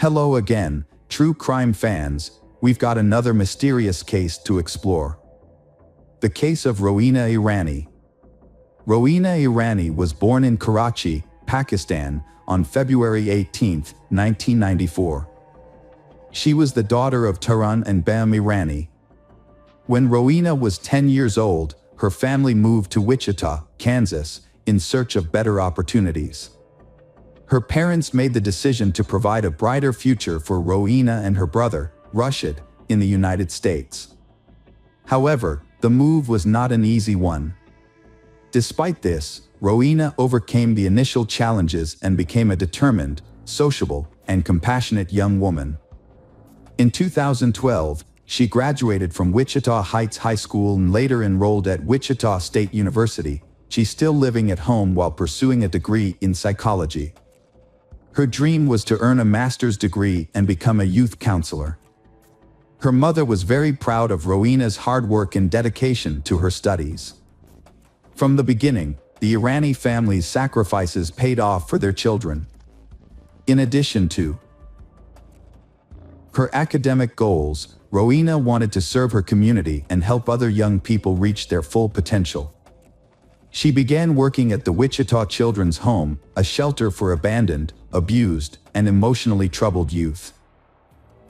Hello again, true crime fans. We've got another mysterious case to explore. The case of Rowena Irani. Rowena Irani was born in Karachi, Pakistan, on February 18, 1994. She was the daughter of Taran and Bam Irani. When Rowena was 10 years old, her family moved to Wichita, Kansas, in search of better opportunities. Her parents made the decision to provide a brighter future for Rowena and her brother, Rashid, in the United States. However, the move was not an easy one. Despite this, Rowena overcame the initial challenges and became a determined, sociable, and compassionate young woman. In 2012, she graduated from Wichita Heights High School and later enrolled at Wichita State University. She's still living at home while pursuing a degree in psychology. Her dream was to earn a master's degree and become a youth counselor. Her mother was very proud of Rowena's hard work and dedication to her studies. From the beginning, the Irani family's sacrifices paid off for their children. In addition to her academic goals, Rowena wanted to serve her community and help other young people reach their full potential. She began working at the Wichita Children's Home, a shelter for abandoned, abused, and emotionally troubled youth.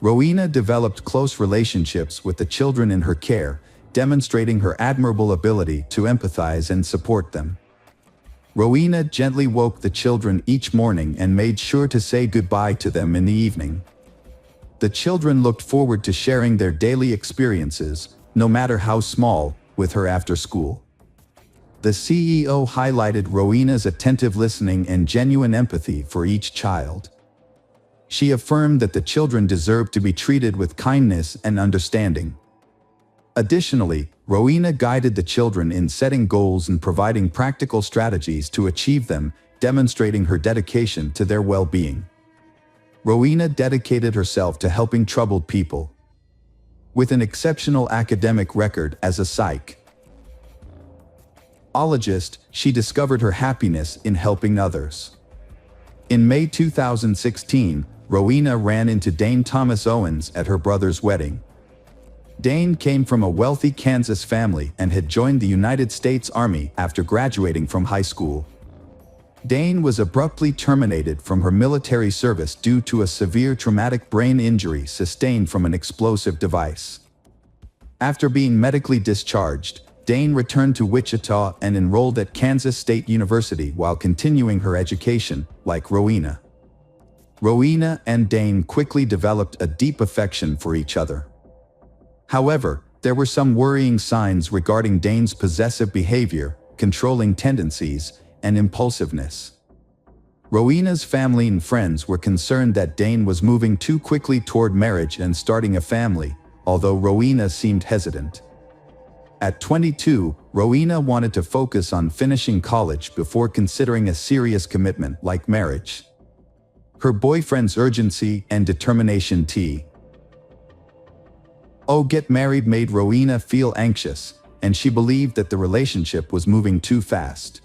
Rowena developed close relationships with the children in her care, demonstrating her admirable ability to empathize and support them. Rowena gently woke the children each morning and made sure to say goodbye to them in the evening. The children looked forward to sharing their daily experiences, no matter how small, with her after school. The CEO highlighted Rowena's attentive listening and genuine empathy for each child. She affirmed that the children deserved to be treated with kindness and understanding. Additionally, Rowena guided the children in setting goals and providing practical strategies to achieve them, demonstrating her dedication to their well-being. Rowena dedicated herself to helping troubled people. With an exceptional academic record as a psychologist, she discovered her happiness in helping others. In May 2016, Rowena ran into Dane Thomas Owens at her brother's wedding. Dane came from a wealthy Kansas family and had joined the United States Army after graduating from high school. Dane was abruptly terminated from her military service due to a severe traumatic brain injury sustained from an explosive device. After being medically discharged, Dane returned to Wichita and enrolled at Kansas State University while continuing her education, like Rowena. Rowena and Dane quickly developed a deep affection for each other. However, there were some worrying signs regarding Dane's possessive behavior, controlling tendencies, and impulsiveness. Rowena's family and friends were concerned that Dane was moving too quickly toward marriage and starting a family, although Rowena seemed hesitant. At 22, Rowena wanted to focus on finishing college before considering a serious commitment like marriage. Her boyfriend's urgency and determination to get married made Rowena feel anxious, and she believed that the relationship was moving too fast.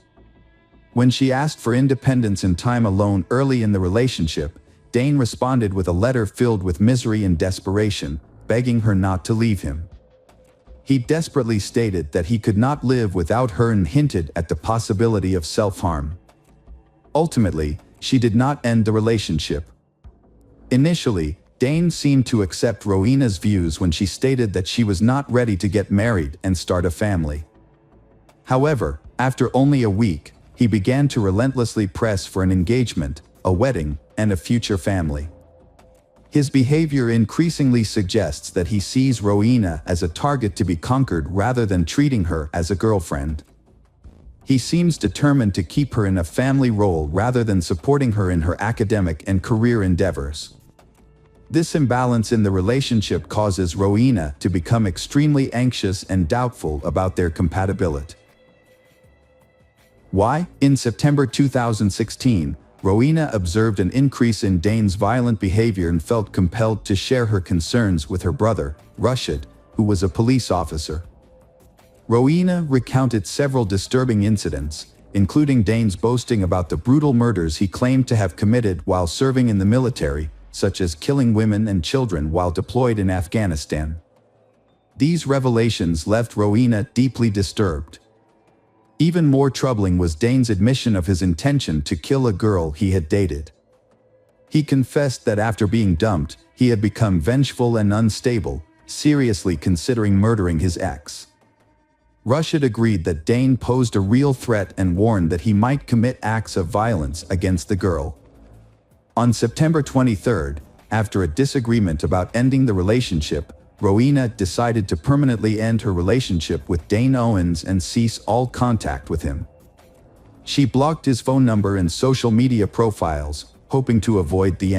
When she asked for independence and time alone early in the relationship, Dane responded with a letter filled with misery and desperation, begging her not to leave him. He desperately stated that he could not live without her and hinted at the possibility of self-harm. Ultimately, she did not end the relationship. Initially, Dane seemed to accept Rowena's views when she stated that she was not ready to get married and start a family. However, after only a week, he began to relentlessly press for an engagement, a wedding, and a future family. His behavior increasingly suggests that he sees Rowena as a target to be conquered rather than treating her as a girlfriend. He seems determined to keep her in a family role rather than supporting her in her academic and career endeavors. This imbalance in the relationship causes Rowena to become extremely anxious and doubtful about their compatibility. Why? In September 2016, Rowena observed an increase in Dane's violent behavior and felt compelled to share her concerns with her brother, Rashid, who was a police officer. Rowena recounted several disturbing incidents, including Dane's boasting about the brutal murders he claimed to have committed while serving in the military, such as killing women and children while deployed in Afghanistan. These revelations left Rowena deeply disturbed. Even more troubling was Dane's admission of his intention to kill a girl he had dated. He confessed that after being dumped, he had become vengeful and unstable, seriously considering murdering his ex. Rush had agreed that Dane posed a real threat and warned that he might commit acts of violence against the girl. On September 23, after a disagreement about ending the relationship, Rowena decided to permanently end her relationship with Dane Owens and cease all contact with him. She blocked his phone number and social media profiles, hoping to avoid the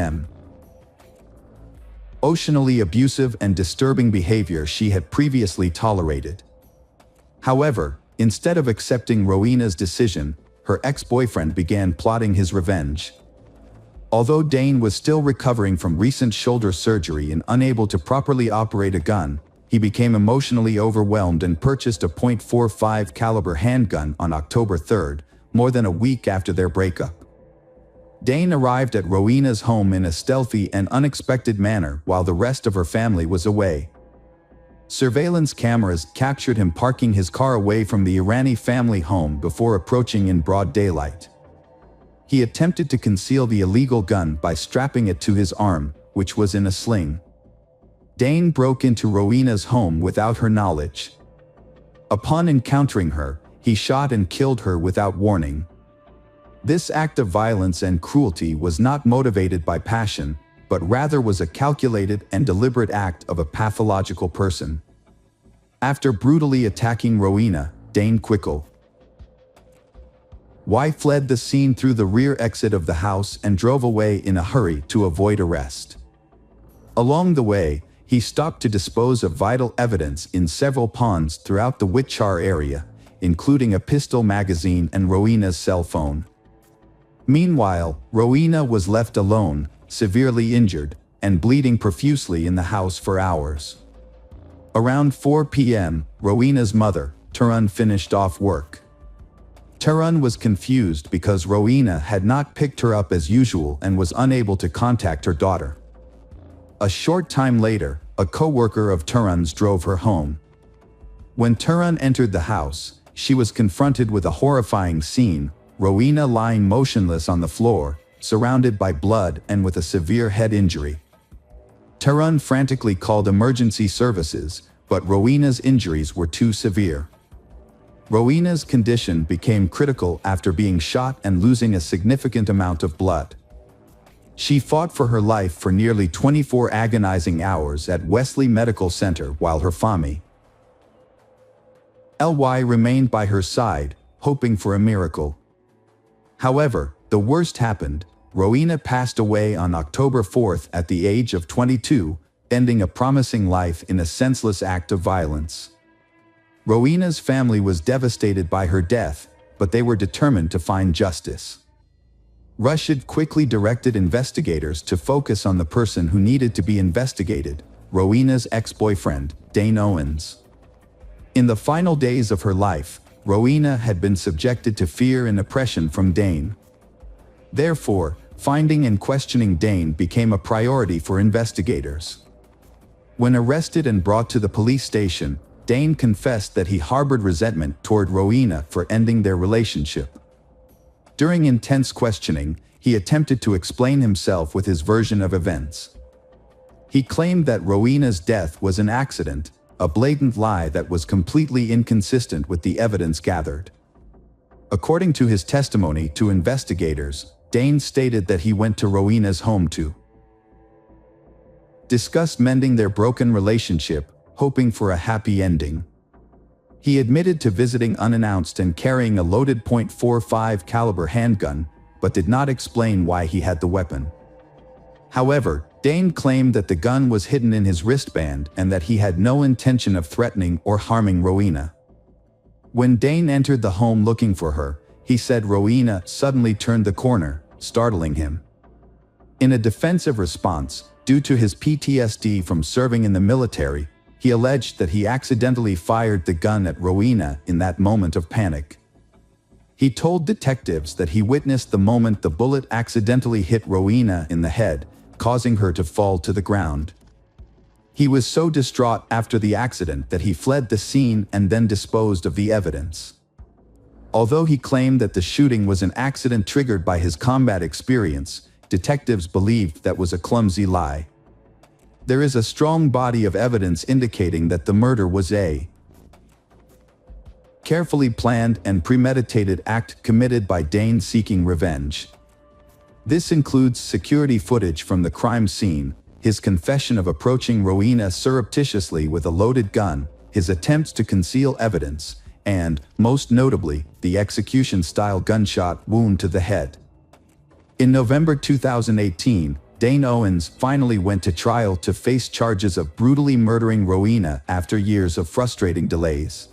emotionally abusive and disturbing behavior she had previously tolerated. However, instead of accepting Rowena's decision, her ex-boyfriend began plotting his revenge. Although Dane was still recovering from recent shoulder surgery and unable to properly operate a gun, he became emotionally overwhelmed and purchased a .45 caliber handgun on October 3, more than a week after their breakup. Dane arrived at Rowena's home in a stealthy and unexpected manner while the rest of her family was away. Surveillance cameras captured him parking his car away from the Irani family home before approaching in broad daylight. He attempted to conceal the illegal gun by strapping it to his arm, which was in a sling. Dane broke into Rowena's home without her knowledge. Upon encountering her, he shot and killed her without warning. This act of violence and cruelty was not motivated by passion, but rather was a calculated and deliberate act of a pathological person. After brutally attacking Rowena, Dane quickly fled the scene through the rear exit of the house and drove away in a hurry to avoid arrest. Along the way, he stopped to dispose of vital evidence in several ponds throughout the Wichita area, including a pistol magazine and Rowena's cell phone. Meanwhile, Rowena was left alone, severely injured, and bleeding profusely in the house for hours. Around 4 p.m., Rowena's mother, Tarun, finished off work. Tarun was confused because Rowena had not picked her up as usual and was unable to contact her daughter. A short time later, a co-worker of Tarun's drove her home. When Tarun entered the house, she was confronted with a horrifying scene: Rowena lying motionless on the floor, surrounded by blood and with a severe head injury. Tarun frantically called emergency services, but Rowena's injuries were too severe. Rowena's condition became critical after being shot and losing a significant amount of blood. She fought for her life for nearly 24 agonizing hours at Wesley Medical Center while her family remained by her side, hoping for a miracle. However, the worst happened. Rowena passed away on October 4 at the age of 22, ending a promising life in a senseless act of violence. Rowena's family was devastated by her death, but they were determined to find justice. Rush had quickly directed investigators to focus on the person who needed to be investigated: Rowena's ex-boyfriend, Dane Owens. In the final days of her life, Rowena had been subjected to fear and oppression from Dane. Therefore, finding and questioning Dane became a priority for investigators. When arrested and brought to the police station, Dane confessed that he harbored resentment toward Rowena for ending their relationship. During intense questioning, he attempted to explain himself with his version of events. He claimed that Rowena's death was an accident, a blatant lie that was completely inconsistent with the evidence gathered. According to his testimony to investigators, Dane stated that he went to Rowena's home to discuss mending their broken relationship, hoping for a happy ending. He admitted to visiting unannounced and carrying a loaded .45 caliber handgun, but did not explain why he had the weapon. However, Dane claimed that the gun was hidden in his wristband and that he had no intention of threatening or harming Rowena. When Dane entered the home looking for her, he said Rowena suddenly turned the corner, startling him. In a defensive response, due to his PTSD from serving in the military, he alleged that he accidentally fired the gun at Rowena in that moment of panic. He told detectives that he witnessed the moment the bullet accidentally hit Rowena in the head, causing her to fall to the ground. He was so distraught after the accident that he fled the scene and then disposed of the evidence. Although he claimed that the shooting was an accident triggered by his combat experience, detectives believed that was a clumsy lie. There is a strong body of evidence indicating that the murder was a carefully planned and premeditated act committed by Dane seeking revenge. This includes security footage from the crime scene, his confession of approaching Rowena surreptitiously with a loaded gun, his attempts to conceal evidence, and, most notably, the execution-style gunshot wound to the head. In November 2018, Dane Owens finally went to trial to face charges of brutally murdering Rowena after years of frustrating delays.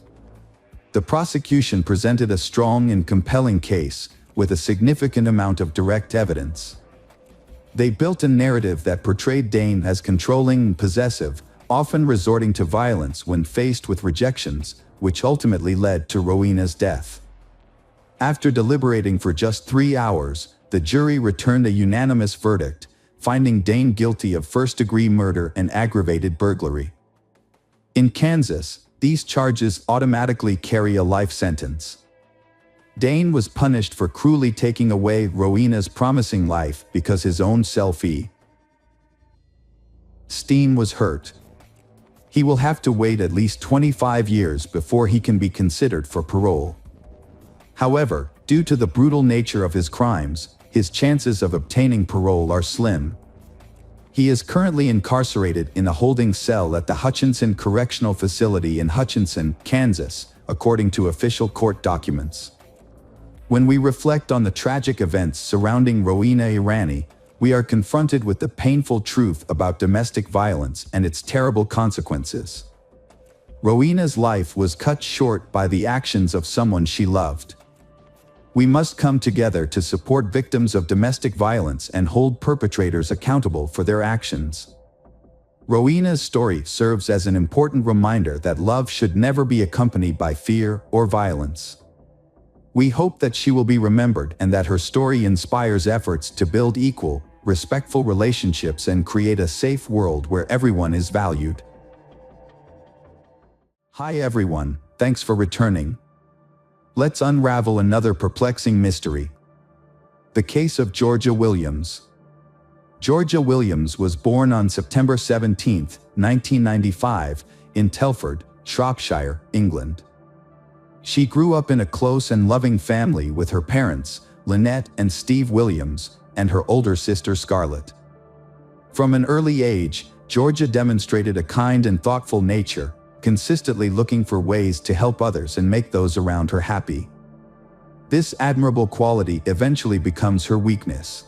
The prosecution presented a strong and compelling case, with a significant amount of direct evidence. They built a narrative that portrayed Dane as controlling and possessive, often resorting to violence when faced with rejections, which ultimately led to Rowena's death. After deliberating for just 3 hours, the jury returned a unanimous verdict, finding Dane guilty of first-degree murder and aggravated burglary. In Kansas, these charges automatically carry a life sentence. Dane was punished for cruelly taking away Rowena's promising life because his own self-esteem was hurt. He will have to wait at least 25 years before he can be considered for parole. However, due to the brutal nature of his crimes, his chances of obtaining parole are slim. He is currently incarcerated in a holding cell at the Hutchinson Correctional Facility in Hutchinson, Kansas, according to official court documents. When we reflect on the tragic events surrounding Rowena Irani, we are confronted with the painful truth about domestic violence and its terrible consequences. Rowena's life was cut short by the actions of someone she loved. We must come together to support victims of domestic violence and hold perpetrators accountable for their actions. Rowena's story serves as an important reminder that love should never be accompanied by fear or violence. We hope that she will be remembered and that her story inspires efforts to build equal, respectful relationships and create a safe world where everyone is valued. Hi everyone, thanks for returning. Let's unravel another perplexing mystery. The case of Georgia Williams. Georgia Williams was born on September 17, 1995, in Telford, Shropshire, England. She grew up in a close and loving family with her parents, Lynette and Steve Williams, and her older sister Scarlett. From an early age, Georgia demonstrated a kind and thoughtful nature, consistently looking for ways to help others and make those around her happy. This admirable quality eventually becomes her weakness.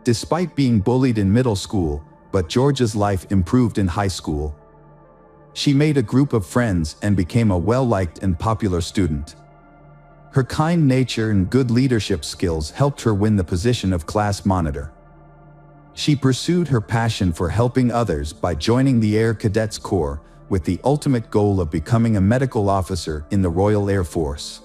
Despite being bullied in middle school, but Georgia's life improved in high school. She made a group of friends and became a well-liked and popular student. Her kind nature and good leadership skills helped her win the position of class monitor. She pursued her passion for helping others by joining the Air Cadets Corps, with the ultimate goal of becoming a medical officer in the Royal Air Force.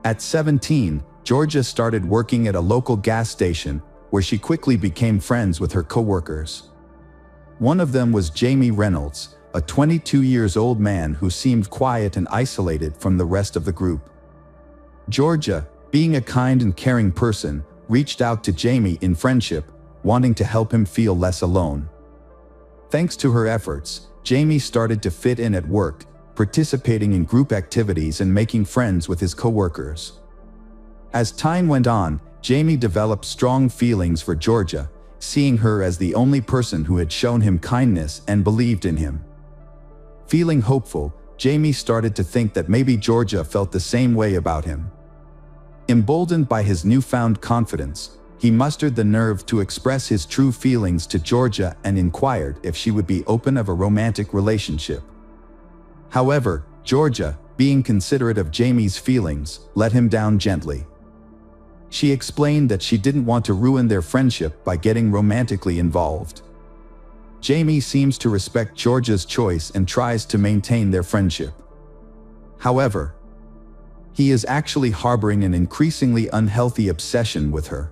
At 17, Georgia started working at a local gas station, where she quickly became friends with her co-workers. One of them was Jamie Reynolds, a 22-year-old man who seemed quiet and isolated from the rest of the group. Georgia, being a kind and caring person, reached out to Jamie in friendship, wanting to help him feel less alone. Thanks to her efforts, Jamie started to fit in at work, participating in group activities and making friends with his co-workers. As time went on, Jamie developed strong feelings for Georgia, seeing her as the only person who had shown him kindness and believed in him. Feeling hopeful, Jamie started to think that maybe Georgia felt the same way about him. Emboldened by his newfound confidence, he mustered the nerve to express his true feelings to Georgia and inquired if she would be open of a romantic relationship. However, Georgia, being considerate of Jamie's feelings, let him down gently. She explained that she didn't want to ruin their friendship by getting romantically involved. Jamie seems to respect Georgia's choice and tries to maintain their friendship. However, he is actually harboring an increasingly unhealthy obsession with her.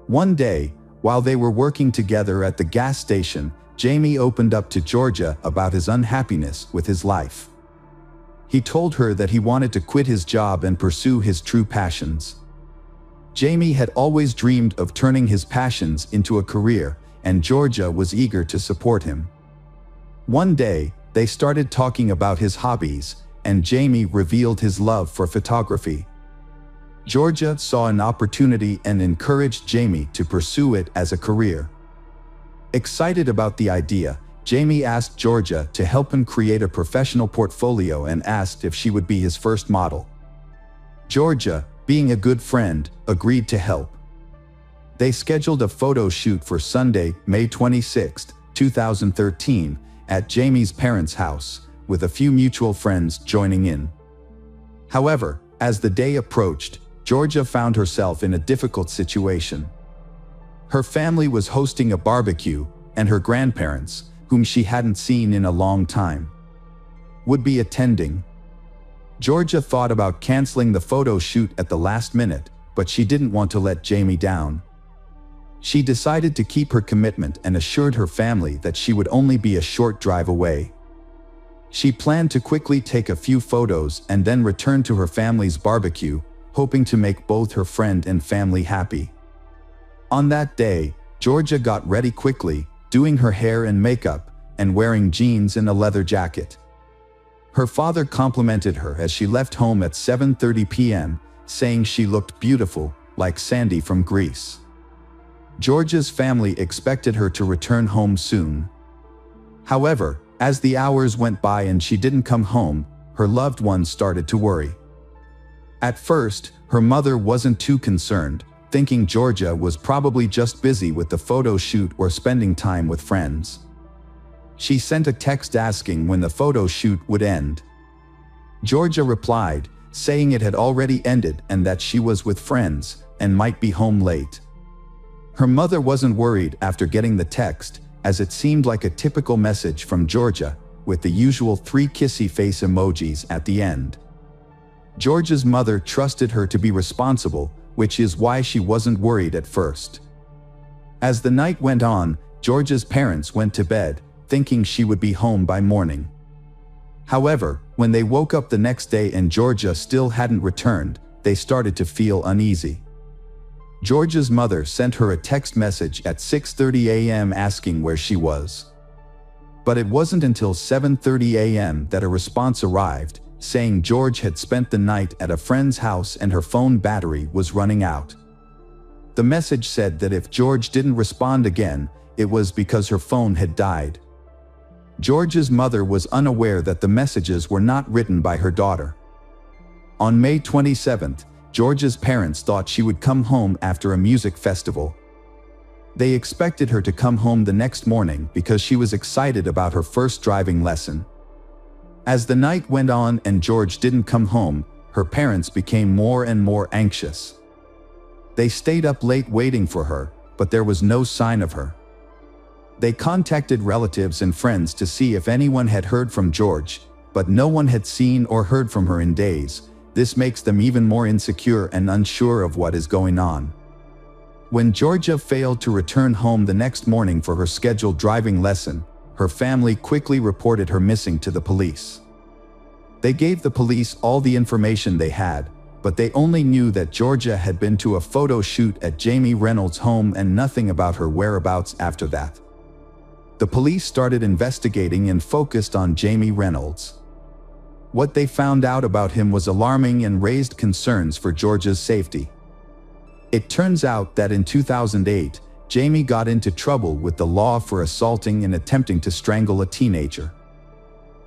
One day, While they were working together at the gas station, Jamie opened up to Georgia about his unhappiness with his life. He told her that he wanted to quit his job and pursue his true passions. Jamie had always dreamed of turning his passions into a career, and Georgia was eager to support him. One day, they started talking about his hobbies, and Jamie revealed his love for photography. Georgia saw an opportunity and encouraged Jamie to pursue it as a career. Excited about the idea, Jamie asked Georgia to help him create a professional portfolio and asked if she would be his first model. Georgia, being a good friend, agreed to help. They scheduled a photo shoot for Sunday, May 26, 2013, at Jamie's parents' house, with a few mutual friends joining in. However, as the day approached, Georgia found herself in a difficult situation. Her family was hosting a barbecue, and her grandparents, whom she hadn't seen in a long time, would be attending. Georgia thought about canceling the photo shoot at the last minute, but she didn't want to let Jamie down. She decided to keep her commitment and assured her family that she would only be a short drive away. She planned to quickly take a few photos and then return to her family's barbecue, hoping to make both her friend and family happy. On that day, Georgia got ready quickly, doing her hair and makeup, and wearing jeans and a leather jacket. Her father complimented her as she left home at 7:30 p.m., saying she looked beautiful, like Sandy from Greece. Georgia's family expected her to return home soon. However, as the hours went by and she didn't come home, her loved ones started to worry. At first, her mother wasn't too concerned, thinking Georgia was probably just busy with the photo shoot or spending time with friends. She sent a text asking when the photo shoot would end. Georgia replied, saying it had already ended and that she was with friends and might be home late. Her mother wasn't worried after getting the text, as it seemed like a typical message from Georgia, with the usual 3 kissy face emojis at the end. Georgia's mother trusted her to be responsible, which is why she wasn't worried at first. As the night went on, Georgia's parents went to bed, thinking she would be home by morning. However, when they woke up the next day and Georgia still hadn't returned, they started to feel uneasy. Georgia's mother sent her a text message at 6:30 a.m. asking where she was. But it wasn't until 7:30 a.m. that a response arrived, saying George had spent the night at a friend's house and her phone battery was running out. The message said that if George didn't respond again, it was because her phone had died. George's mother was unaware that the messages were not written by her daughter. On May 27th, Georgia's parents thought she would come home after a music festival. They expected her to come home the next morning because she was excited about her first driving lesson. As the night went on and George didn't come home, her parents became more and more anxious. They stayed up late waiting for her, but there was no sign of her. They contacted relatives and friends to see if anyone had heard from George, but no one had seen or heard from her in days. This makes them even more insecure and unsure of what is going on. When Georgia failed to return home the next morning for her scheduled driving lesson, her family quickly reported her missing to the police. They gave the police all the information they had, but they only knew that Georgia had been to a photo shoot at Jamie Reynolds' home and nothing about her whereabouts after that. The police started investigating and focused on Jamie Reynolds. What they found out about him was alarming and raised concerns for Georgia's safety. It turns out that in 2008, Jamie got into trouble with the law for assaulting and attempting to strangle a teenager.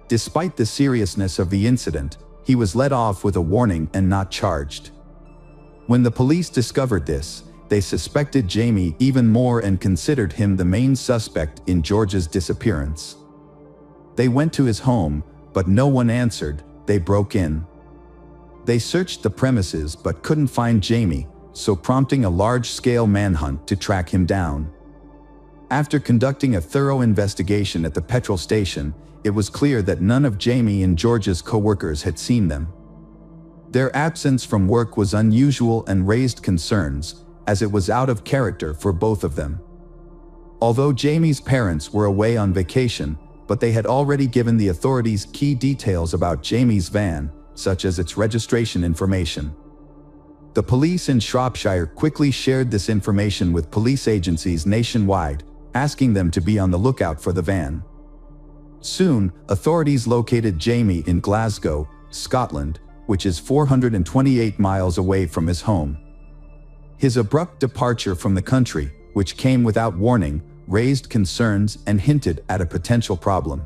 Despite the seriousness of the incident, he was let off with a warning and not charged. When the police discovered this, they suspected Jamie even more and considered him the main suspect in Georgia's disappearance. They went to his home, but no one answered. They broke in. They searched the premises but couldn't find Jamie, so prompting a large-scale manhunt to track him down. After conducting a thorough investigation at the petrol station, it was clear that none of Jamie and Georgia's co-workers had seen them. Their absence from work was unusual and raised concerns, as it was out of character for both of them. Although Jamie's parents were away on vacation, but they had already given the authorities key details about Jamie's van, such as its registration information. The police in Shropshire quickly shared this information with police agencies nationwide, asking them to be on the lookout for the van. Soon, authorities located Jamie in Glasgow, Scotland, which is 428 miles away from his home. His abrupt departure from the country, which came without warning, raised concerns and hinted at a potential problem.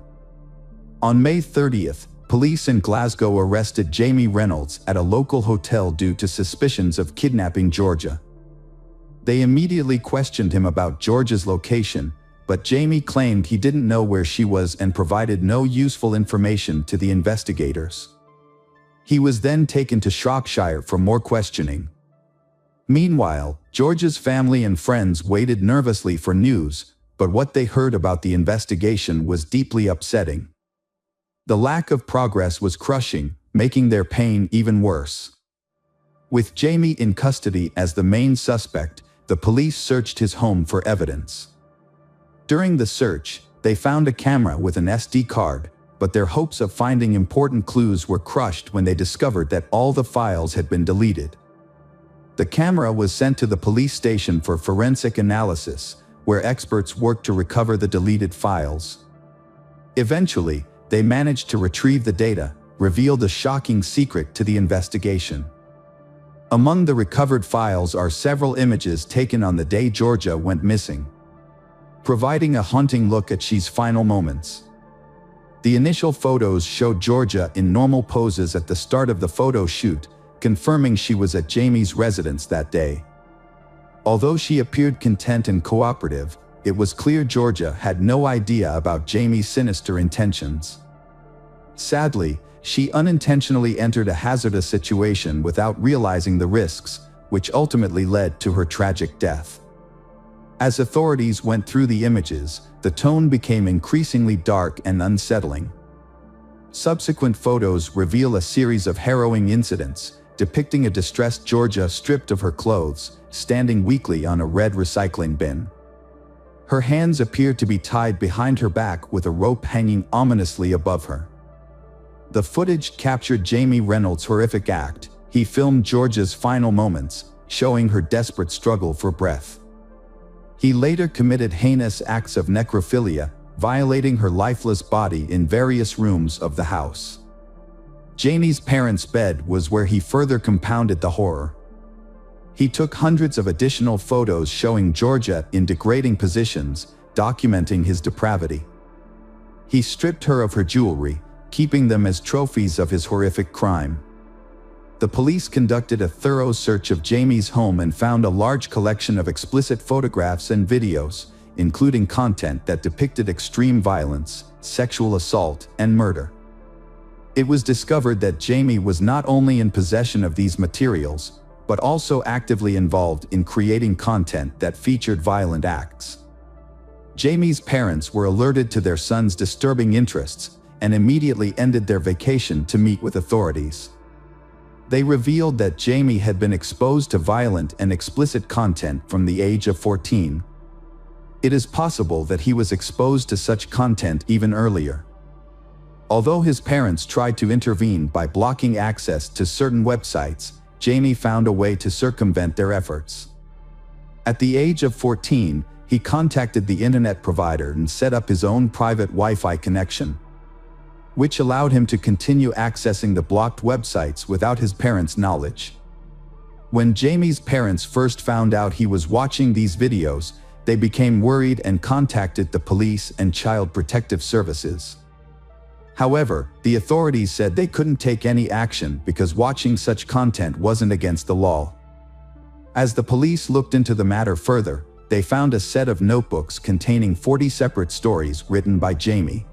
On May 30th, police in Glasgow arrested Jamie Reynolds at a local hotel due to suspicions of kidnapping Georgia. They immediately questioned him about Georgia's location, but Jamie claimed he didn't know where she was and provided no useful information to the investigators. He was then taken to Shropshire for more questioning. Meanwhile, Georgia's family and friends waited nervously for news, but what they heard about the investigation was deeply upsetting. The lack of progress was crushing, making their pain even worse. With Jamie in custody as the main suspect, the police searched his home for evidence. During the search, they found a camera with an SD card, but their hopes of finding important clues were crushed when they discovered that all the files had been deleted. The camera was sent to the police station for forensic analysis, where experts worked to recover the deleted files. Eventually, they managed to retrieve the data, revealed a shocking secret to the investigation. Among the recovered files are several images taken on the day Georgia went missing, providing a haunting look at she's final moments. The initial photos showed Georgia in normal poses at the start of the photo shoot, confirming she was at Jamie's residence that day. Although she appeared content and cooperative, it was clear Georgia had no idea about Jamie's sinister intentions. Sadly, she unintentionally entered a hazardous situation without realizing the risks, which ultimately led to her tragic death. As authorities went through the images, the tone became increasingly dark and unsettling. Subsequent photos reveal a series of harrowing incidents, depicting a distressed Georgia stripped of her clothes, standing weakly on a red recycling bin. Her hands appear to be tied behind her back with a rope hanging ominously above her. The footage captured Jamie Reynolds' horrific act. He filmed Georgia's final moments, showing her desperate struggle for breath. He later committed heinous acts of necrophilia, violating her lifeless body in various rooms of the house. Jamie's parents' bed was where he further compounded the horror. He took hundreds of additional photos showing Georgia in degrading positions, documenting his depravity. He stripped her of her jewelry, keeping them as trophies of his horrific crime. The police conducted a thorough search of Jamie's home and found a large collection of explicit photographs and videos, including content that depicted extreme violence, sexual assault, and murder. It was discovered that Jamie was not only in possession of these materials, but also actively involved in creating content that featured violent acts. Jamie's parents were alerted to their son's disturbing interests and immediately ended their vacation to meet with authorities. They revealed that Jamie had been exposed to violent and explicit content from the age of 14. It is possible that he was exposed to such content even earlier. Although his parents tried to intervene by blocking access to certain websites, Jamie found a way to circumvent their efforts. At the age of 14, he contacted the internet provider and set up his own private Wi-Fi connection, which allowed him to continue accessing the blocked websites without his parents' knowledge. When Jamie's parents first found out he was watching these videos, they became worried and contacted the police and Child Protective Services. However, the authorities said they couldn't take any action because watching such content wasn't against the law. As the police looked into the matter further, they found a set of notebooks containing 40 separate stories written by Jamie.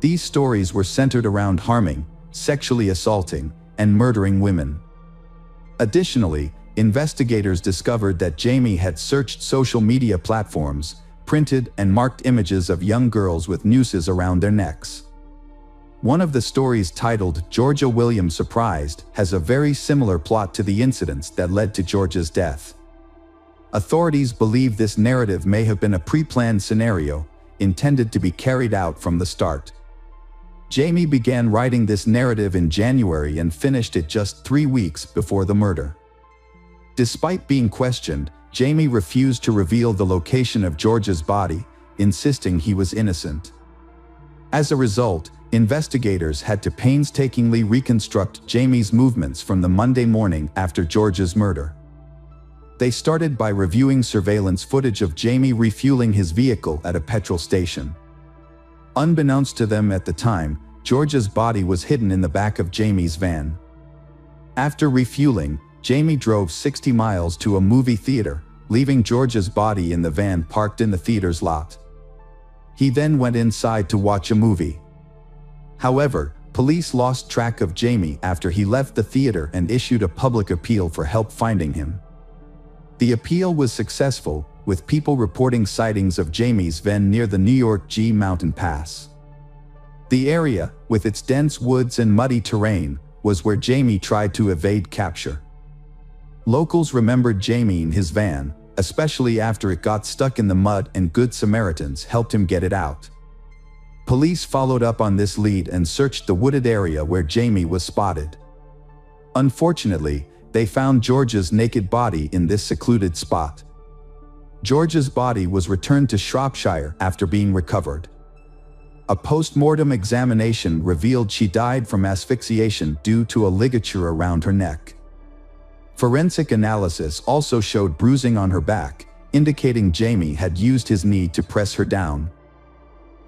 These stories were centered around harming, sexually assaulting, and murdering women. Additionally, investigators discovered that Jamie had searched social media platforms, printed and marked images of young girls with nooses around their necks. One of the stories, titled "Georgia Williams Surprised," has a very similar plot to the incidents that led to Georgia's death. Authorities believe this narrative may have been a pre-planned scenario, intended to be carried out from the start. Jamie began writing this narrative in January and finished it just 3 weeks before the murder. Despite being questioned, Jamie refused to reveal the location of George's body, insisting he was innocent. As a result, investigators had to painstakingly reconstruct Jamie's movements from the Monday morning after George's murder. They started by reviewing surveillance footage of Jamie refueling his vehicle at a petrol station. Unbeknownst to them at the time, George's body was hidden in the back of Jamie's van. After refueling, Jamie drove 60 miles to a movie theater, leaving George's body in the van parked in the theater's lot. He then went inside to watch a movie. However, police lost track of Jamie after he left the theater and issued a public appeal for help finding him. The appeal was successful, with people reporting sightings of Jamie's van near the New York G Mountain Pass. The area, with its dense woods and muddy terrain, was where Jamie tried to evade capture. Locals remembered Jamie in his van, especially after it got stuck in the mud and Good Samaritans helped him get it out. Police followed up on this lead and searched the wooded area where Jamie was spotted. Unfortunately, they found George's naked body in this secluded spot. George's body was returned to Shropshire after being recovered. A post-mortem examination revealed she died from asphyxiation due to a ligature around her neck. Forensic analysis also showed bruising on her back, indicating Jamie had used his knee to press her down.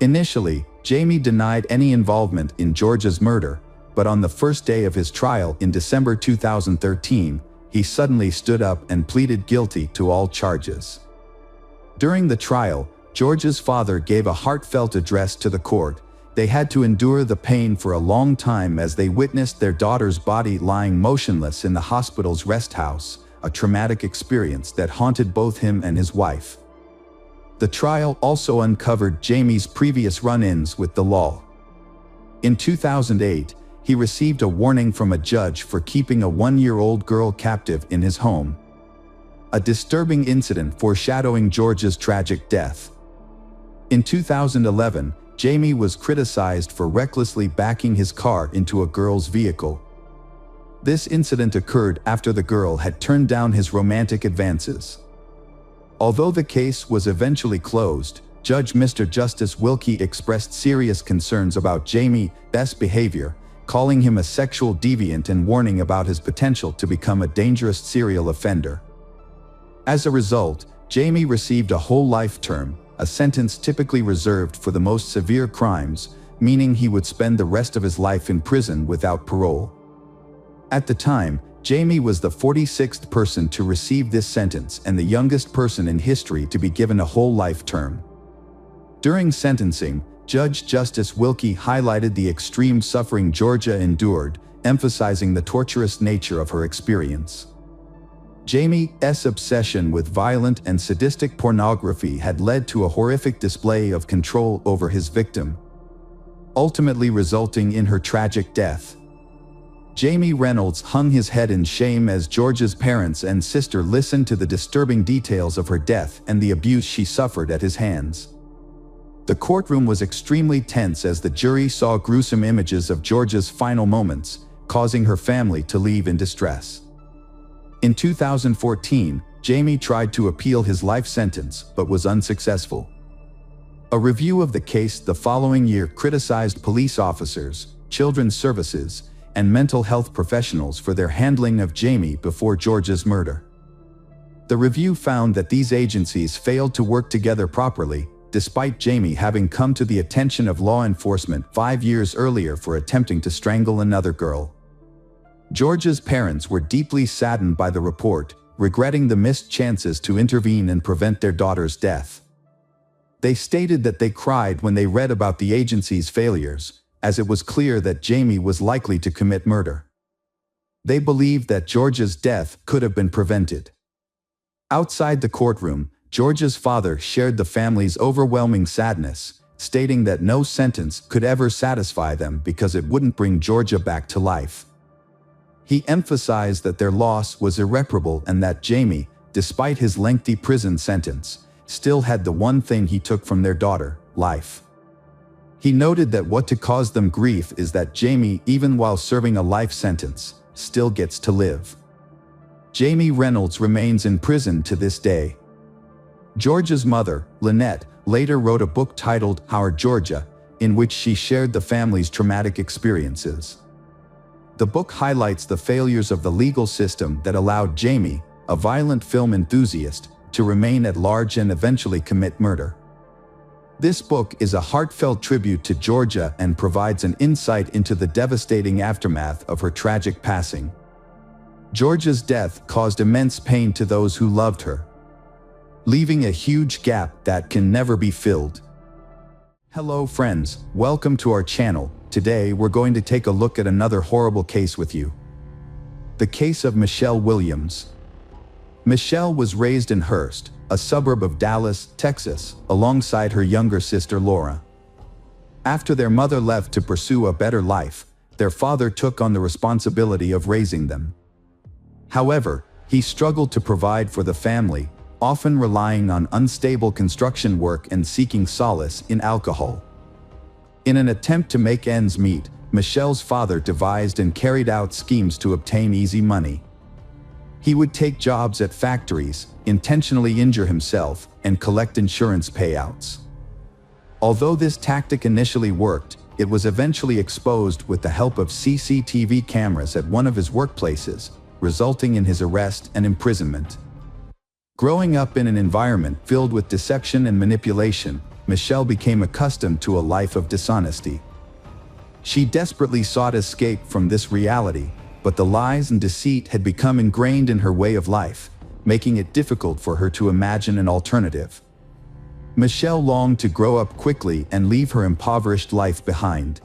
Initially, Jamie denied any involvement in George's murder, but on the first day of his trial in December 2013, he suddenly stood up and pleaded guilty to all charges. During the trial, George's father gave a heartfelt address to the court. They had to endure the pain for a long time as they witnessed their daughter's body lying motionless in the hospital's rest house, a traumatic experience that haunted both him and his wife. The trial also uncovered Jamie's previous run-ins with the law. In 2008, he received a warning from a judge for keeping a 1-year-old girl captive in his home. A disturbing incident foreshadowing George's tragic death. In 2011, Jamie was criticized for recklessly backing his car into a girl's vehicle. This incident occurred after the girl had turned down his romantic advances. Although the case was eventually closed, Judge Mr. Justice Wilkie expressed serious concerns about Jamie's behavior, calling him a sexual deviant and warning about his potential to become a dangerous serial offender. As a result, Jamie received a whole life term, a sentence typically reserved for the most severe crimes, meaning he would spend the rest of his life in prison without parole. At the time, Jamie was the 46th person to receive this sentence and the youngest person in history to be given a whole life term. During sentencing, Judge Justice Wilkie highlighted the extreme suffering Georgia endured, emphasizing the torturous nature of her experience. Jamie's obsession with violent and sadistic pornography had led to a horrific display of control over his victim, ultimately resulting in her tragic death. Jamie Reynolds hung his head in shame as George's parents and sister listened to the disturbing details of her death and the abuse she suffered at his hands. The courtroom was extremely tense as the jury saw gruesome images of George's final moments, causing her family to leave in distress. In 2014, Jamie tried to appeal his life sentence but was unsuccessful. A review of the case the following year criticized police officers, children's services, and mental health professionals for their handling of Jamie before George's murder. The review found that these agencies failed to work together properly, despite Jamie having come to the attention of law enforcement 5 years earlier for attempting to strangle another girl. George's parents were deeply saddened by the report, regretting the missed chances to intervene and prevent their daughter's death. They stated that they cried when they read about the agency's failures, as it was clear that Jamie was likely to commit murder. They believed that George's death could have been prevented. Outside the courtroom, George's father shared the family's overwhelming sadness, stating that no sentence could ever satisfy them because it wouldn't bring Georgia back to life. He emphasized that their loss was irreparable and that Jamie, despite his lengthy prison sentence, still had the one thing he took from their daughter: life. He noted that what to cause them grief is that Jamie, even while serving a life sentence, still gets to live. Jamie Reynolds remains in prison to this day. Georgia's mother, Lynette, later wrote a book titled Our Georgia, in which she shared the family's traumatic experiences. The book highlights the failures of the legal system that allowed Jamie, a violent film enthusiast, to remain at large and eventually commit murder. This book is a heartfelt tribute to Georgia and provides an insight into the devastating aftermath of her tragic passing. Georgia's death caused immense pain to those who loved her, leaving a huge gap that can never be filled. Hello friends, welcome to our channel. Today we're going to take a look at another horrible case with you. The case of Michelle Williams. Michelle was raised in Hurst, a suburb of Dallas, Texas, alongside her younger sister Laura. After their mother left to pursue a better life, their father took on the responsibility of raising them. However, he struggled to provide for the family, often relying on unstable construction work and seeking solace in alcohol. In an attempt to make ends meet, Michelle's father devised and carried out schemes to obtain easy money. He would take jobs at factories, intentionally injure himself, and collect insurance payouts. Although this tactic initially worked, it was eventually exposed with the help of CCTV cameras at one of his workplaces, resulting in his arrest and imprisonment. Growing up in an environment filled with deception and manipulation, Michelle became accustomed to a life of dishonesty. She desperately sought escape from this reality, but the lies and deceit had become ingrained in her way of life, making it difficult for her to imagine an alternative. Michelle longed to grow up quickly and leave her impoverished life behind.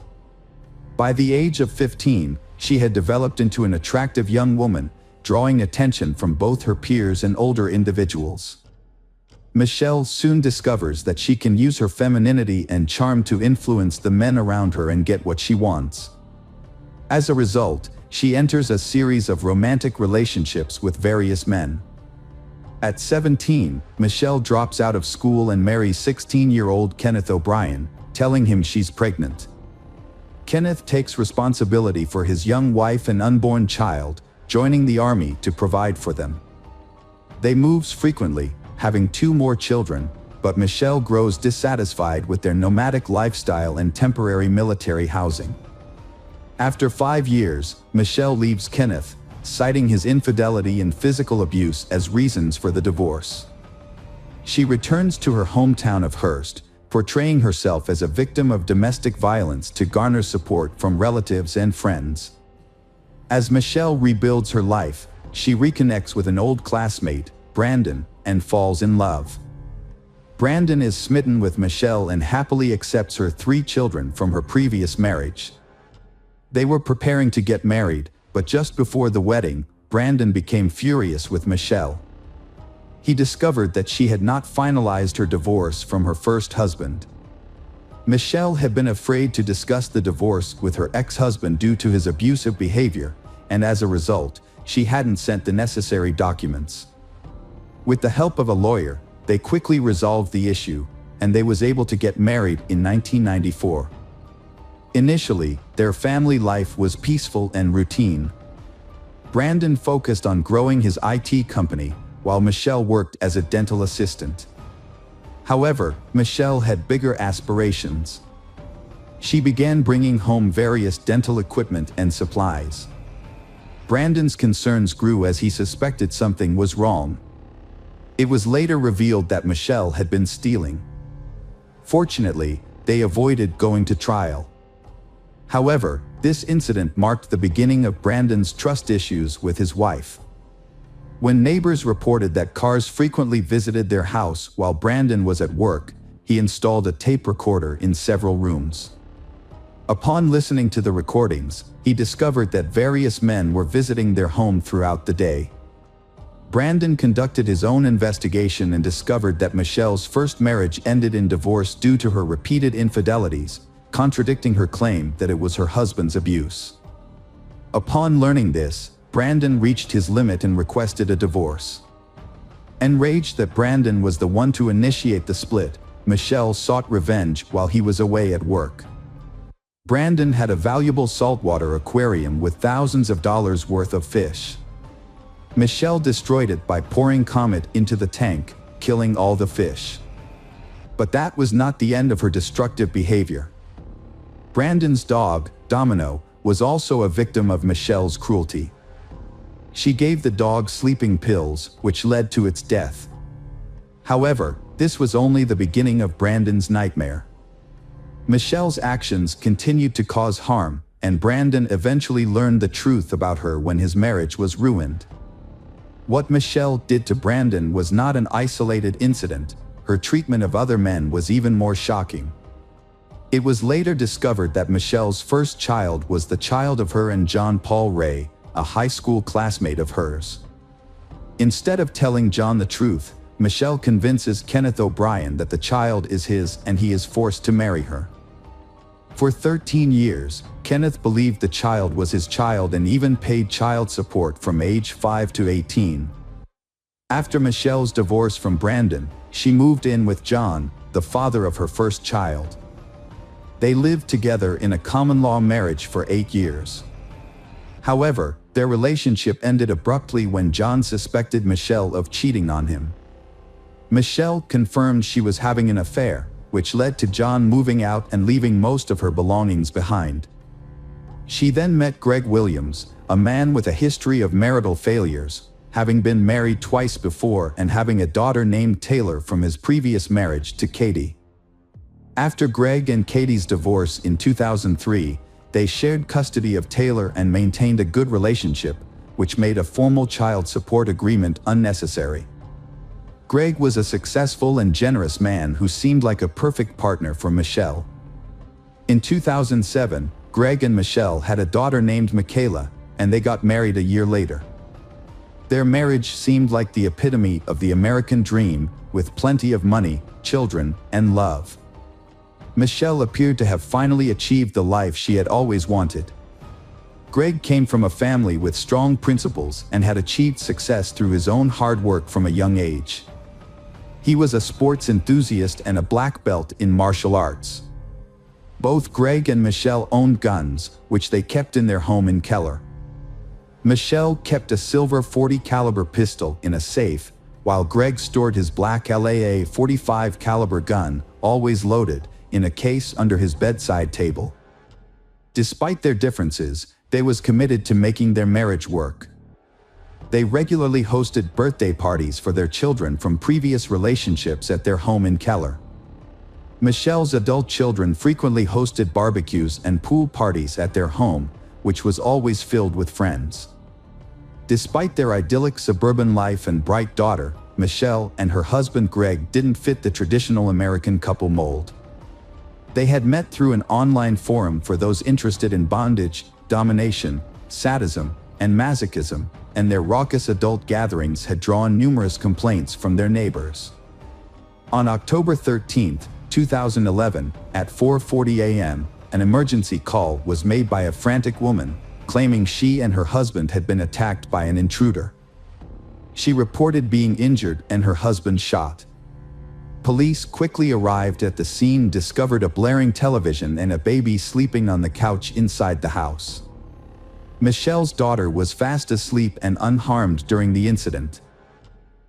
By the age of 15, she had developed into an attractive young woman, drawing attention from both her peers and older individuals. Michelle soon discovers that she can use her femininity and charm to influence the men around her and get what she wants. As a result, she enters a series of romantic relationships with various men. At 17, Michelle drops out of school and marries 16-year-old Kenneth O'Brien, telling him she's pregnant. Kenneth takes responsibility for his young wife and unborn child, joining the army to provide for them. They move frequently, having 2 more children, but Michelle grows dissatisfied with their nomadic lifestyle and temporary military housing. After 5 years, Michelle leaves Kenneth, citing his infidelity and physical abuse as reasons for the divorce. She returns to her hometown of Hurst, portraying herself as a victim of domestic violence to garner support from relatives and friends. As Michelle rebuilds her life, she reconnects with an old classmate, Brandon, and falls in love. Brandon is smitten with Michelle and happily accepts her 3 children from her previous marriage. They were preparing to get married, but just before the wedding, Brandon became furious with Michelle. He discovered that she had not finalized her divorce from her first husband. Michelle had been afraid to discuss the divorce with her ex-husband due to his abusive behavior, and as a result, she hadn't sent the necessary documents. With the help of a lawyer, they quickly resolved the issue, and they was able to get married in 1994. Initially, their family life was peaceful and routine. Brandon focused on growing his IT company, while Michelle worked as a dental assistant. However, Michelle had bigger aspirations. She began bringing home various dental equipment and supplies. Brandon's concerns grew as he suspected something was wrong. It was later revealed that Michelle had been stealing. Fortunately, they avoided going to trial. However, this incident marked the beginning of Brandon's trust issues with his wife. When neighbors reported that cars frequently visited their house while Brandon was at work, he installed a tape recorder in several rooms. Upon listening to the recordings, he discovered that various men were visiting their home throughout the day. Brandon conducted his own investigation and discovered that Michelle's first marriage ended in divorce due to her repeated infidelities, contradicting her claim that it was her husband's abuse. Upon learning this, Brandon reached his limit and requested a divorce. Enraged that Brandon was the one to initiate the split, Michelle sought revenge while he was away at work. Brandon had a valuable saltwater aquarium with thousands of dollars worth of fish. Michelle destroyed it by pouring Comet into the tank, killing all the fish. But that was not the end of her destructive behavior. Brandon's dog, Domino, was also a victim of Michelle's cruelty. She gave the dog sleeping pills, which led to its death. However, this was only the beginning of Brandon's nightmare. Michelle's actions continued to cause harm, and Brandon eventually learned the truth about her when his marriage was ruined. What Michelle did to Brandon was not an isolated incident. Her treatment of other men was even more shocking. It was later discovered that Michelle's first child was the child of her and John Paul Ray, a high school classmate of hers. Instead of telling John the truth, Michelle convinces Kenneth O'Brien that the child is his and he is forced to marry her. For 13 years, Kenneth believed the child was his child and even paid child support from age 5 to 18. After Michelle's divorce from Brandon, she moved in with John, the father of her first child. They lived together in a common-law marriage for 8 years. However, their relationship ended abruptly when John suspected Michelle of cheating on him. Michelle confirmed she was having an affair, which led to John moving out and leaving most of her belongings behind. She then met Greg Williams, a man with a history of marital failures, having been married twice before and having a daughter named Taylor from his previous marriage to Katie. After Greg and Katie's divorce in 2003, they shared custody of Taylor and maintained a good relationship, which made a formal child support agreement unnecessary. Greg was a successful and generous man who seemed like a perfect partner for Michelle. In 2007, Greg and Michelle had a daughter named Michaela, and they got married a year later. Their marriage seemed like the epitome of the American dream, with plenty of money, children, and love. Michelle appeared to have finally achieved the life she had always wanted. Greg came from a family with strong principles and had achieved success through his own hard work from a young age. He was a sports enthusiast and a black belt in martial arts. Both Greg and Michelle owned guns, which they kept in their home in Keller. Michelle kept a silver .40 caliber pistol in a safe, while Greg stored his black LAA .45 caliber gun, always loaded, in a case under his bedside table. Despite their differences, they was committed to making their marriage work. They regularly hosted birthday parties for their children from previous relationships at their home in Keller. Michelle's adult children frequently hosted barbecues and pool parties at their home, which was always filled with friends. Despite their idyllic suburban life and bright daughter, Michelle and her husband Greg didn't fit the traditional American couple mold. They had met through an online forum for those interested in bondage, domination, sadism, and masochism, and their raucous adult gatherings had drawn numerous complaints from their neighbors. On October 13, 2011, at 4:40 a.m., an emergency call was made by a frantic woman, claiming she and her husband had been attacked by an intruder. She reported being injured and her husband shot. Police quickly arrived at the scene and discovered a blaring television and a baby sleeping on the couch inside the house. Michelle's daughter was fast asleep and unharmed during the incident.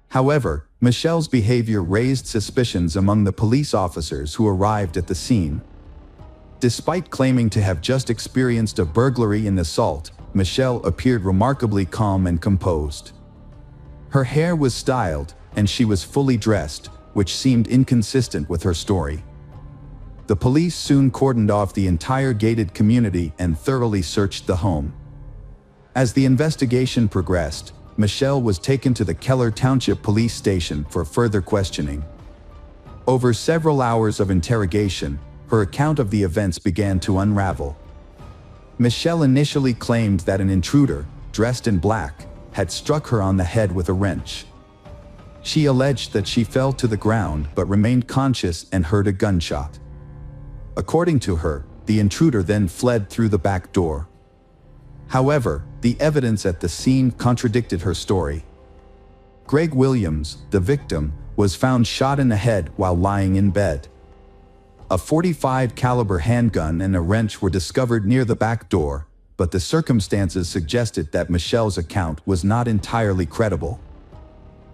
However, Michelle's behavior raised suspicions among the police officers who arrived at the scene. Despite claiming to have just experienced a burglary and assault, Michelle appeared remarkably calm and composed. Her hair was styled, and she was fully dressed, which seemed inconsistent with her story. The police soon cordoned off the entire gated community and thoroughly searched the home. As the investigation progressed, Michelle was taken to the Keller Township Police Station for further questioning. Over several hours of interrogation, her account of the events began to unravel. Michelle initially claimed that an intruder, dressed in black, had struck her on the head with a wrench. She alleged that she fell to the ground but remained conscious and heard a gunshot. According to her, the intruder then fled through the back door. However, the evidence at the scene contradicted her story. Greg Williams, the victim, was found shot in the head while lying in bed. A .45 caliber handgun and a wrench were discovered near the back door, but the circumstances suggested that Michelle's account was not entirely credible.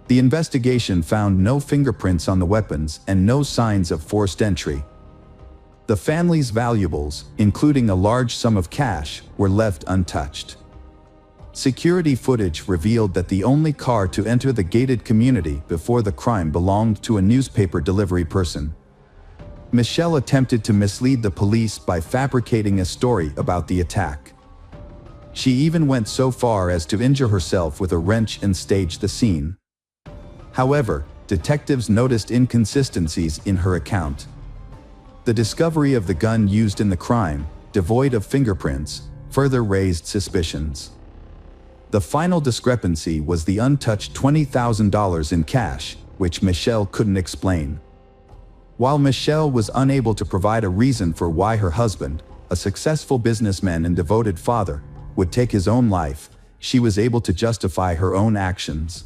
The investigation found no fingerprints on the weapons and no signs of forced entry. The family's valuables, including a large sum of cash, were left untouched. Security footage revealed that the only car to enter the gated community before the crime belonged to a newspaper delivery person. Michelle attempted to mislead the police by fabricating a story about the attack. She even went so far as to injure herself with a wrench and stage the scene. However, detectives noticed inconsistencies in her account. The discovery of the gun used in the crime, devoid of fingerprints, further raised suspicions. The final discrepancy was the untouched $20,000 in cash, which Michelle couldn't explain. While Michelle was unable to provide a reason for why her husband, a successful businessman and devoted father, would take his own life, she was able to justify her own actions.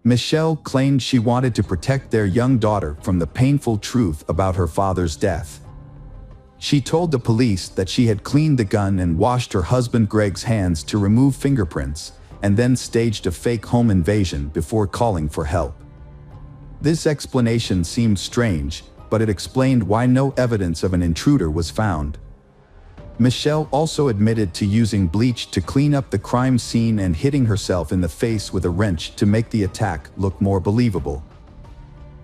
Michelle claimed she wanted to protect their young daughter from the painful truth about her father's death. She told the police that she had cleaned the gun and washed her husband Greg's hands to remove fingerprints, and then staged a fake home invasion before calling for help. This explanation seemed strange, but it explained why no evidence of an intruder was found. Michelle also admitted to using bleach to clean up the crime scene and hitting herself in the face with a wrench to make the attack look more believable.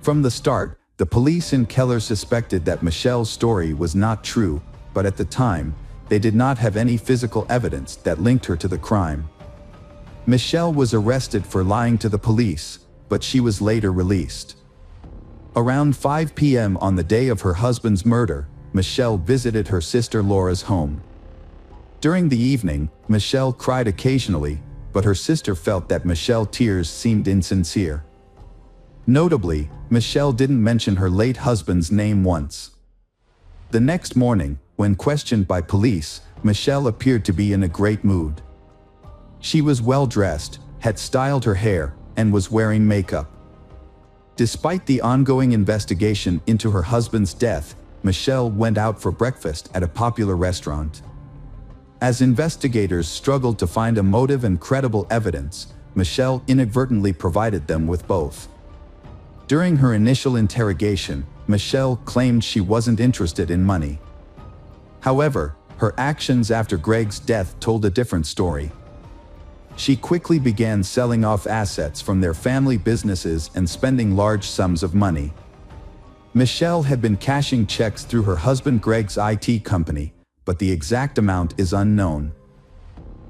From the start, the police in Keller suspected that Michelle's story was not true, but at the time, they did not have any physical evidence that linked her to the crime. Michelle was arrested for lying to the police, but she was later released. Around 5 p.m. on the day of her husband's murder, Michelle visited her sister Laura's home. During the evening, Michelle cried occasionally, but her sister felt that Michelle's tears seemed insincere. Notably, Michelle didn't mention her late husband's name once. The next morning, when questioned by police, Michelle appeared to be in a great mood. She was well dressed, had styled her hair, and was wearing makeup. Despite the ongoing investigation into her husband's death, Michelle went out for breakfast at a popular restaurant. As investigators struggled to find a motive and credible evidence, Michelle inadvertently provided them with both. During her initial interrogation, Michelle claimed she wasn't interested in money. However, her actions after Greg's death told a different story. She quickly began selling off assets from their family businesses and spending large sums of money. Michelle had been cashing checks through her husband Greg's IT company, but the exact amount is unknown.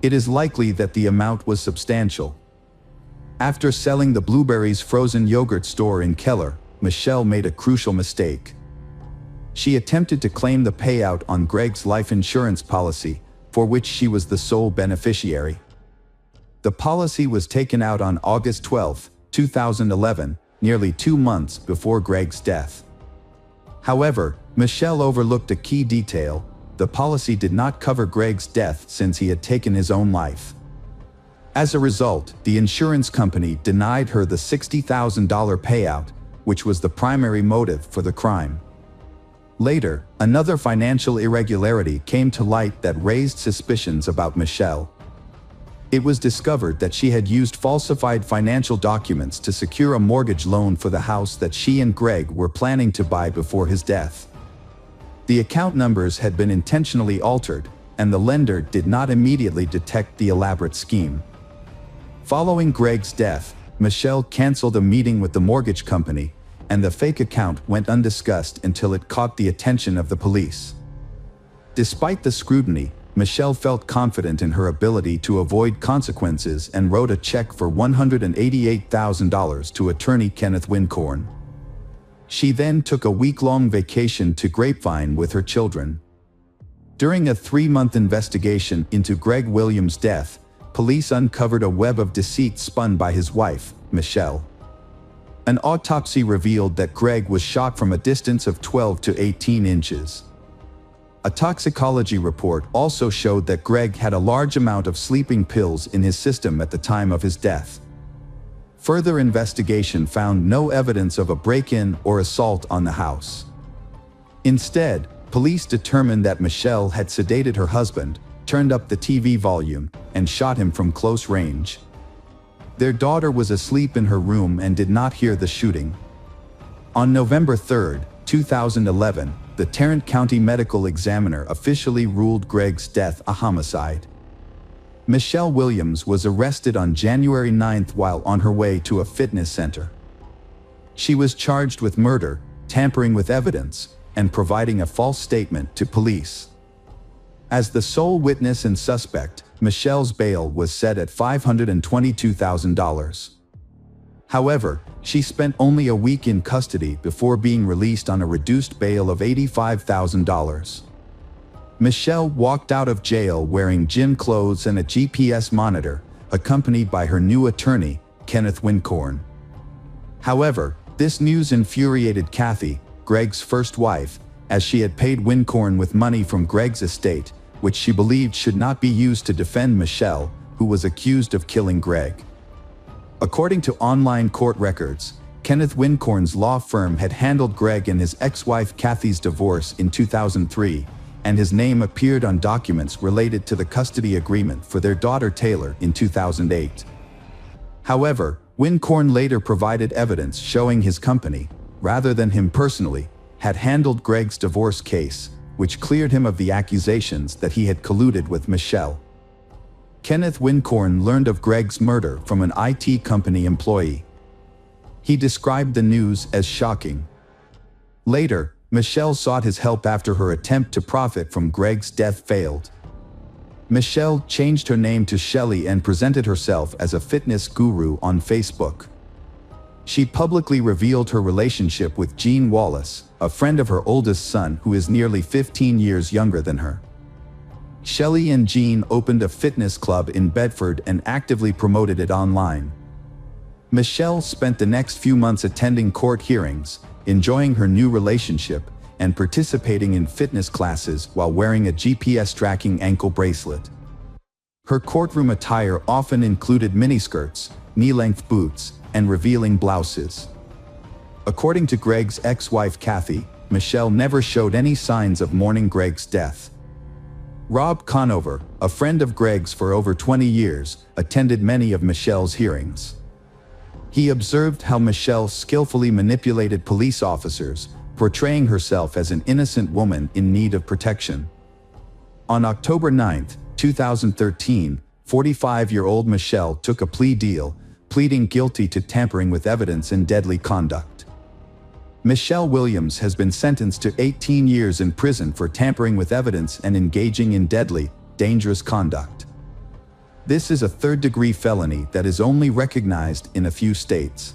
It is likely that the amount was substantial. After selling the Blueberries frozen yogurt store in Keller, Michelle made a crucial mistake. She attempted to claim the payout on Greg's life insurance policy, for which she was the sole beneficiary. The policy was taken out on August 12, 2011, nearly 2 months before Greg's death. However, Michelle overlooked a key detail: the policy did not cover Greg's death since he had taken his own life. As a result, the insurance company denied her the $60,000 payout, which was the primary motive for the crime. Later, another financial irregularity came to light that raised suspicions about Michelle. It was discovered that she had used falsified financial documents to secure a mortgage loan for the house that she and Greg were planning to buy before his death. The account numbers had been intentionally altered, and the lender did not immediately detect the elaborate scheme. Following Greg's death, Michelle canceled a meeting with the mortgage company, and the fake account went undiscussed until it caught the attention of the police. Despite the scrutiny, Michelle felt confident in her ability to avoid consequences and wrote a check for $188,000 to attorney Kenneth Wincorn. She then took a week-long vacation to Grapevine with her children. During a 3-month investigation into Greg Williams' death, police uncovered a web of deceit spun by his wife, Michelle. An autopsy revealed that Greg was shot from a distance of 12 to 18 inches. A toxicology report also showed that Greg had a large amount of sleeping pills in his system at the time of his death. Further investigation found no evidence of a break-in or assault on the house. Instead, police determined that Michelle had sedated her husband, turned up the TV volume, and shot him from close range. Their daughter was asleep in her room and did not hear the shooting. On November 3, 2011, the Tarrant County Medical Examiner officially ruled Greg's death a homicide. Michelle Williams was arrested on January 9 while on her way to a fitness center. She was charged with murder, tampering with evidence, and providing a false statement to police. As the sole witness and suspect, Michelle's bail was set at $522,000. However, she spent only a week in custody before being released on a reduced bail of $85,000. Michelle walked out of jail wearing gym clothes and a GPS monitor, accompanied by her new attorney, Kenneth Wincorn. However, this news infuriated Kathy, Greg's first wife, as she had paid Wincorn with money from Greg's estate, which she believed should not be used to defend Michelle, who was accused of killing Greg. According to online court records, Kenneth Wincorn's law firm had handled Greg and his ex-wife Kathy's divorce in 2003, and his name appeared on documents related to the custody agreement for their daughter Taylor in 2008. However, Wincorn later provided evidence showing his company, rather than him personally, had handled Greg's divorce case, which cleared him of the accusations that he had colluded with Michelle. Kenneth Wincorn learned of Greg's murder from an IT company employee. He described the news as shocking. Later, Michelle sought his help after her attempt to profit from Greg's death failed. Michelle changed her name to Shelley and presented herself as a fitness guru on Facebook. She publicly revealed her relationship with Gene Wallace, a friend of her oldest son who is nearly 15 years younger than her. Shelley and Gene opened a fitness club in Bedford and actively promoted it online. Michelle spent the next few months attending court hearings, enjoying her new relationship, and participating in fitness classes while wearing a GPS tracking ankle bracelet. Her courtroom attire often included miniskirts, knee-length boots, and revealing blouses. According to Greg's ex-wife Kathy, Michelle never showed any signs of mourning Greg's death. Rob Conover, a friend of Greg's for over 20 years, attended many of Michelle's hearings. He observed how Michelle skillfully manipulated police officers, portraying herself as an innocent woman in need of protection. On October 9, 2013, 45-year-old Michelle took a plea deal, pleading guilty to tampering with evidence and deadly conduct. Michelle Williams has been sentenced to 18 years in prison for tampering with evidence and engaging in deadly, dangerous conduct. This is a third-degree felony that is only recognized in a few states.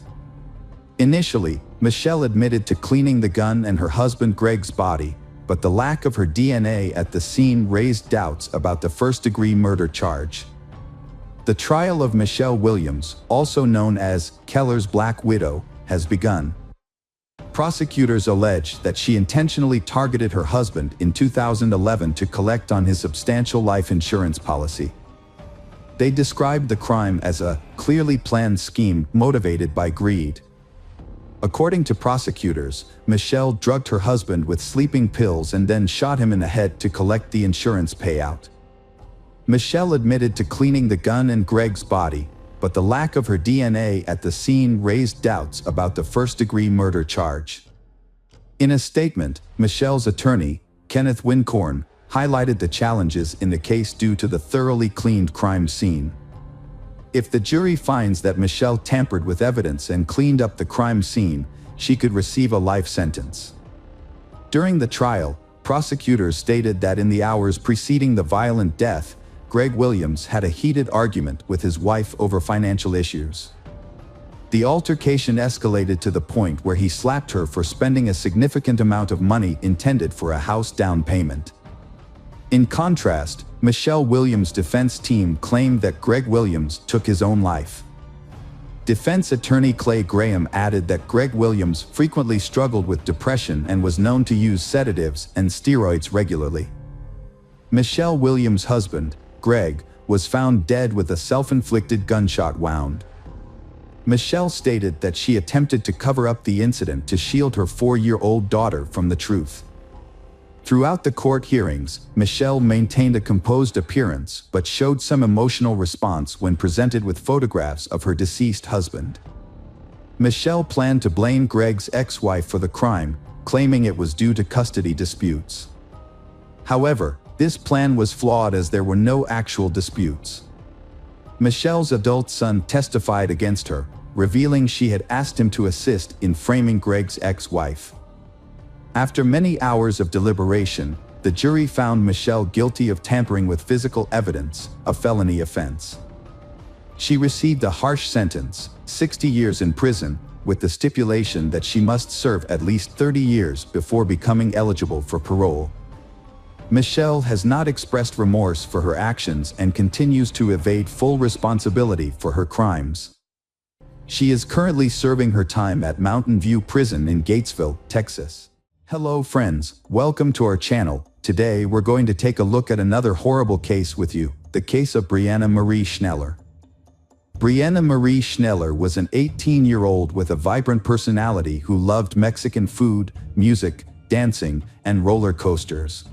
Initially, Michelle admitted to cleaning the gun and her husband Greg's body, but the lack of her DNA at the scene raised doubts about the first-degree murder charge. The trial of Michelle Williams, also known as Keller's Black Widow, has begun. Prosecutors allege that she intentionally targeted her husband in 2011 to collect on his substantial life insurance policy. They described the crime as a clearly planned scheme motivated by greed. According to prosecutors, Michelle drugged her husband with sleeping pills and then shot him in the head to collect the insurance payout. Michelle admitted to cleaning the gun and Greg's body, but the lack of her DNA at the scene raised doubts about the first-degree murder charge. In a statement, Michelle's attorney, Kenneth Wincorn, highlighted the challenges in the case due to the thoroughly cleaned crime scene. If the jury finds that Michelle tampered with evidence and cleaned up the crime scene, she could receive a life sentence. During the trial, prosecutors stated that in the hours preceding the violent death, Greg Williams had a heated argument with his wife over financial issues. The altercation escalated to the point where he slapped her for spending a significant amount of money intended for a house down payment. In contrast, Michelle Williams' defense team claimed that Greg Williams took his own life. Defense attorney Clay Graham added that Greg Williams frequently struggled with depression and was known to use sedatives and steroids regularly. Michelle Williams' husband, Greg, was found dead with a self-inflicted gunshot wound. Michelle stated that she attempted to cover up the incident to shield her 4-year-old daughter from the truth. Throughout the court hearings, Michelle maintained a composed appearance but showed some emotional response when presented with photographs of her deceased husband. Michelle planned to blame Greg's ex-wife for the crime, claiming it was due to custody disputes. However, this plan was flawed as there were no actual disputes. Michelle's adult son testified against her, revealing she had asked him to assist in framing Greg's ex-wife. After many hours of deliberation, the jury found Michelle guilty of tampering with physical evidence, a felony offense. She received a harsh sentence, 60 years in prison, with the stipulation that she must serve at least 30 years before becoming eligible for parole. Michelle has not expressed remorse for her actions and continues to evade full responsibility for her crimes. She is currently serving her time at Mountain View Prison in Gatesville, Texas. Hello friends, welcome to our channel. Today we're going to take a look at another horrible case with you, the case of Brianna Marie Schneller. Brianna Marie Schneller was an 18-year-old with a vibrant personality who loved Mexican food, music, dancing, and roller coasters.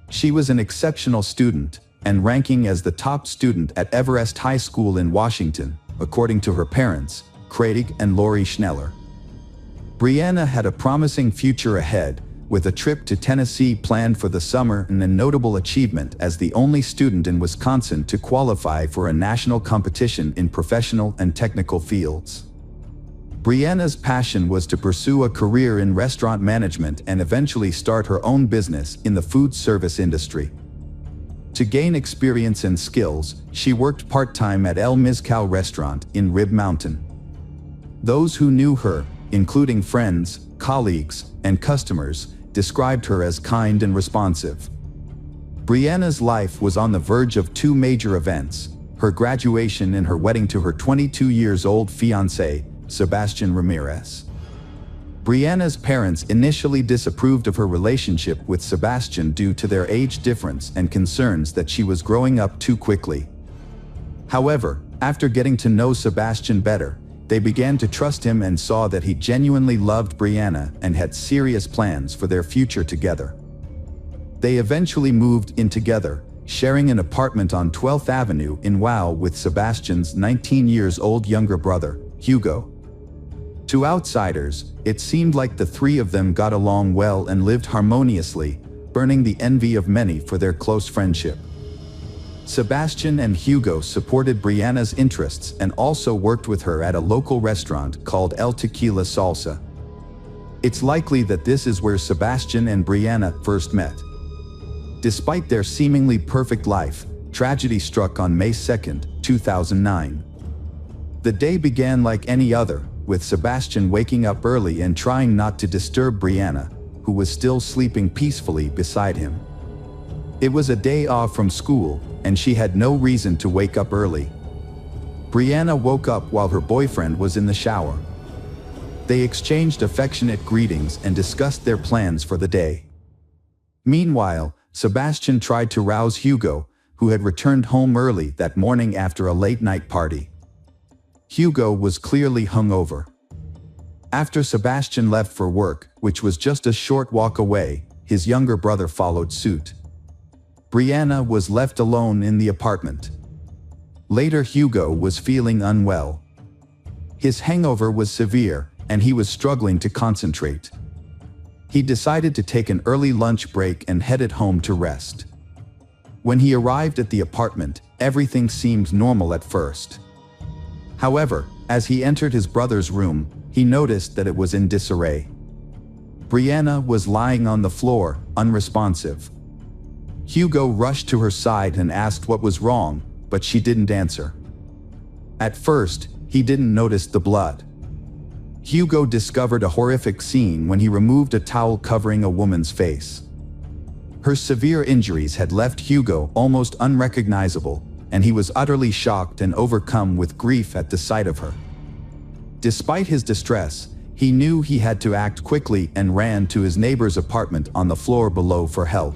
She was an exceptional student, and ranking as the top student at Everest High School in Washington, according to her parents, Craig and Lori Schneller. Brianna had a promising future ahead, with a trip to Tennessee planned for the summer and a notable achievement as the only student in Wisconsin to qualify for a national competition in professional and technical fields. Brianna's passion was to pursue a career in restaurant management and eventually start her own business in the food service industry. To gain experience and skills, she worked part-time at El Mezcal restaurant in Rib Mountain. Those who knew her, including friends, colleagues, and customers, described her as kind and responsive. Brianna's life was on the verge of two major events: her graduation and her wedding to her 22-year-old fiancé, Sebastian Ramirez. Brianna's parents initially disapproved of her relationship with Sebastian due to their age difference and concerns that she was growing up too quickly. However, after getting to know Sebastian better, they began to trust him and saw that he genuinely loved Brianna and had serious plans for their future together. They eventually moved in together, sharing an apartment on 12th Avenue in WoW with Sebastian's 19-year-old younger brother, Hugo. To outsiders, it seemed like the three of them got along well and lived harmoniously, burning the envy of many for their close friendship. Sebastian and Hugo supported Brianna's interests and also worked with her at a local restaurant called El Tequila Salsa. It's likely that this is where Sebastian and Brianna first met. Despite their seemingly perfect life, tragedy struck on May 2, 2009. The day began like any other, with Sebastian waking up early and trying not to disturb Brianna, who was still sleeping peacefully beside him. It was a day off from school, and she had no reason to wake up early. Brianna woke up while her boyfriend was in the shower. They exchanged affectionate greetings and discussed their plans for the day. Meanwhile, Sebastian tried to rouse Hugo, who had returned home early that morning after a late-night party. Hugo was clearly hungover. After Sebastian left for work, which was just a short walk away, his younger brother followed suit. Brianna was left alone in the apartment. Later, Hugo was feeling unwell. His hangover was severe, and he was struggling to concentrate. He decided to take an early lunch break and headed home to rest. When he arrived at the apartment, everything seemed normal at first. However, as he entered his brother's room, he noticed that it was in disarray. Brianna was lying on the floor, unresponsive. Hugo rushed to her side and asked what was wrong, but she didn't answer. At first, he didn't notice the blood. Hugo discovered a horrific scene when he removed a towel covering a woman's face. Her severe injuries had left Hugo almost unrecognizable, and he was utterly shocked and overcome with grief at the sight of her. Despite his distress, he knew he had to act quickly and ran to his neighbor's apartment on the floor below for help.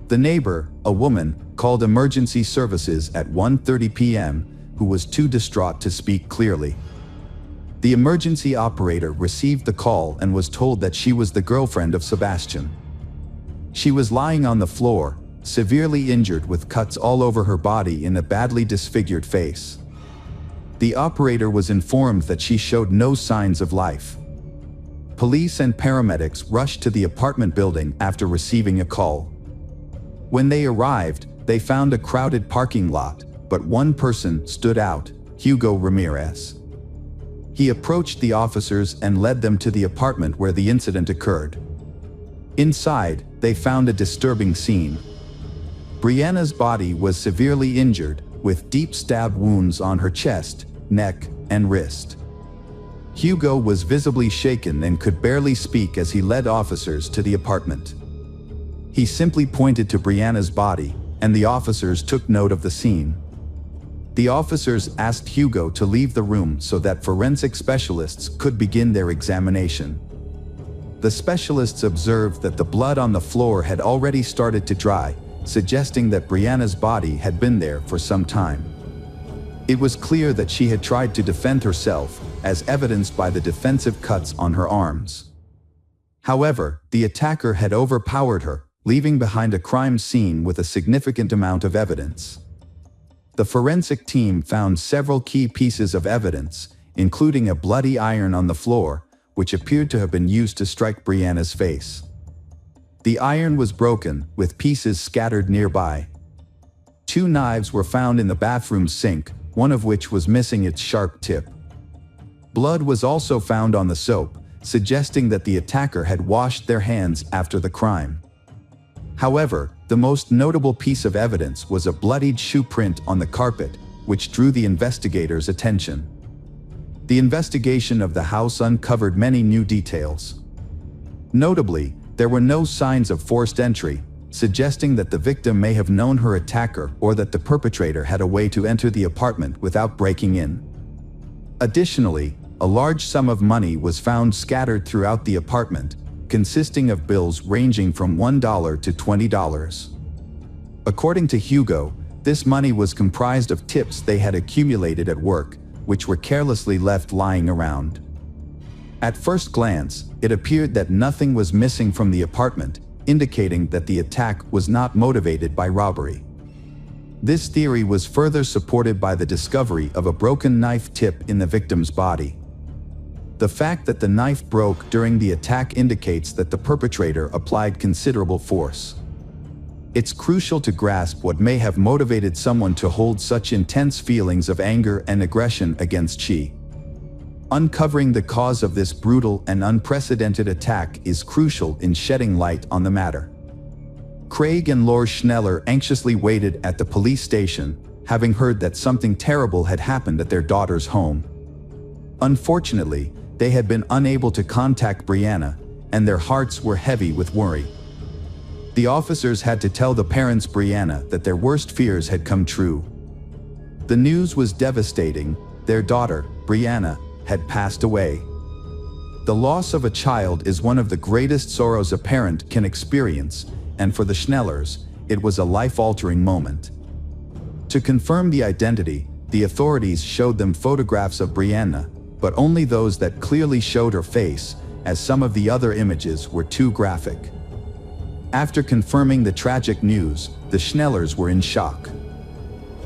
The neighbor, a woman, called emergency services at 1:30 p.m., who was too distraught to speak clearly. The emergency operator received the call and was told that she was the girlfriend of Sebastian. She was lying on the floor, severely injured with cuts all over her body and a badly disfigured face. The operator was informed that she showed no signs of life. Police and paramedics rushed to the apartment building after receiving a call. When they arrived, they found a crowded parking lot, but one person stood out, Hugo Ramirez. He approached the officers and led them to the apartment where the incident occurred. Inside, they found a disturbing scene. Brianna's body was severely injured, with deep stab wounds on her chest, neck, and wrist. Hugo was visibly shaken and could barely speak as he led officers to the apartment. He simply pointed to Brianna's body, and the officers took note of the scene. The officers asked Hugo to leave the room so that forensic specialists could begin their examination. The specialists observed that the blood on the floor had already started to dry, suggesting that Brianna's body had been there for some time. It was clear that she had tried to defend herself, as evidenced by the defensive cuts on her arms. However, the attacker had overpowered her, leaving behind a crime scene with a significant amount of evidence. The forensic team found several key pieces of evidence, including a bloody iron on the floor, which appeared to have been used to strike Brianna's face. The iron was broken, with pieces scattered nearby. 2 knives were found in the bathroom sink, one of which was missing its sharp tip. Blood was also found on the soap, suggesting that the attacker had washed their hands after the crime. However, the most notable piece of evidence was a bloodied shoe print on the carpet, which drew the investigators' attention. The investigation of the house uncovered many new details. Notably, there were no signs of forced entry, suggesting that the victim may have known her attacker or that the perpetrator had a way to enter the apartment without breaking in. Additionally, a large sum of money was found scattered throughout the apartment, consisting of bills ranging from $1 to $20. According to Hugo, this money was comprised of tips they had accumulated at work, which were carelessly left lying around. At first glance, it appeared that nothing was missing from the apartment, indicating that the attack was not motivated by robbery. This theory was further supported by the discovery of a broken knife tip in the victim's body. The fact that the knife broke during the attack indicates that the perpetrator applied considerable force. It's crucial to grasp what may have motivated someone to hold such intense feelings of anger and aggression against Chi. Uncovering the cause of this brutal and unprecedented attack is crucial in shedding light on the matter. Craig and Laura Schneller anxiously waited at the police station, having heard that something terrible had happened at their daughter's home. Unfortunately, they had been unable to contact Brianna, and their hearts were heavy with worry. The officers had to tell the parents Brianna that their worst fears had come true. The news was devastating. Their daughter, Brianna, had passed away. The loss of a child is one of the greatest sorrows a parent can experience, and for the Schnellers, it was a life-altering moment. To confirm the identity, the authorities showed them photographs of Brianna, but only those that clearly showed her face, as some of the other images were too graphic. After confirming the tragic news, the Schnellers were in shock.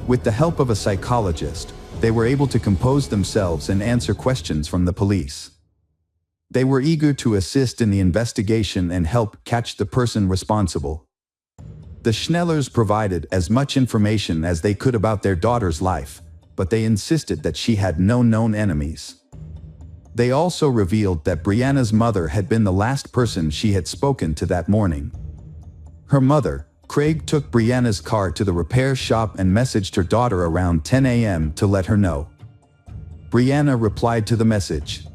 With the help of a psychologist, they were able to compose themselves and answer questions from the police. They were eager to assist in the investigation and help catch the person responsible. The Schnellers provided as much information as they could about their daughter's life, but they insisted that she had no known enemies. They also revealed that Brianna's mother had been the last person she had spoken to that morning. Her mother, Craig, took Brianna's car to the repair shop and messaged her daughter around 10 a.m. to let her know. Brianna replied to the message.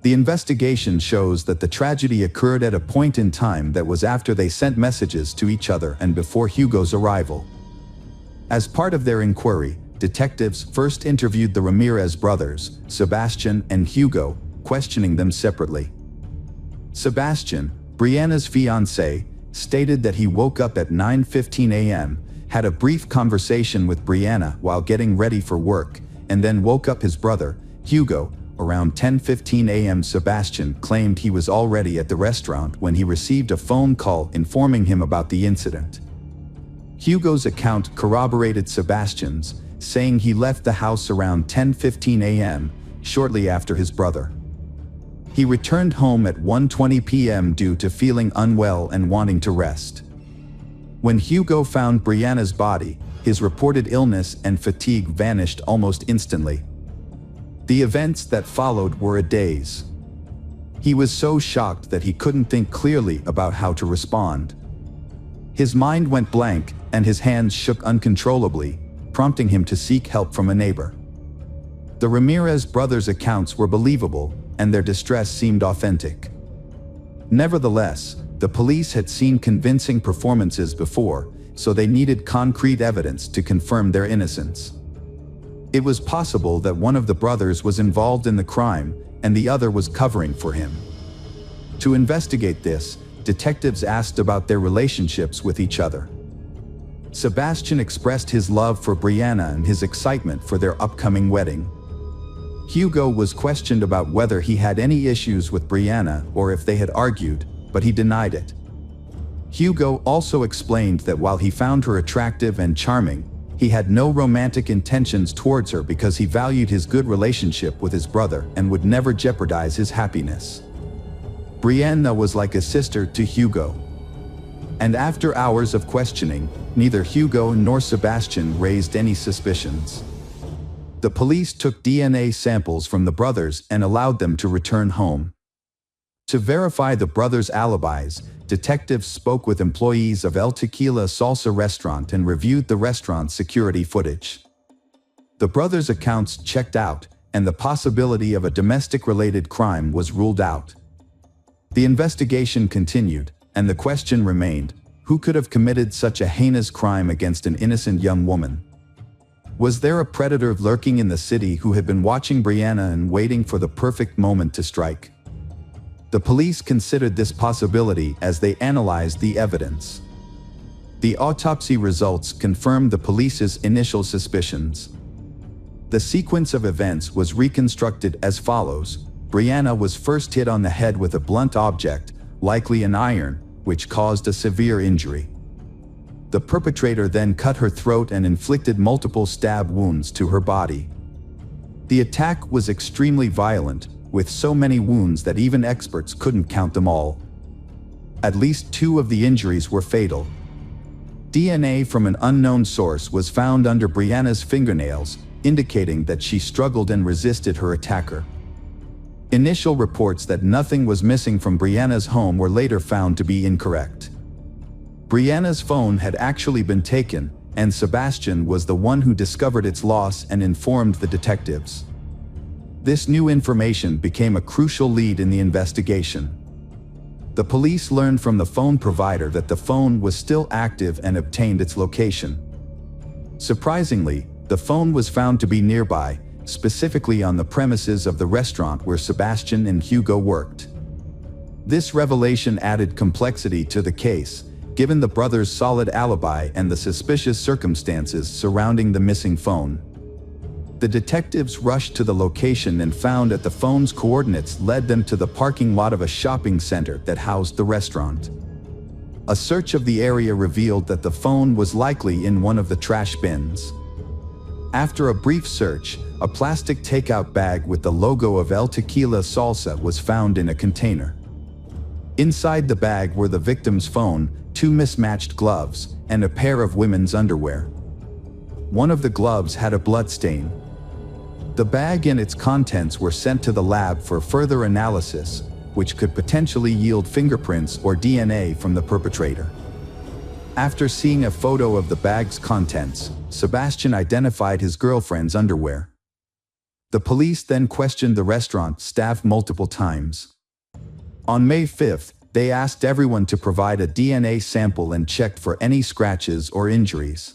The investigation shows that the tragedy occurred at a point in time that was after they sent messages to each other and before Hugo's arrival. As part of their inquiry, detectives first interviewed the Ramirez brothers, Sebastian and Hugo, questioning them separately. Sebastian, Brianna's fiancé, stated that he woke up at 9:15 a.m., had a brief conversation with Brianna while getting ready for work, and then woke up his brother, Hugo, around 10:15 a.m. Sebastian claimed he was already at the restaurant when he received a phone call informing him about the incident. Hugo's account corroborated Sebastian's, saying he left the house around 10:15 a.m., shortly after his brother. He returned home at 1:20 p.m. due to feeling unwell and wanting to rest. When Hugo found Brianna's body, his reported illness and fatigue vanished almost instantly. The events that followed were a daze. He was so shocked that he couldn't think clearly about how to respond. His mind went blank and his hands shook uncontrollably, prompting him to seek help from a neighbor. The Ramirez brothers' accounts were believable, and their distress seemed authentic. Nevertheless, the police had seen convincing performances before, so they needed concrete evidence to confirm their innocence. It was possible that one of the brothers was involved in the crime, and the other was covering for him. To investigate this, detectives asked about their relationships with each other. Sebastian expressed his love for Brianna and his excitement for their upcoming wedding. Hugo was questioned about whether he had any issues with Brianna or if they had argued, but he denied it. Hugo also explained that while he found her attractive and charming, he had no romantic intentions towards her because he valued his good relationship with his brother and would never jeopardize his happiness. Brianna was like a sister to Hugo. And after hours of questioning, neither Hugo nor Sebastian raised any suspicions. The police took DNA samples from the brothers and allowed them to return home. To verify the brothers' alibis, detectives spoke with employees of El Tequila Salsa restaurant and reviewed the restaurant's security footage. The brothers' accounts checked out, and the possibility of a domestic-related crime was ruled out. The investigation continued, and the question remained, who could have committed such a heinous crime against an innocent young woman? Was there a predator lurking in the city who had been watching Brianna and waiting for the perfect moment to strike? The police considered this possibility as they analyzed the evidence. The autopsy results confirmed the police's initial suspicions. The sequence of events was reconstructed as follows. Brianna was first hit on the head with a blunt object, likely an iron, which caused a severe injury. The perpetrator then cut her throat and inflicted multiple stab wounds to her body. The attack was extremely violent, with so many wounds that even experts couldn't count them all. At least 2 of the injuries were fatal. DNA from an unknown source was found under Brianna's fingernails, indicating that she struggled and resisted her attacker. Initial reports that nothing was missing from Brianna's home were later found to be incorrect. Brianna's phone had actually been taken, and Sebastian was the one who discovered its loss and informed the detectives. This new information became a crucial lead in the investigation. The police learned from the phone provider that the phone was still active and obtained its location. Surprisingly, the phone was found to be nearby, specifically on the premises of the restaurant where Sebastian and Hugo worked. This revelation added complexity to the case, given the brothers' solid alibi and the suspicious circumstances surrounding the missing phone. The detectives rushed to the location and found that the phone's coordinates led them to the parking lot of a shopping center that housed the restaurant. A search of the area revealed that the phone was likely in one of the trash bins. After a brief search, a plastic takeout bag with the logo of El Tequila Salsa was found in a container. Inside the bag were the victim's phone, 2 mismatched gloves, and a pair of women's underwear. One of the gloves had a blood stain. The bag and its contents were sent to the lab for further analysis, which could potentially yield fingerprints or DNA from the perpetrator. After seeing a photo of the bag's contents, Sebastian identified his girlfriend's underwear. The police then questioned the restaurant staff multiple times. On May 5th, they asked everyone to provide a DNA sample and checked for any scratches or injuries.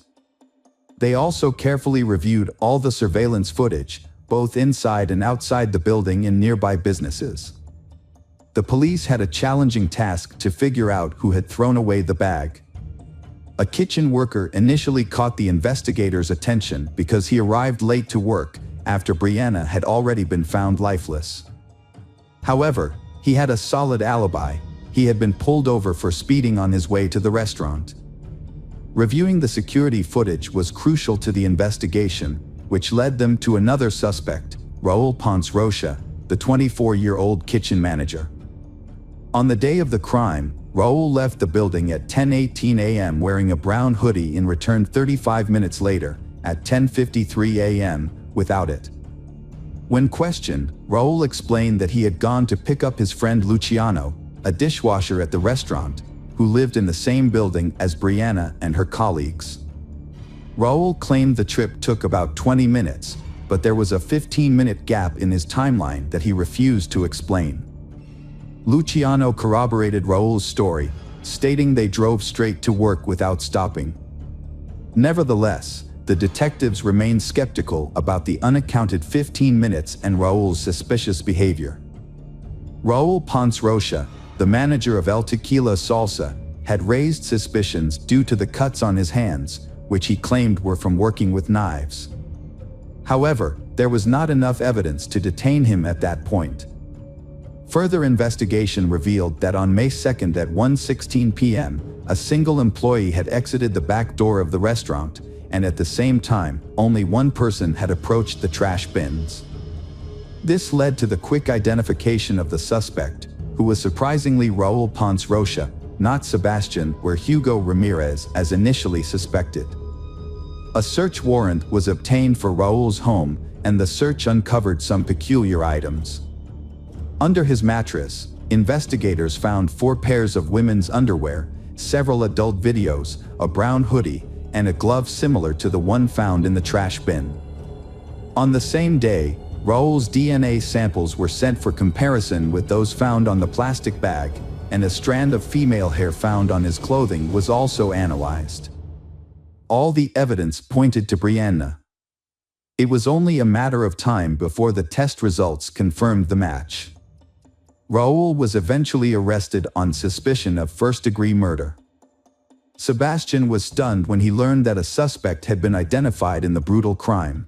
They also carefully reviewed all the surveillance footage, both inside and outside the building and nearby businesses. The police had a challenging task to figure out who had thrown away the bag. A kitchen worker initially caught the investigators' attention because he arrived late to work after Brianna had already been found lifeless. However, he had a solid alibi. He had been pulled over for speeding on his way to the restaurant. Reviewing the security footage was crucial to the investigation, which led them to another suspect, Raul Ponce Rocha, the 24-year-old kitchen manager. On the day of the crime, Raul left the building at 10:18 a.m. wearing a brown hoodie and returned 35 minutes later, at 10:53 a.m., without it. When questioned, Raul explained that he had gone to pick up his friend Luciano, a dishwasher at the restaurant, who lived in the same building as Brianna and her colleagues. Raul claimed the trip took about 20 minutes, but there was a 15-minute gap in his timeline that he refused to explain. Luciano corroborated Raul's story, stating they drove straight to work without stopping. Nevertheless, the detectives remained skeptical about the unaccounted 15 minutes and Raul's suspicious behavior. Raul Ponce Rocha, the manager of El Tequila Salsa, had raised suspicions due to the cuts on his hands, which he claimed were from working with knives. However, there was not enough evidence to detain him at that point. Further investigation revealed that on May 2nd at 1:16 p.m., a single employee had exited the back door of the restaurant, and at the same time, only one person had approached the trash bins. This led to the quick identification of the suspect, who was surprisingly Raul Ponce Rocha, not Sebastian or Hugo Ramirez as initially suspected. A search warrant was obtained for Raul's home, and the search uncovered some peculiar items. Under his mattress, investigators found 4 pairs of women's underwear, several adult videos, a brown hoodie, and a glove similar to the one found in the trash bin. On the same day, Raul's DNA samples were sent for comparison with those found on the plastic bag, and a strand of female hair found on his clothing was also analyzed. All the evidence pointed to Brianna. It was only a matter of time before the test results confirmed the match. Raul was eventually arrested on suspicion of first-degree murder. Sebastian was stunned when he learned that a suspect had been identified in the brutal crime.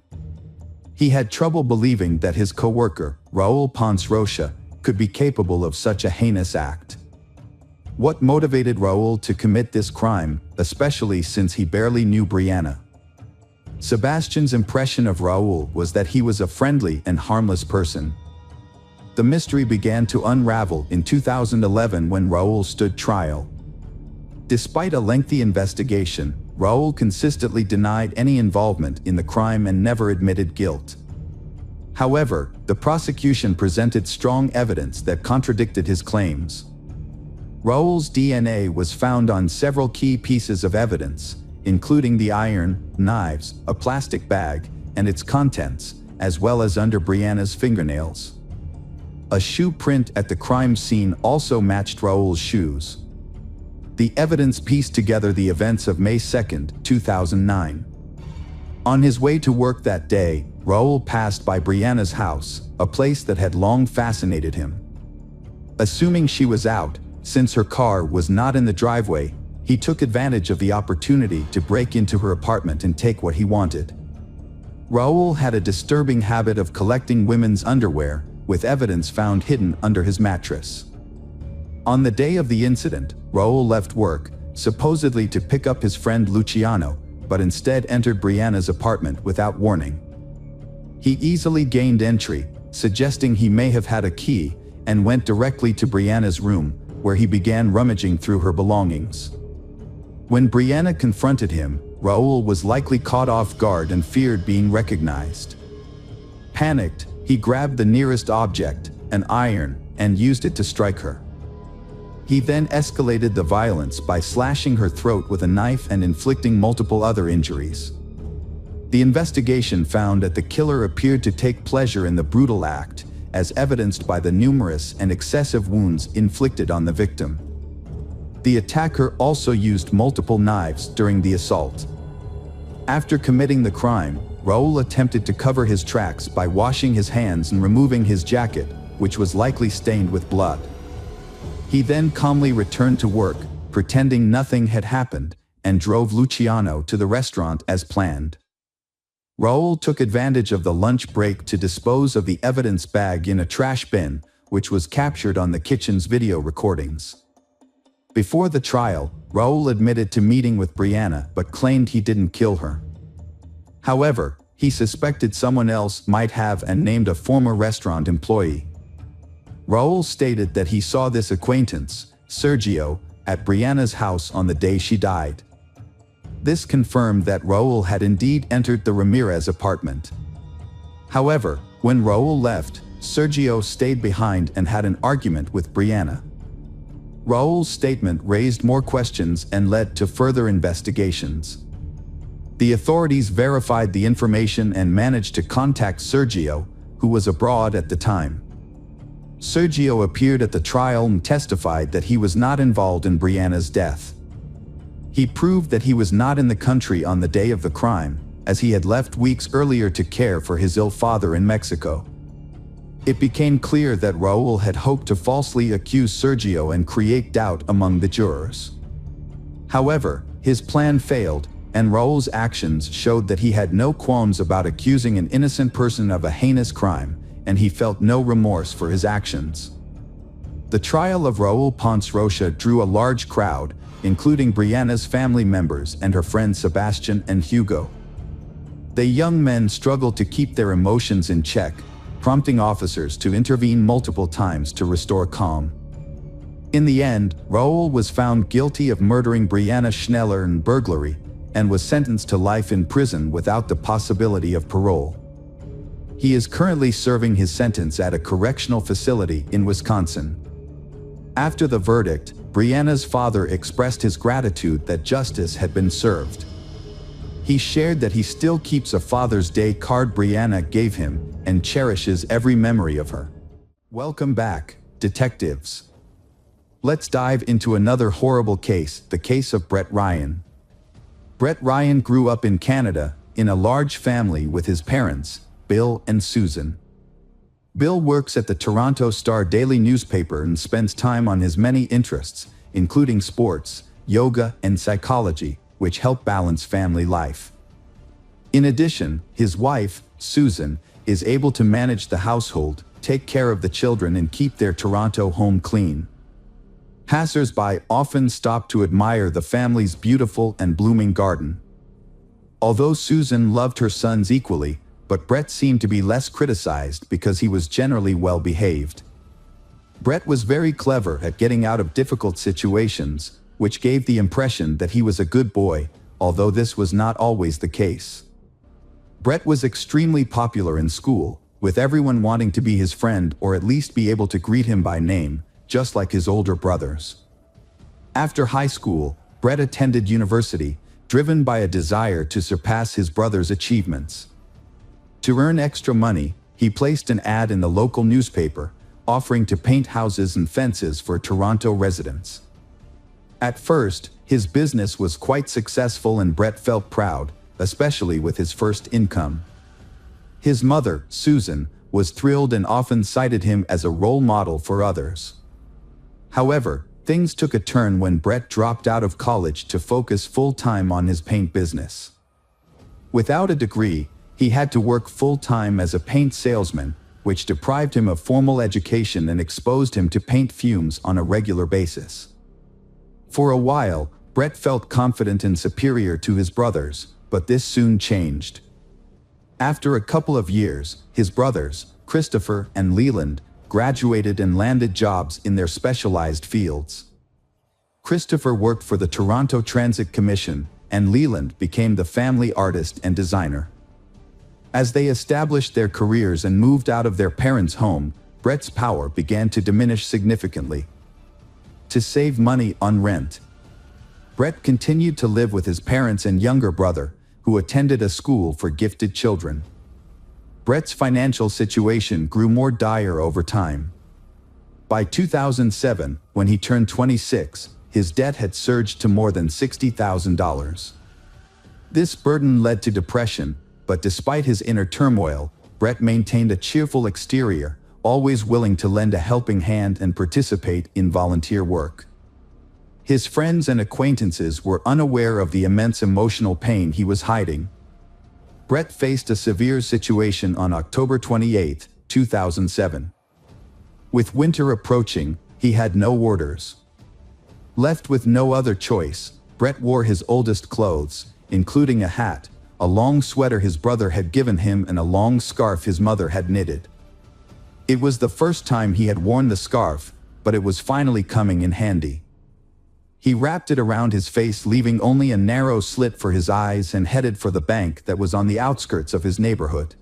He had trouble believing that his co-worker, Raul Ponce Rocha, could be capable of such a heinous act. What motivated Raul to commit this crime, especially since he barely knew Brianna? Sebastian's impression of Raul was that he was a friendly and harmless person. The mystery began to unravel in 2011 when Raul stood trial. Despite a lengthy investigation, Raul consistently denied any involvement in the crime and never admitted guilt. However, the prosecution presented strong evidence that contradicted his claims. Raul's DNA was found on several key pieces of evidence, including the iron, knives, a plastic bag, and its contents, as well as under Brianna's fingernails. A shoe print at the crime scene also matched Raul's shoes. The evidence pieced together the events of May 2, 2009. On his way to work that day, Raul passed by Brianna's house, a place that had long fascinated him. Assuming she was out, since her car was not in the driveway, he took advantage of the opportunity to break into her apartment and take what he wanted. Raul had a disturbing habit of collecting women's underwear, with evidence found hidden under his mattress. On the day of the incident, Raul left work, supposedly to pick up his friend Luciano, but instead entered Brianna's apartment without warning. He easily gained entry, suggesting he may have had a key, and went directly to Brianna's room, where he began rummaging through her belongings. When Brianna confronted him, Raul was likely caught off guard and feared being recognized. Panicked, he grabbed the nearest object, an iron, and used it to strike her. He then escalated the violence by slashing her throat with a knife and inflicting multiple other injuries. The investigation found that the killer appeared to take pleasure in the brutal act, as evidenced by the numerous and excessive wounds inflicted on the victim. The attacker also used multiple knives during the assault. After committing the crime, Raul attempted to cover his tracks by washing his hands and removing his jacket, which was likely stained with blood. He then calmly returned to work, pretending nothing had happened, and drove Luciano to the restaurant as planned. Raul took advantage of the lunch break to dispose of the evidence bag in a trash bin, which was captured on the kitchen's video recordings. Before the trial, Raul admitted to meeting with Brianna but claimed he didn't kill her. However, he suspected someone else might have and named a former restaurant employee. Raul stated that he saw this acquaintance, Sergio, at Brianna's house on the day she died. This confirmed that Raul had indeed entered the Ramirez apartment. However, when Raul left, Sergio stayed behind and had an argument with Brianna. Raul's statement raised more questions and led to further investigations. The authorities verified the information and managed to contact Sergio, who was abroad at the time. Sergio appeared at the trial and testified that he was not involved in Brianna's death. He proved that he was not in the country on the day of the crime, as he had left weeks earlier to care for his ill father in Mexico. It became clear that Raul had hoped to falsely accuse Sergio and create doubt among the jurors. However, his plan failed, and Raul's actions showed that he had no qualms about accusing an innocent person of a heinous crime, and he felt no remorse for his actions. The trial of Raul Ponce Rocha drew a large crowd, including Brianna's family members and her friends Sebastian and Hugo. The young men struggled to keep their emotions in check, prompting officers to intervene multiple times to restore calm. In the end, Raul was found guilty of murdering Brianna Schneller and burglary, and was sentenced to life in prison without the possibility of parole. He is currently serving his sentence at a correctional facility in Wisconsin. After the verdict, Brianna's father expressed his gratitude that justice had been served. He shared that he still keeps a Father's Day card Brianna gave him and cherishes every memory of her. Welcome back, detectives. Let's dive into another horrible case, the case of Brett Ryan. Brett Ryan grew up in Canada, in a large family with his parents, Bill and Susan. Bill works at the Toronto Star daily newspaper and spends time on his many interests, including sports, yoga, and psychology, which help balance family life. In addition, his wife, Susan, is able to manage the household, take care of the children, and keep their Toronto home clean. Passers-by often stop to admire the family's beautiful and blooming garden. Although Susan loved her sons equally, but Brett seemed to be less criticized because he was generally well-behaved. Brett was very clever at getting out of difficult situations, which gave the impression that he was a good boy, although this was not always the case. Brett was extremely popular in school, with everyone wanting to be his friend or at least be able to greet him by name, just like his older brothers. After high school, Brett attended university, driven by a desire to surpass his brother's achievements. To earn extra money, he placed an ad in the local newspaper, offering to paint houses and fences for Toronto residents. At first, his business was quite successful and Brett felt proud, especially with his first income. His mother, Susan, was thrilled and often cited him as a role model for others. However, things took a turn when Brett dropped out of college to focus full-time on his paint business. Without a degree, he had to work full-time as a paint salesman, which deprived him of formal education and exposed him to paint fumes on a regular basis. For a while, Brett felt confident and superior to his brothers, but this soon changed. After a couple of years, his brothers, Christopher and Leland, graduated and landed jobs in their specialized fields. Christopher worked for the Toronto Transit Commission, and Leland became the family artist and designer. As they established their careers and moved out of their parents' home, Brett's power began to diminish significantly. To save money on rent, Brett continued to live with his parents and younger brother, who attended a school for gifted children. Brett's financial situation grew more dire over time. By 2007, when he turned 26, his debt had surged to more than $60,000. This burden led to depression, but despite his inner turmoil, Brett maintained a cheerful exterior, always willing to lend a helping hand and participate in volunteer work. His friends and acquaintances were unaware of the immense emotional pain he was hiding. Brett faced a severe situation on October 28, 2007. With winter approaching, he had no orders. Left with no other choice, Brett wore his oldest clothes, including a hat, a long sweater his brother had given him and a long scarf his mother had knitted. It was the first time he had worn the scarf, but it was finally coming in handy. He wrapped it around his face, leaving only a narrow slit for his eyes, and headed for the bank that was on the outskirts of his neighborhood.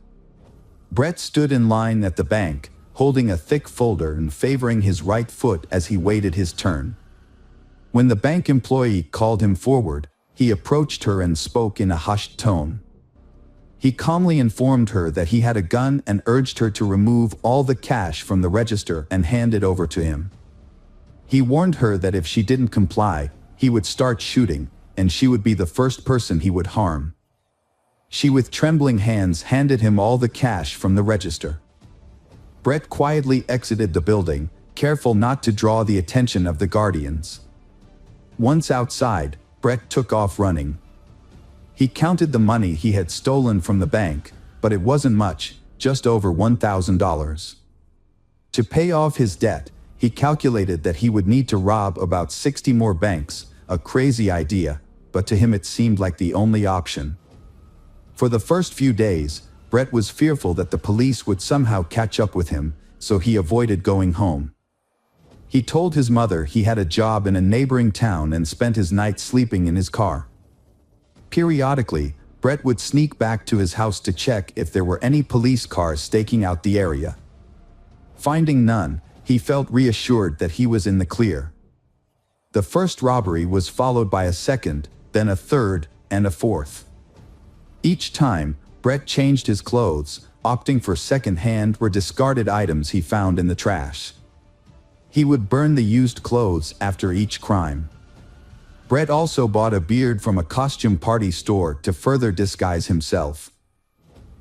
Brett stood in line at the bank, holding a thick folder and favoring his right foot as he waited his turn. When the bank employee called him forward, he approached her and spoke in a hushed tone. He calmly informed her that he had a gun and urged her to remove all the cash from the register and hand it over to him. He warned her that if she didn't comply, he would start shooting, and she would be the first person he would harm. She, with trembling hands, handed him all the cash from the register. Brett quietly exited the building, careful not to draw the attention of the guardians. Once outside, Brett took off running. He counted the money he had stolen from the bank, but it wasn't much, just over $1,000. To pay off his debt, he calculated that he would need to rob about 60 more banks, a crazy idea, but to him it seemed like the only option. For the first few days, Brett was fearful that the police would somehow catch up with him, so he avoided going home. He told his mother he had a job in a neighboring town and spent his nights sleeping in his car. Periodically, Brett would sneak back to his house to check if there were any police cars staking out the area. Finding none, he felt reassured that he was in the clear. The first robbery was followed by a second, then a third, and a fourth. Each time, Brett changed his clothes, opting for second-hand or discarded items he found in the trash. He would burn the used clothes after each crime. Brett also bought a beard from a costume party store to further disguise himself.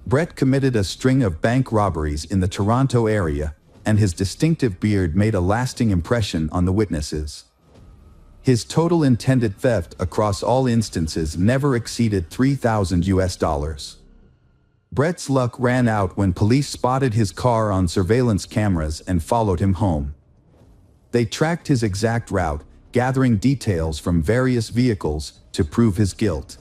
Brett committed a string of bank robberies in the Toronto area, and his distinctive beard made a lasting impression on the witnesses. His total intended theft across all instances never exceeded $3,000. Brett's luck ran out when police spotted his car on surveillance cameras and followed him home. They tracked his exact route, gathering details from various vehicles to prove his guilt.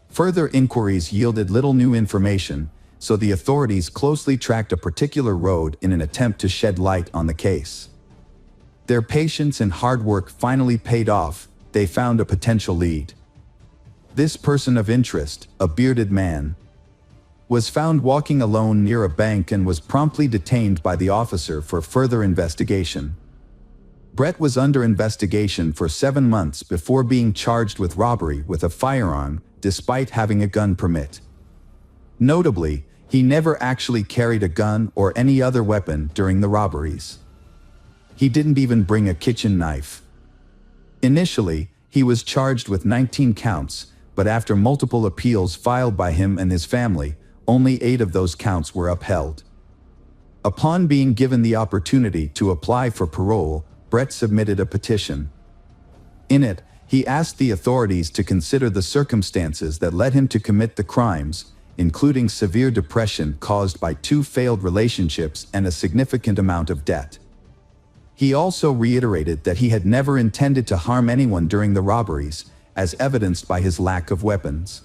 Further inquiries yielded little new information, so the authorities closely tracked a particular road in an attempt to shed light on the case. Their patience and hard work finally paid off. They found a potential lead. This person of interest, a bearded man, was found walking alone near a bank and was promptly detained by the officer for further investigation. Brett was under investigation for 7 months before being charged with robbery with a firearm, despite having a gun permit. Notably, he never actually carried a gun or any other weapon during the robberies. He didn't even bring a kitchen knife. Initially, he was charged with 19 counts, but after multiple appeals filed by him and his family, only 8 of those counts were upheld. Upon being given the opportunity to apply for parole, Brett submitted a petition. In it, he asked the authorities to consider the circumstances that led him to commit the crimes, including severe depression caused by 2 failed relationships and a significant amount of debt. He also reiterated that he had never intended to harm anyone during the robberies, as evidenced by his lack of weapons.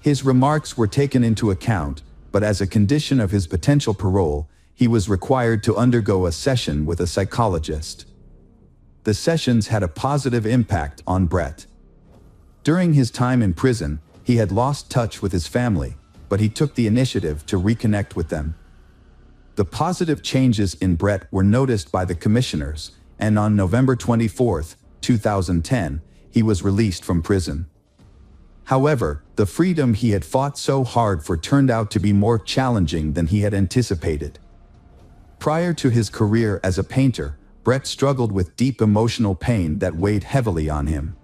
His remarks were taken into account, but as a condition of his potential parole, he was required to undergo a session with a psychologist. The sessions had a positive impact on Brett. During his time in prison, he had lost touch with his family, but he took the initiative to reconnect with them. The positive changes in Brett were noticed by the commissioners, and on November 24, 2010, he was released from prison. However, the freedom he had fought so hard for turned out to be more challenging than he had anticipated. Prior to his career as a painter, Brett struggled with deep emotional pain that weighed heavily on him.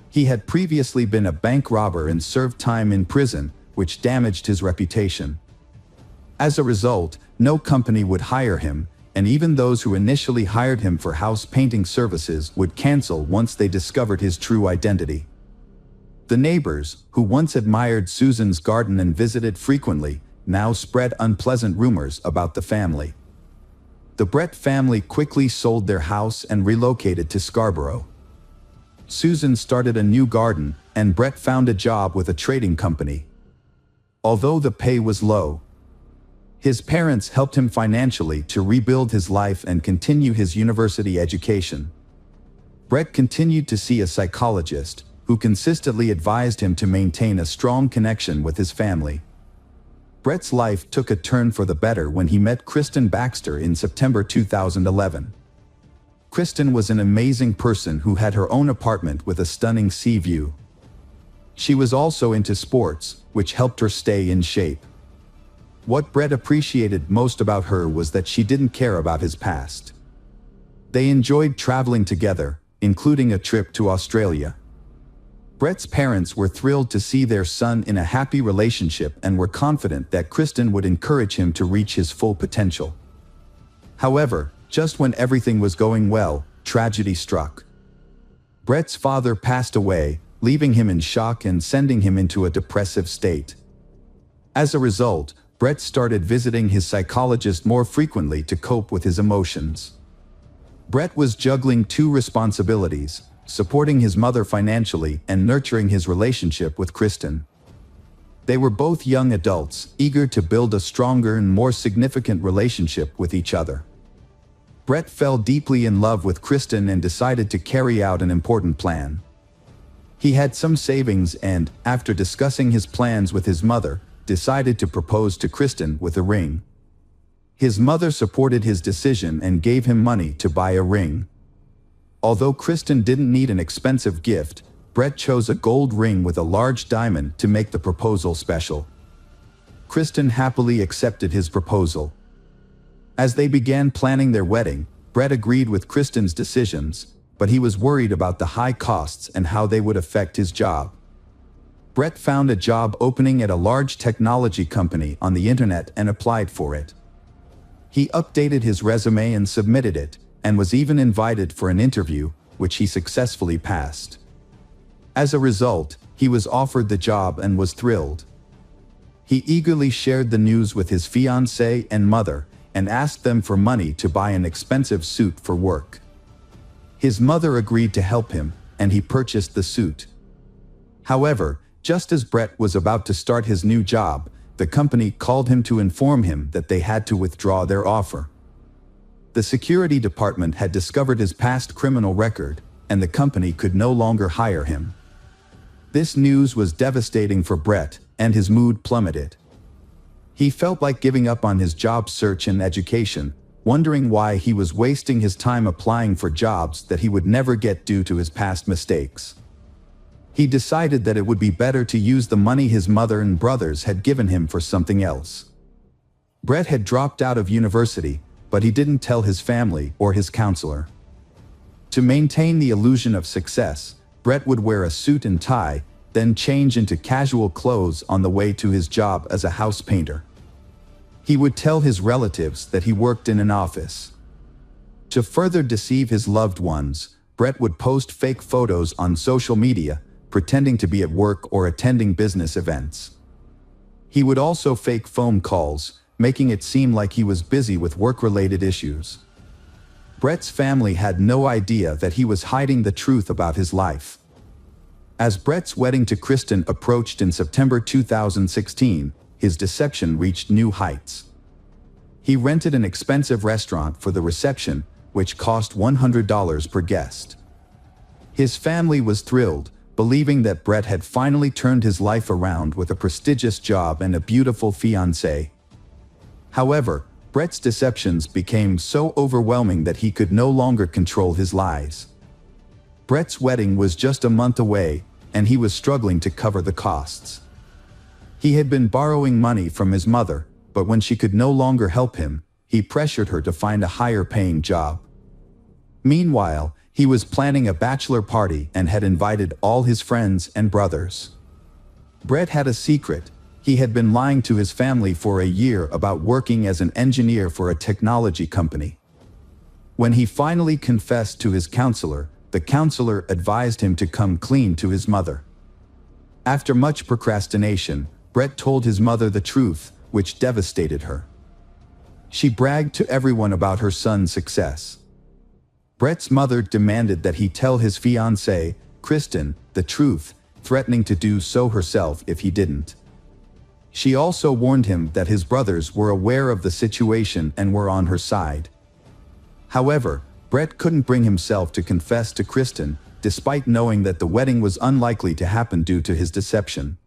He had previously been a bank robber and served time in prison, which damaged his reputation. As a result, no company would hire him, and even those who initially hired him for house painting services would cancel once they discovered his true identity. The neighbors, who once admired Susan's garden and visited frequently, now spread unpleasant rumors about the family. The Brett family quickly sold their house and relocated to Scarborough. Susan started a new garden, and Brett found a job with a trading company. Although the pay was low, his parents helped him financially to rebuild his life and continue his university education. Brett continued to see a psychologist, who consistently advised him to maintain a strong connection with his family. Brett's life took a turn for the better when he met Kristen Baxter in September 2011. Kristen was an amazing person who had her own apartment with a stunning sea view. She was also into sports, which helped her stay in shape. What Brett appreciated most about her was that she didn't care about his past. They enjoyed traveling together, including a trip to Australia. Brett's parents were thrilled to see their son in a happy relationship and were confident that Kristen would encourage him to reach his full potential. However, just when everything was going well, tragedy struck. Brett's father passed away, leaving him in shock and sending him into a depressive state. As a result, Brett started visiting his psychologist more frequently to cope with his emotions. Brett was juggling two responsibilities: supporting his mother financially and nurturing his relationship with Kristen. They were both young adults, eager to build a stronger and more significant relationship with each other. Brett fell deeply in love with Kristen and decided to carry out an important plan. He had some savings and, after discussing his plans with his mother, decided to propose to Kristen with a ring. His mother supported his decision and gave him money to buy a ring. Although Kristen didn't need an expensive gift, Brett chose a gold ring with a large diamond to make the proposal special. Kristen happily accepted his proposal. As they began planning their wedding, Brett agreed with Kristen's decisions, but he was worried about the high costs and how they would affect his job. Brett found a job opening at a large technology company on the internet and applied for it. He updated his resume and submitted it, and was even invited for an interview, which he successfully passed. As a result, he was offered the job and was thrilled. He eagerly shared the news with his fiancée and mother, and asked them for money to buy an expensive suit for work. His mother agreed to help him, and he purchased the suit. However, just as Brett was about to start his new job, the company called him to inform him that they had to withdraw their offer. The security department had discovered his past criminal record, and the company could no longer hire him. This news was devastating for Brett, and his mood plummeted. He felt like giving up on his job search and education, wondering why he was wasting his time applying for jobs that he would never get due to his past mistakes. He decided that it would be better to use the money his mother and brothers had given him for something else. Brett had dropped out of university, but he didn't tell his family or his counselor. To maintain the illusion of success, Brett would wear a suit and tie, then change into casual clothes on the way to his job as a house painter. He would tell his relatives that he worked in an office. To further deceive his loved ones, Brett would post fake photos on social media, pretending to be at work or attending business events. He would also fake phone calls, making it seem like he was busy with work-related issues. Brett's family had no idea that he was hiding the truth about his life. As Brett's wedding to Kristen approached in September 2016, his deception reached new heights. He rented an expensive restaurant for the reception, which cost $100 per guest. His family was thrilled, believing that Brett had finally turned his life around with a prestigious job and a beautiful fiancée. However, Brett's deceptions became so overwhelming that he could no longer control his lies. Brett's wedding was just a month away, and he was struggling to cover the costs. He had been borrowing money from his mother, but when she could no longer help him, he pressured her to find a higher-paying job. Meanwhile, he was planning a bachelor party and had invited all his friends and brothers. Brett had a secret. He had been lying to his family for a year about working as an engineer for a technology company. When he finally confessed to his counselor, the counselor advised him to come clean to his mother. After much procrastination, Brett told his mother the truth, which devastated her. She bragged to everyone about her son's success. Brett's mother demanded that he tell his fiancée, Kristen, the truth, threatening to do so herself if he didn't. She also warned him that his brothers were aware of the situation and were on her side. However, Brett couldn't bring himself to confess to Kristen, despite knowing that the wedding was unlikely to happen due to his deception.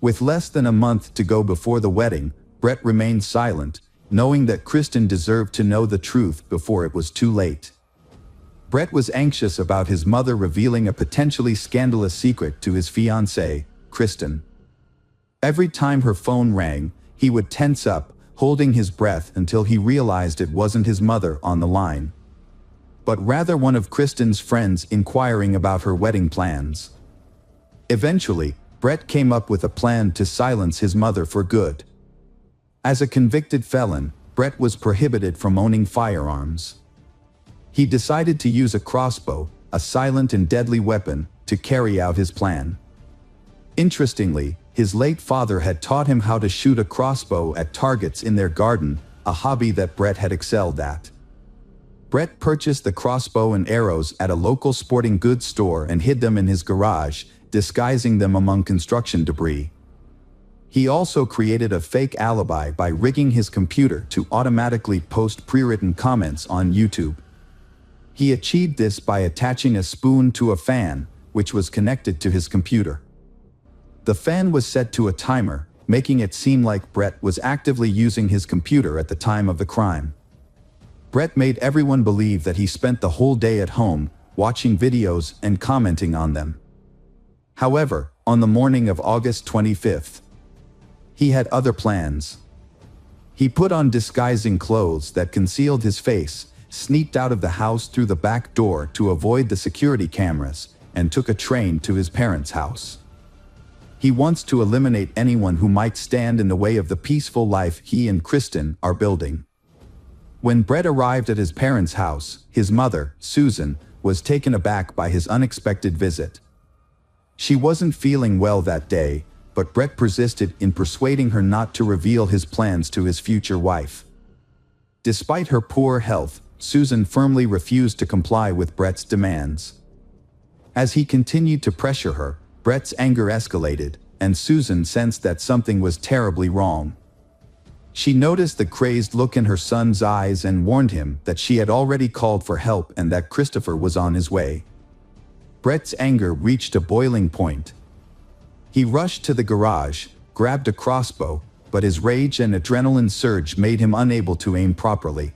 With less than a month to go before the wedding, Brett remained silent, knowing that Kristen deserved to know the truth before it was too late. Brett was anxious about his mother revealing a potentially scandalous secret to his fiancée, Kristen. Every time her phone rang, he would tense up, holding his breath until he realized it wasn't his mother on the line, but rather one of Kristen's friends inquiring about her wedding plans. Eventually, Brett came up with a plan to silence his mother for good. As a convicted felon, Brett was prohibited from owning firearms. He decided to use a crossbow, a silent and deadly weapon, to carry out his plan. Interestingly, his late father had taught him how to shoot a crossbow at targets in their garden, a hobby that Brett had excelled at. Brett purchased the crossbow and arrows at a local sporting goods store and hid them in his garage, disguising them among construction debris. He also created a fake alibi by rigging his computer to automatically post pre-written comments on YouTube. He achieved this by attaching a spoon to a fan, which was connected to his computer. The fan was set to a timer, making it seem like Brett was actively using his computer at the time of the crime. Brett made everyone believe that he spent the whole day at home, watching videos and commenting on them. However, on the morning of August 25th, he had other plans. He put on disguising clothes that concealed his face, sneaked out of the house through the back door to avoid the security cameras, and took a train to his parents' house. He wants to eliminate anyone who might stand in the way of the peaceful life he and Kristen are building. When Brett arrived at his parents' house, his mother, Susan, was taken aback by his unexpected visit. She wasn't feeling well that day, but Brett persisted in persuading her not to reveal his plans to his future wife. Despite her poor health, Susan firmly refused to comply with Brett's demands. As he continued to pressure her, Brett's anger escalated, and Susan sensed that something was terribly wrong. She noticed the crazed look in her son's eyes and warned him that she had already called for help and that Christopher was on his way. Brett's anger reached a boiling point. He rushed to the garage, grabbed a crossbow, but his rage and adrenaline surge made him unable to aim properly.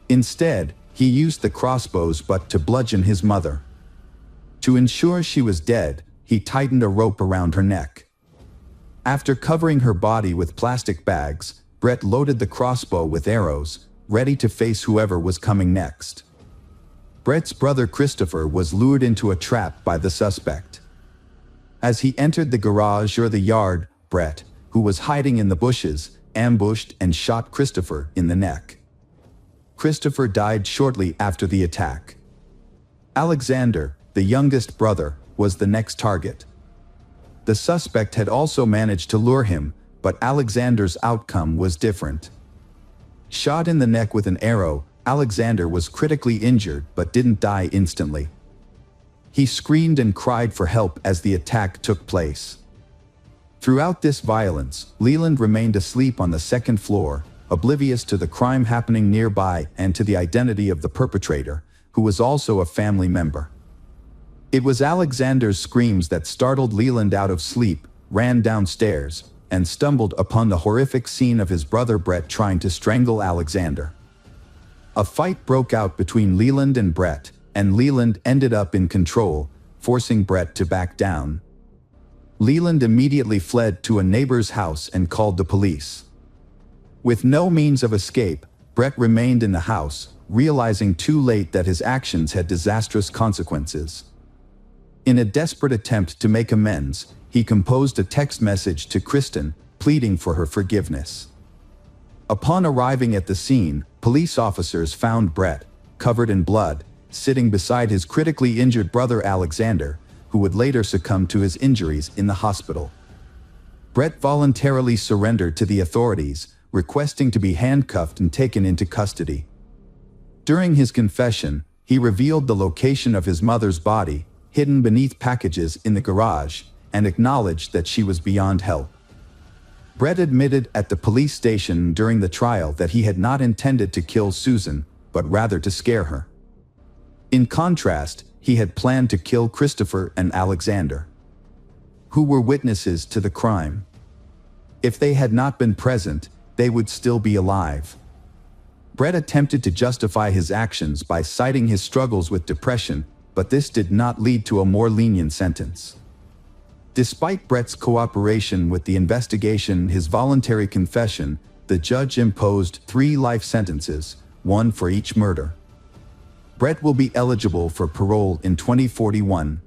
Instead, he used the crossbow's butt to bludgeon his mother. To ensure she was dead, he tightened a rope around her neck. After covering her body with plastic bags, Brett loaded the crossbow with arrows, ready to face whoever was coming next. Brett's brother Christopher was lured into a trap by the suspect. As he entered the garage or the yard, Brett, who was hiding in the bushes, ambushed and shot Christopher in the neck. Christopher died shortly after the attack. Alexander, the youngest brother, was the next target. The suspect had also managed to lure him, but Alexander's outcome was different. Shot in the neck with an arrow, Alexander was critically injured but didn't die instantly. He screamed and cried for help as the attack took place. Throughout this violence, Leland remained asleep on the second floor, oblivious to the crime happening nearby and to the identity of the perpetrator, who was also a family member. It was Alexander's screams that startled Leland out of sleep, ran downstairs, and stumbled upon the horrific scene of his brother Brett trying to strangle Alexander. A fight broke out between Leland and Brett, and Leland ended up in control, forcing Brett to back down. Leland immediately fled to a neighbor's house and called the police. With no means of escape, Brett remained in the house, realizing too late that his actions had disastrous consequences. In a desperate attempt to make amends, he composed a text message to Kristen, pleading for her forgiveness. Upon arriving at the scene, police officers found Brett, covered in blood, sitting beside his critically injured brother Alexander, who would later succumb to his injuries in the hospital. Brett voluntarily surrendered to the authorities, requesting to be handcuffed and taken into custody. During his confession, he revealed the location of his mother's body, hidden beneath packages in the garage, and acknowledged that she was beyond help. Brett admitted at the police station during the trial that he had not intended to kill Susan, but rather to scare her. In contrast, he had planned to kill Christopher and Alexander, who were witnesses to the crime. If they had not been present, they would still be alive. Brett attempted to justify his actions by citing his struggles with depression, but this did not lead to a more lenient sentence. Despite Brett's cooperation with the investigation and his voluntary confession, the judge imposed 3 life sentences, 1 for each murder. Brett will be eligible for parole in 2041.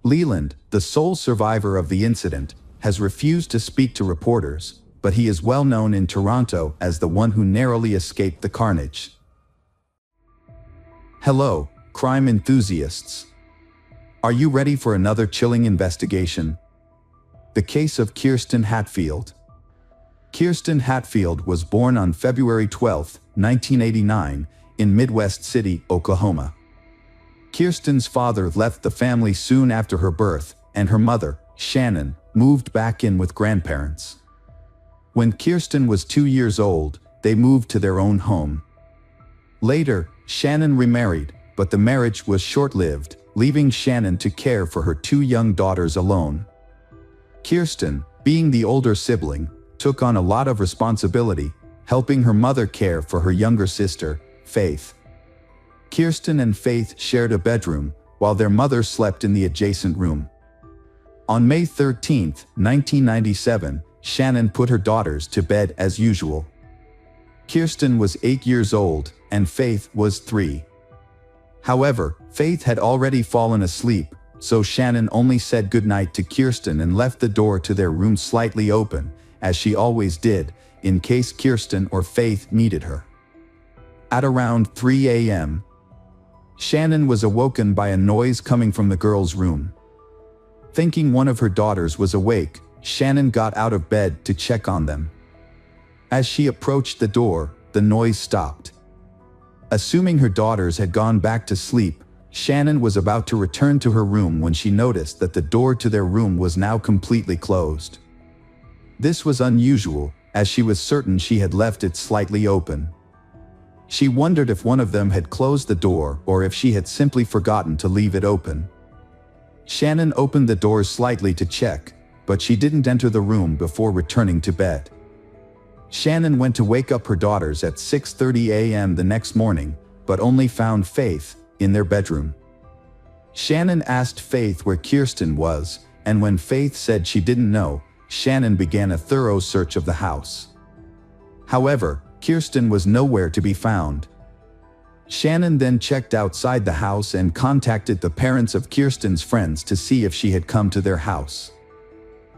Leland, the sole survivor of the incident, has refused to speak to reporters, but he is well known in Toronto as the one who narrowly escaped the carnage. Hello, crime enthusiasts. Are you ready for another chilling investigation? The case of Kirsten Hatfield. Kirsten Hatfield was born on February 12, 1989, in Midwest City, Oklahoma. Kirsten's father left the family soon after her birth, and her mother, Shannon, moved back in with grandparents. When Kirsten was 2 years old, they moved to their own home. Later, Shannon remarried, but the marriage was short-lived, leaving Shannon to care for her 2 young daughters alone. Kirsten, being the older sibling, took on a lot of responsibility, helping her mother care for her younger sister, Faith. Kirsten and Faith shared a bedroom, while their mother slept in the adjacent room. On May 13, 1997, Shannon put her daughters to bed as usual. Kirsten was 8 years old, and Faith was 3. However, Faith had already fallen asleep, so Shannon only said goodnight to Kirsten and left the door to their room slightly open, as she always did, in case Kirsten or Faith needed her. At around 3 a.m., Shannon was awoken by a noise coming from the girls' room. Thinking one of her daughters was awake, Shannon got out of bed to check on them. As she approached the door, the noise stopped. Assuming her daughters had gone back to sleep, Shannon was about to return to her room when she noticed that the door to their room was now completely closed. This was unusual, as she was certain she had left it slightly open. She wondered if one of them had closed the door or if she had simply forgotten to leave it open. Shannon opened the door slightly to check, but she didn't enter the room before returning to bed. Shannon went to wake up her daughters at 6:30 a.m. the next morning, but only found Faith in their bedroom. Shannon asked Faith where Kirsten was, and when Faith said she didn't know, Shannon began a thorough search of the house. However, Kirsten was nowhere to be found. Shannon then checked outside the house and contacted the parents of Kirsten's friends to see if she had come to their house.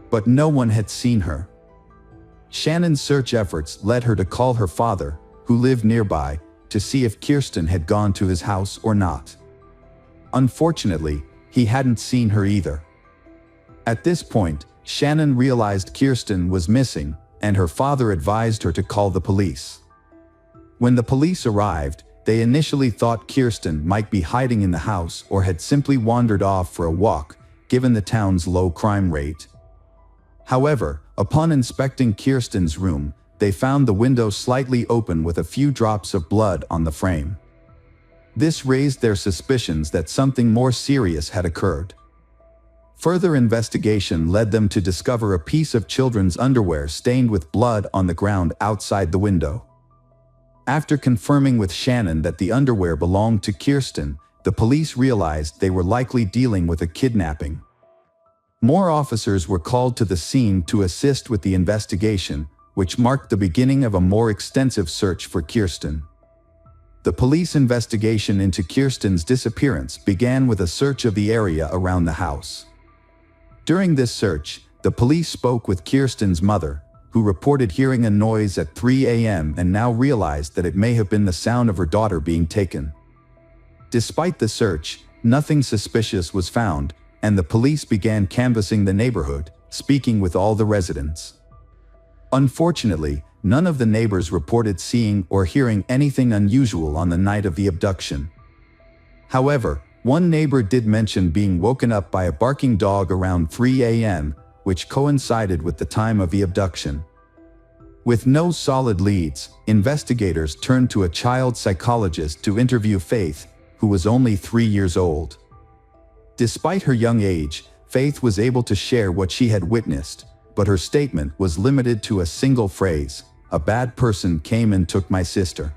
But no one had seen her. Shannon's search efforts led her to call her father, who lived nearby, to see if Kirsten had gone to his house or not. Unfortunately, he hadn't seen her either. At this point, Shannon realized Kirsten was missing, and her father advised her to call the police. When the police arrived, they initially thought Kirsten might be hiding in the house or had simply wandered off for a walk, given the town's low crime rate. However, upon inspecting Kirsten's room, they found the window slightly open with a few drops of blood on the frame. This raised their suspicions that something more serious had occurred. Further investigation led them to discover a piece of children's underwear stained with blood on the ground outside the window. After confirming with Shannon that the underwear belonged to Kirsten, the police realized they were likely dealing with a kidnapping. More officers were called to the scene to assist with the investigation, which marked the beginning of a more extensive search for Kirsten. The police investigation into Kirsten's disappearance began with a search of the area around the house. During this search, the police spoke with Kirsten's mother, who reported hearing a noise at 3 a.m. and now realized that it may have been the sound of her daughter being taken. Despite the search, nothing suspicious was found, and the police began canvassing the neighborhood, speaking with all the residents. Unfortunately, none of the neighbors reported seeing or hearing anything unusual on the night of the abduction. However, one neighbor did mention being woken up by a barking dog around 3 a.m., which coincided with the time of the abduction. With no solid leads, investigators turned to a child psychologist to interview Faith, who was only 3 years old. Despite her young age, Faith was able to share what she had witnessed, but her statement was limited to a single phrase: "A bad person came and took my sister."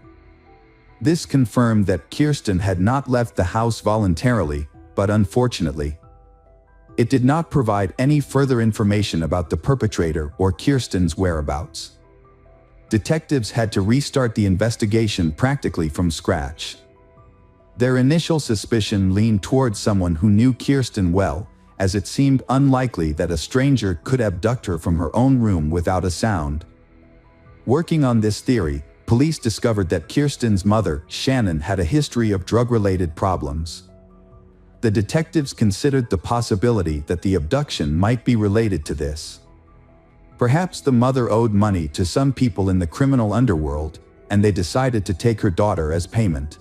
This confirmed that Kirsten had not left the house voluntarily, but unfortunately, it did not provide any further information about the perpetrator or Kirsten's whereabouts. Detectives had to restart the investigation practically from scratch. Their initial suspicion leaned towards someone who knew Kirsten well, as it seemed unlikely that a stranger could abduct her from her own room without a sound. Working on this theory, police discovered that Kirsten's mother, Shannon, had a history of drug-related problems. The detectives considered the possibility that the abduction might be related to this. Perhaps the mother owed money to some people in the criminal underworld, and they decided to take her daughter as payment.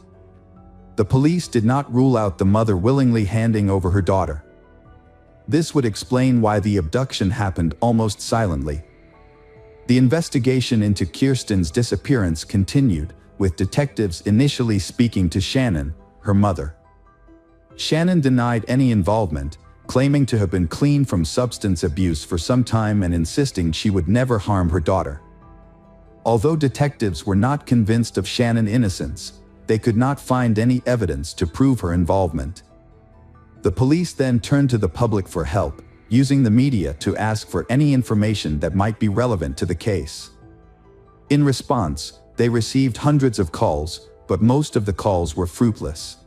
The police did not rule out the mother willingly handing over her daughter. This would explain why the abduction happened almost silently. The investigation into Kirsten's disappearance continued, with detectives initially speaking to Shannon, her mother. Shannon denied any involvement, claiming to have been clean from substance abuse for some time and insisting she would never harm her daughter. Although detectives were not convinced of Shannon's innocence, they could not find any evidence to prove her involvement. The police then turned to the public for help, using the media to ask for any information that might be relevant to the case. In response, they received hundreds of calls, but most of the calls were fruitless.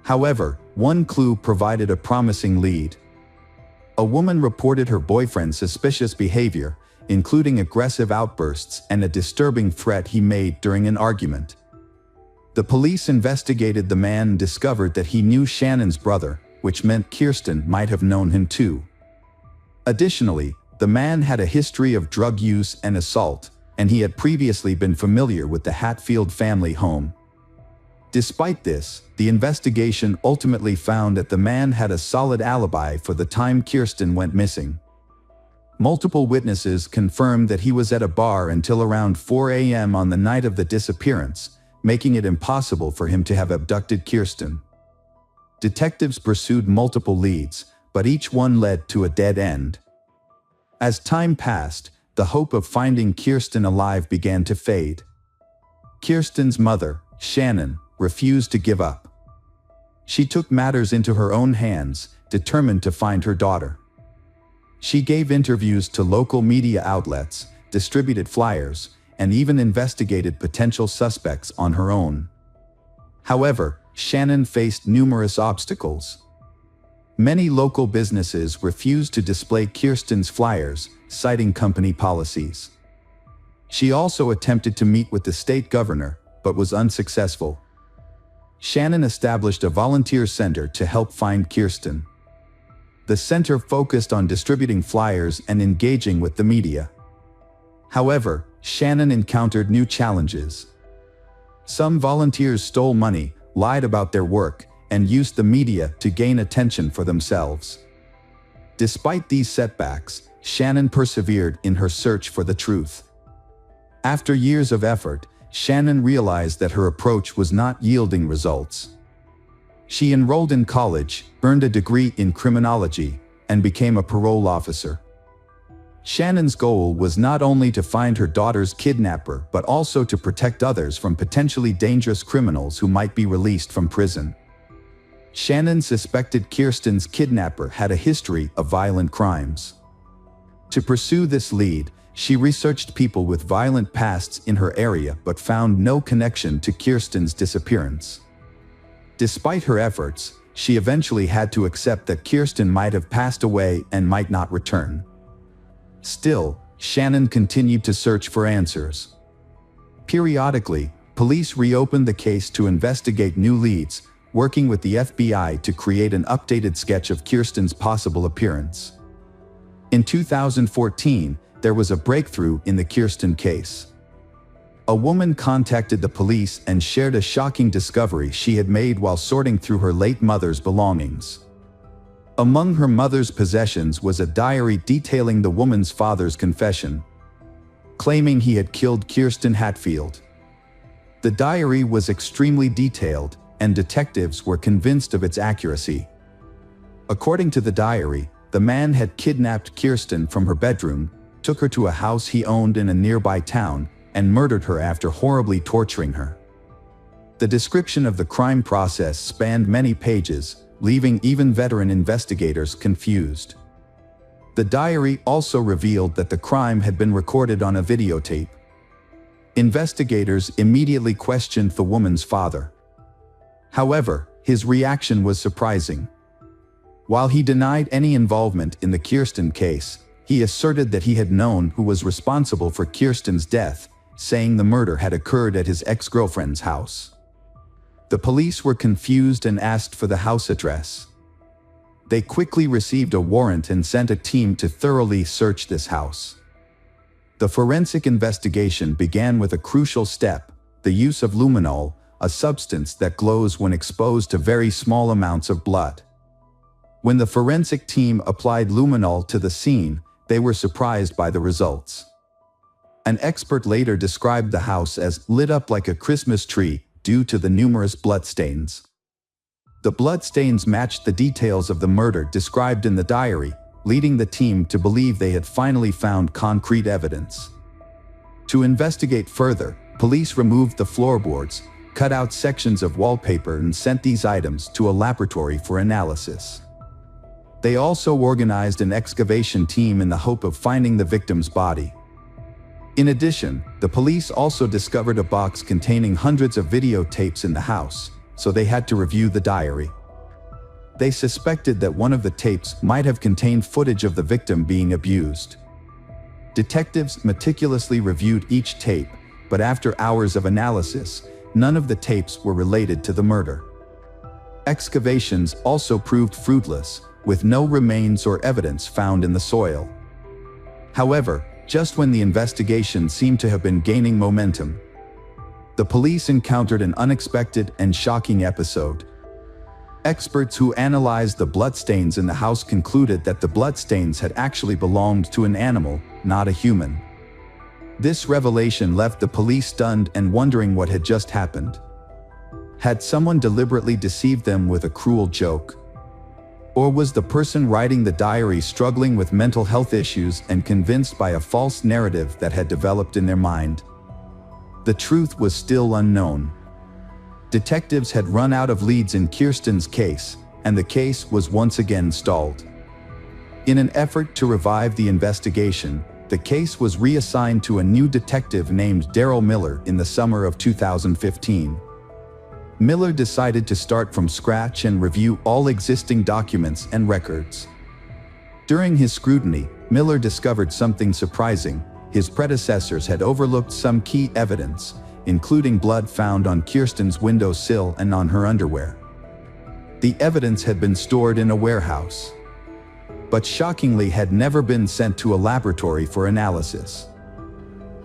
However, one clue provided a promising lead. A woman reported her boyfriend's suspicious behavior, including aggressive outbursts and a disturbing threat he made during an argument. The police investigated the man and discovered that he knew Shannon's brother, which meant Kirsten might have known him too. Additionally, the man had a history of drug use and assault, and he had previously been familiar with the Hatfield family home. Despite this, the investigation ultimately found that the man had a solid alibi for the time Kirsten went missing. Multiple witnesses confirmed that he was at a bar until around 4 a.m. on the night of the disappearance, making it impossible for him to have abducted Kirsten. Detectives pursued multiple leads, but each one led to a dead end. As time passed, the hope of finding Kirsten alive began to fade. Kirsten's mother, Shannon, refused to give up. She took matters into her own hands, determined to find her daughter. She gave interviews to local media outlets, distributed flyers, and even investigated potential suspects on her own. However, Shannon faced numerous obstacles. Many local businesses refused to display Kirsten's flyers, citing company policies. She also attempted to meet with the state governor, but was unsuccessful. Shannon established a volunteer center to help find Kirsten. The center focused on distributing flyers and engaging with the media. However, Shannon encountered new challenges. Some volunteers stole money, lied about their work, and used the media to gain attention for themselves. Despite these setbacks, Shannon persevered in her search for the truth. After years of effort, Shannon realized that her approach was not yielding results. She enrolled in college, earned a degree in criminology, and became a parole officer. Shannon's goal was not only to find her daughter's kidnapper but also to protect others from potentially dangerous criminals who might be released from prison. Shannon suspected Kirsten's kidnapper had a history of violent crimes. To pursue this lead, she researched people with violent pasts in her area but found no connection to Kirsten's disappearance. Despite her efforts, she eventually had to accept that Kirsten might have passed away and might not return. Still, Shannon continued to search for answers. Periodically, police reopened the case to investigate new leads, working with the FBI to create an updated sketch of Kirsten's possible appearance. In 2014, there was a breakthrough in the Kirsten case. A woman contacted the police and shared a shocking discovery she had made while sorting through her late mother's belongings. Among her mother's possessions was a diary detailing the woman's father's confession, claiming he had killed Kirsten Hatfield. The diary was extremely detailed, and detectives were convinced of its accuracy. According to the diary, the man had kidnapped Kirsten from her bedroom, took her to a house he owned in a nearby town, and murdered her after horribly torturing her. The description of the crime process spanned many pages, leaving even veteran investigators confused. The diary also revealed that the crime had been recorded on a videotape. Investigators immediately questioned the woman's father. However, his reaction was surprising. While he denied any involvement in the Kirsten case, he asserted that he had known who was responsible for Kirsten's death, saying the murder had occurred at his ex-girlfriend's house. The police were confused and asked for the house address. They quickly received a warrant and sent a team to thoroughly search this house. The forensic investigation began with a crucial step: the use of luminol, a substance that glows when exposed to very small amounts of blood. When the forensic team applied luminol to the scene, they were surprised by the results. An expert later described the house as lit up like a Christmas tree due to the numerous bloodstains. The bloodstains matched the details of the murder described in the diary, leading the team to believe they had finally found concrete evidence. To investigate further, police removed the floorboards, cut out sections of wallpaper, and sent these items to a laboratory for analysis. They also organized an excavation team in the hope of finding the victim's body. In addition, the police also discovered a box containing hundreds of videotapes in the house, so they had to review the diary. They suspected that one of the tapes might have contained footage of the victim being abused. Detectives meticulously reviewed each tape, but after hours of analysis, none of the tapes were related to the murder. Excavations also proved fruitless, with no remains or evidence found in the soil. However, just when the investigation seemed to have been gaining momentum, the police encountered an unexpected and shocking episode. Experts who analyzed the bloodstains in the house concluded that the bloodstains had actually belonged to an animal, not a human. This revelation left the police stunned and wondering what had just happened. Had someone deliberately deceived them with a cruel joke? Or was the person writing the diary struggling with mental health issues and convinced by a false narrative that had developed in their mind? The truth was still unknown. Detectives had run out of leads in Kirsten's case, and the case was once again stalled. In an effort to revive the investigation, the case was reassigned to a new detective named Daryl Miller in the summer of 2015. Miller decided to start from scratch and review all existing documents and records. During his scrutiny, Miller discovered something surprising. His predecessors had overlooked some key evidence, including blood found on Kirsten's windowsill and on her underwear. The evidence had been stored in a warehouse, but shockingly had never been sent to a laboratory for analysis.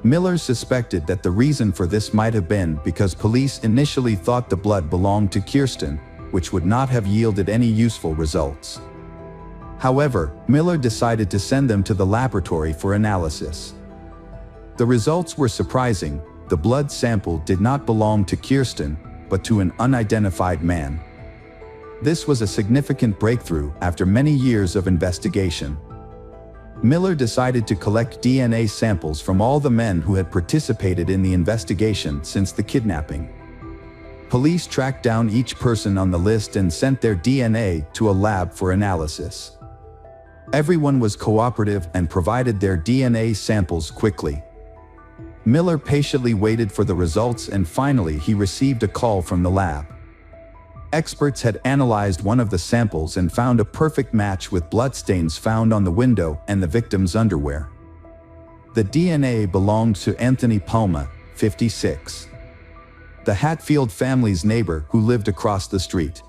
Miller suspected that the reason for this might have been because police initially thought the blood belonged to Kirsten, which would not have yielded any useful results. However, Miller decided to send them to the laboratory for analysis. The results were surprising. The blood sample did not belong to Kirsten, but to an unidentified man. This was a significant breakthrough after many years of investigation. Miller decided to collect DNA samples from all the men who had participated in the investigation since the kidnapping. Police tracked down each person on the list and sent their DNA to a lab for analysis. Everyone was cooperative and provided their DNA samples quickly. Miller patiently waited for the results, and finally he received a call from the lab. Experts had analyzed one of the samples and found a perfect match with bloodstains found on the window and the victim's underwear. The DNA belonged to Anthony Palma, 56. the Hatfield family's neighbor who lived across the street.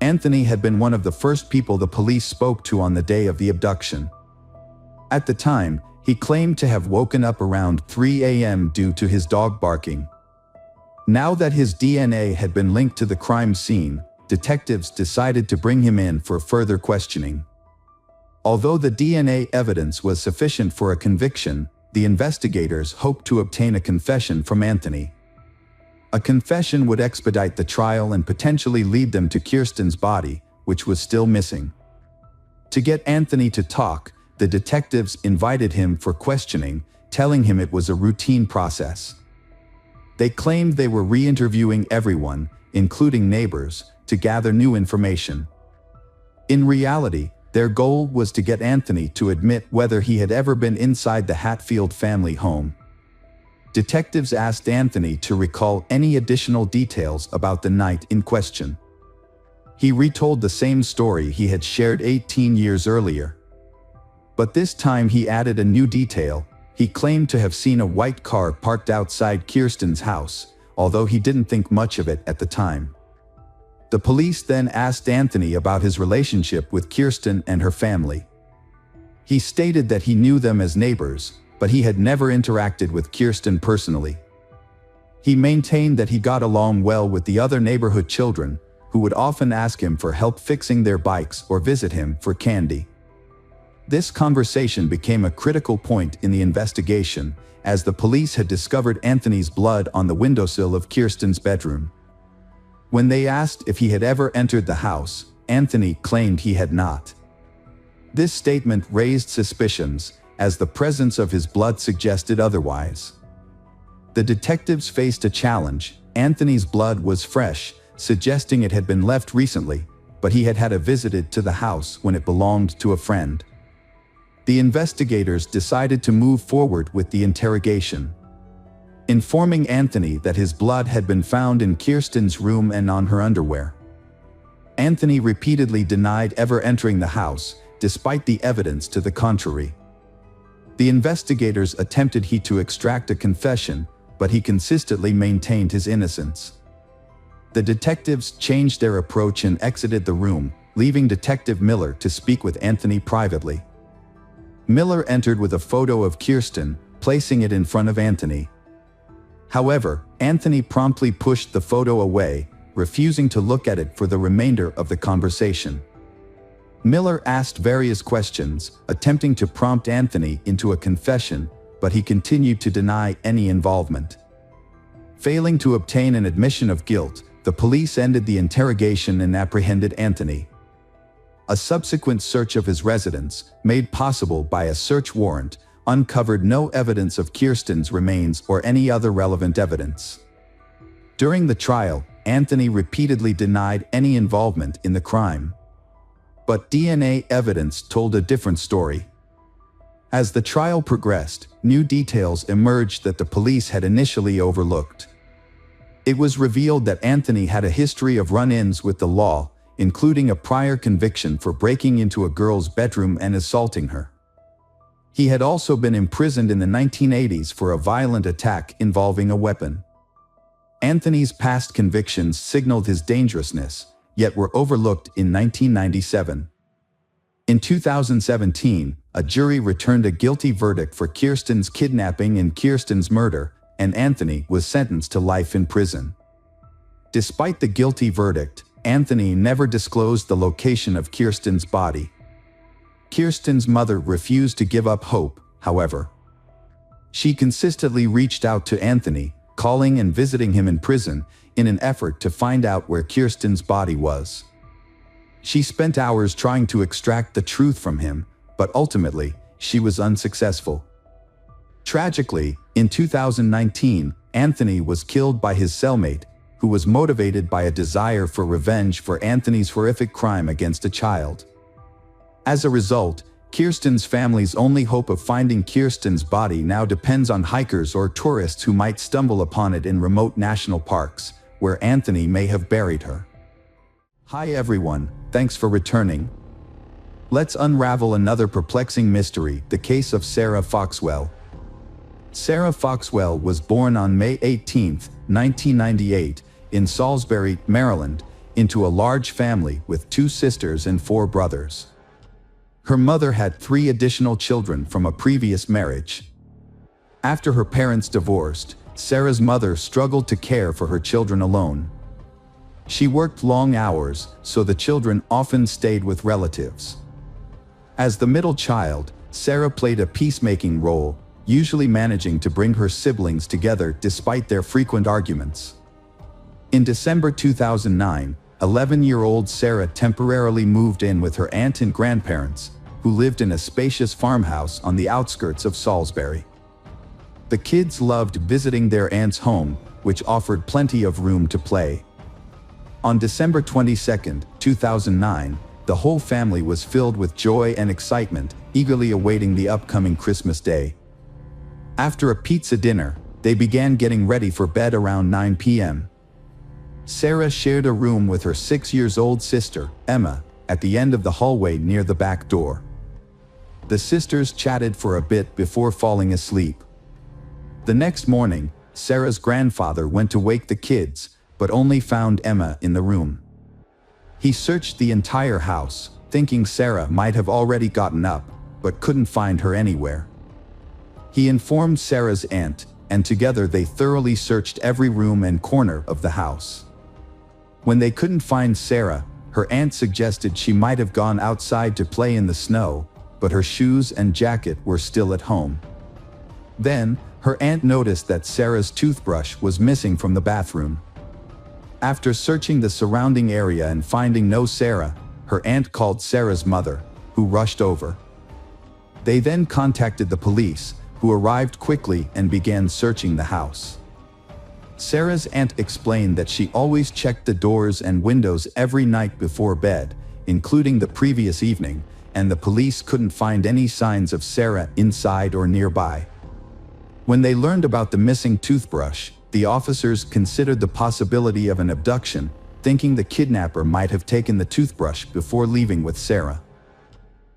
Anthony had been one of the first people the police spoke to on the day of the abduction. At the time, he claimed to have woken up around 3 a.m. due to his dog barking. Now that his DNA had been linked to the crime scene, detectives decided to bring him in for further questioning. Although the DNA evidence was sufficient for a conviction, the investigators hoped to obtain a confession from Anthony. A confession would expedite the trial and potentially lead them to Kirsten's body, which was still missing. To get Anthony to talk, the detectives invited him for questioning, telling him it was a routine process. They claimed they were re-interviewing everyone, including neighbors, to gather new information. In reality, their goal was to get Anthony to admit whether he had ever been inside the Hatfield family home. Detectives asked Anthony to recall any additional details about the night in question. He retold the same story he had shared 18 years earlier. But this time he added a new detail. He claimed to have seen a white car parked outside Kirsten's house, although he didn't think much of it at the time. The police then asked Anthony about his relationship with Kirsten and her family. He stated that he knew them as neighbors, but he had never interacted with Kirsten personally. He maintained that he got along well with the other neighborhood children, who would often ask him for help fixing their bikes or visit him for candy. This conversation became a critical point in the investigation, as the police had discovered Anthony's blood on the windowsill of Kirsten's bedroom. When they asked if he had ever entered the house, Anthony claimed he had not. This statement raised suspicions, as the presence of his blood suggested otherwise. The detectives faced a challenge. Anthony's blood was fresh, suggesting it had been left recently, but he had had a visit to the house when it belonged to a friend. The investigators decided to move forward with the interrogation. Informing Anthony that his blood had been found in Kirsten's room and on her underwear. Anthony repeatedly denied ever entering the house, despite the evidence to the contrary. The investigators attempted to extract a confession, but he consistently maintained his innocence. The detectives changed their approach and exited the room, leaving Detective Miller to speak with Anthony privately. Miller entered with a photo of Kirsten, placing it in front of Anthony. However, Anthony promptly pushed the photo away, refusing to look at it for the remainder of the conversation. Miller asked various questions, attempting to prompt Anthony into a confession, but he continued to deny any involvement. Failing to obtain an admission of guilt, the police ended the interrogation and apprehended Anthony. A subsequent search of his residence, made possible by a search warrant, uncovered no evidence of Kirsten's remains or any other relevant evidence. During the trial, Anthony repeatedly denied any involvement in the crime. But DNA evidence told a different story. As the trial progressed, new details emerged that the police had initially overlooked. It was revealed that Anthony had a history of run-ins with the law, including a prior conviction for breaking into a girl's bedroom and assaulting her. He had also been imprisoned in the 1980s for a violent attack involving a weapon. Anthony's past convictions signaled his dangerousness, yet were overlooked in 1997. In 2017, a jury returned a guilty verdict for Kirsten's kidnapping and Kirsten's murder, and Anthony was sentenced to life in prison. Despite the guilty verdict, Anthony never disclosed the location of Kirsten's body. Kirsten's mother refused to give up hope, however. She consistently reached out to Anthony, calling and visiting him in prison, in an effort to find out where Kirsten's body was. She spent hours trying to extract the truth from him, but ultimately, she was unsuccessful. Tragically, in 2019, Anthony was killed by his cellmate, who was motivated by a desire for revenge for Anthony's horrific crime against a child. As a result, Kirsten's family's only hope of finding Kirsten's body now depends on hikers or tourists who might stumble upon it in remote national parks, where Anthony may have buried her. Hi everyone, thanks for returning. Let's unravel another perplexing mystery, the case of Sarah Foxwell. Sarah Foxwell was born on May 18, 1998, in Salisbury, Maryland, into a large family with 2 sisters and 4 brothers. Her mother had 3 additional children from a previous marriage. After her parents divorced, Sarah's mother struggled to care for her children alone. She worked long hours, so the children often stayed with relatives. As the middle child, Sarah played a peacemaking role, usually managing to bring her siblings together despite their frequent arguments. In December 2009, 11-year-old Sarah temporarily moved in with her aunt and grandparents, who lived in a spacious farmhouse on the outskirts of Salisbury. The kids loved visiting their aunt's home, which offered plenty of room to play. On December 22, 2009, the whole family was filled with joy and excitement, eagerly awaiting the upcoming Christmas day. After a pizza dinner, they began getting ready for bed around 9 p.m. Sarah shared a room with her 6-year-old sister, Emma, at the end of the hallway near the back door. The sisters chatted for a bit before falling asleep. The next morning, Sarah's grandfather went to wake the kids, but only found Emma in the room. He searched the entire house, thinking Sarah might have already gotten up, but couldn't find her anywhere. He informed Sarah's aunt, and together they thoroughly searched every room and corner of the house. When they couldn't find Sarah, her aunt suggested she might have gone outside to play in the snow, but her shoes and jacket were still at home. Then, her aunt noticed that Sarah's toothbrush was missing from the bathroom. After searching the surrounding area and finding no Sarah, her aunt called Sarah's mother, who rushed over. They then contacted the police, who arrived quickly and began searching the house. Sarah's aunt explained that she always checked the doors and windows every night before bed, including the previous evening, and the police couldn't find any signs of Sarah inside or nearby. When they learned about the missing toothbrush, the officers considered the possibility of an abduction, thinking the kidnapper might have taken the toothbrush before leaving with Sarah.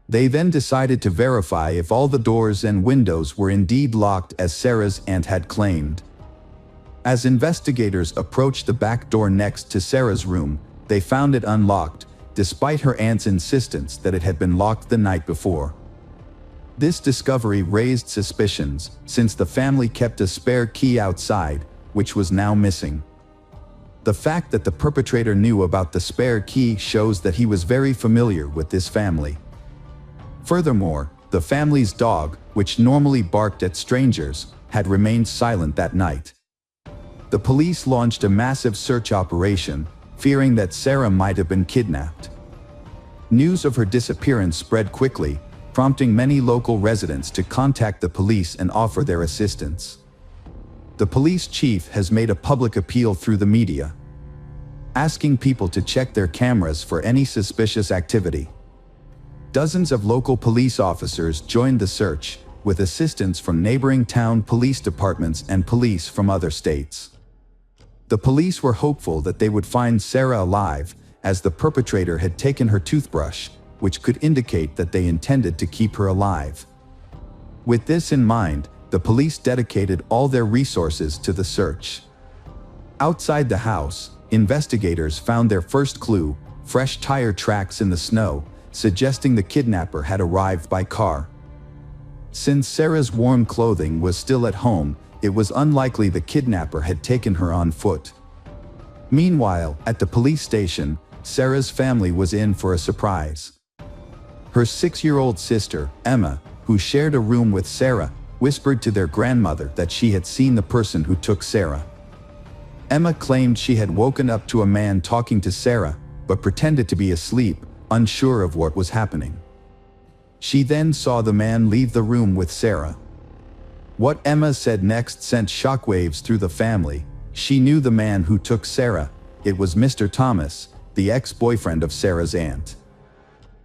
They then decided to verify if all the doors and windows were indeed locked as Sarah's aunt had claimed. As investigators approached the back door next to Sarah's room, they found it unlocked, despite her aunt's insistence that it had been locked the night before. This discovery raised suspicions, since the family kept a spare key outside, which was now missing. The fact that the perpetrator knew about the spare key shows that he was very familiar with this family. Furthermore, the family's dog, which normally barked at strangers, had remained silent that night. The police launched a massive search operation, fearing that Sarah might have been kidnapped. News of her disappearance spread quickly, prompting many local residents to contact the police and offer their assistance. The police chief has made a public appeal through the media, asking people to check their cameras for any suspicious activity. Dozens of local police officers joined the search, with assistance from neighboring town police departments and police from other states. The police were hopeful that they would find Sarah alive, as the perpetrator had taken her toothbrush, which could indicate that they intended to keep her alive. With this in mind, the police dedicated all their resources to the search. Outside the house, investigators found their first clue, fresh tire tracks in the snow, suggesting the kidnapper had arrived by car. Since Sarah's warm clothing was still at home, it was unlikely the kidnapper had taken her on foot. Meanwhile, at the police station, Sarah's family was in for a surprise. Her 6-year-old sister, Emma, who shared a room with Sarah, whispered to their grandmother that she had seen the person who took Sarah. Emma claimed she had woken up to a man talking to Sarah, but pretended to be asleep, unsure of what was happening. She then saw the man leave the room with Sarah. What Emma said next sent shockwaves through the family. She knew the man who took Sarah. It was Mr. Thomas, the ex-boyfriend of Sarah's aunt.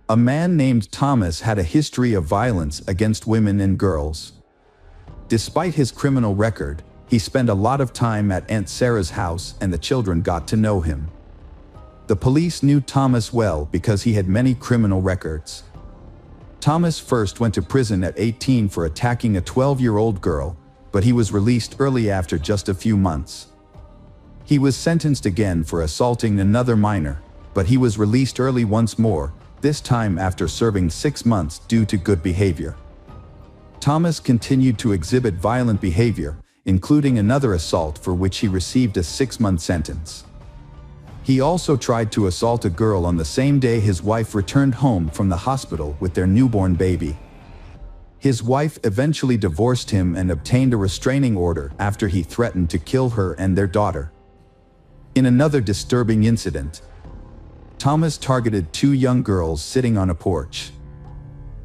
A man named Thomas had a history of violence against women and girls. Despite his criminal record, he spent a lot of time at Aunt Sarah's house and the children got to know him. The police knew Thomas well because he had many criminal records. Thomas first went to prison at 18 for attacking a 12-year-old girl, but he was released early after just a few months. He was sentenced again for assaulting another minor, but he was released early once more, this time after serving 6 months due to good behavior. Thomas continued to exhibit violent behavior, including another assault for which he received a 6-month sentence. He also tried to assault a girl on the same day his wife returned home from the hospital with their newborn baby. His wife eventually divorced him and obtained a restraining order after he threatened to kill her and their daughter. In another disturbing incident, Thomas targeted 2 young girls sitting on a porch.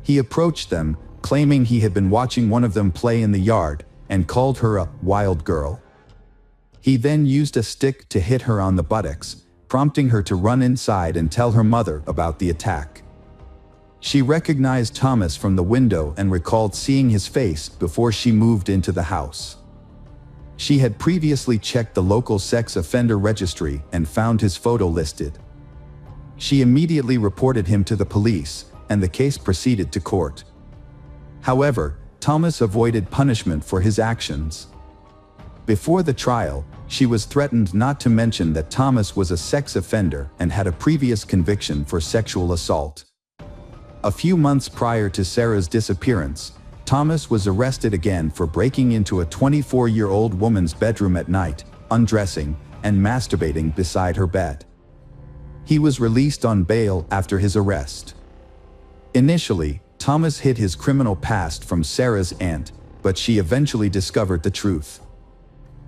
He approached them, claiming he had been watching one of them play in the yard, and called her a wild girl. He then used a stick to hit her on the buttocks, prompting her to run inside and tell her mother about the attack. She recognized Thomas from the window and recalled seeing his face before she moved into the house. She had previously checked the local sex offender registry and found his photo listed. She immediately reported him to the police, and the case proceeded to court. However, Thomas avoided punishment for his actions. Before the trial, she was threatened not to mention that Thomas was a sex offender and had a previous conviction for sexual assault. A few months prior to Sarah's disappearance, Thomas was arrested again for breaking into a 24-year-old woman's bedroom at night, undressing, and masturbating beside her bed. He was released on bail after his arrest. Initially, Thomas hid his criminal past from Sarah's aunt, but she eventually discovered the truth.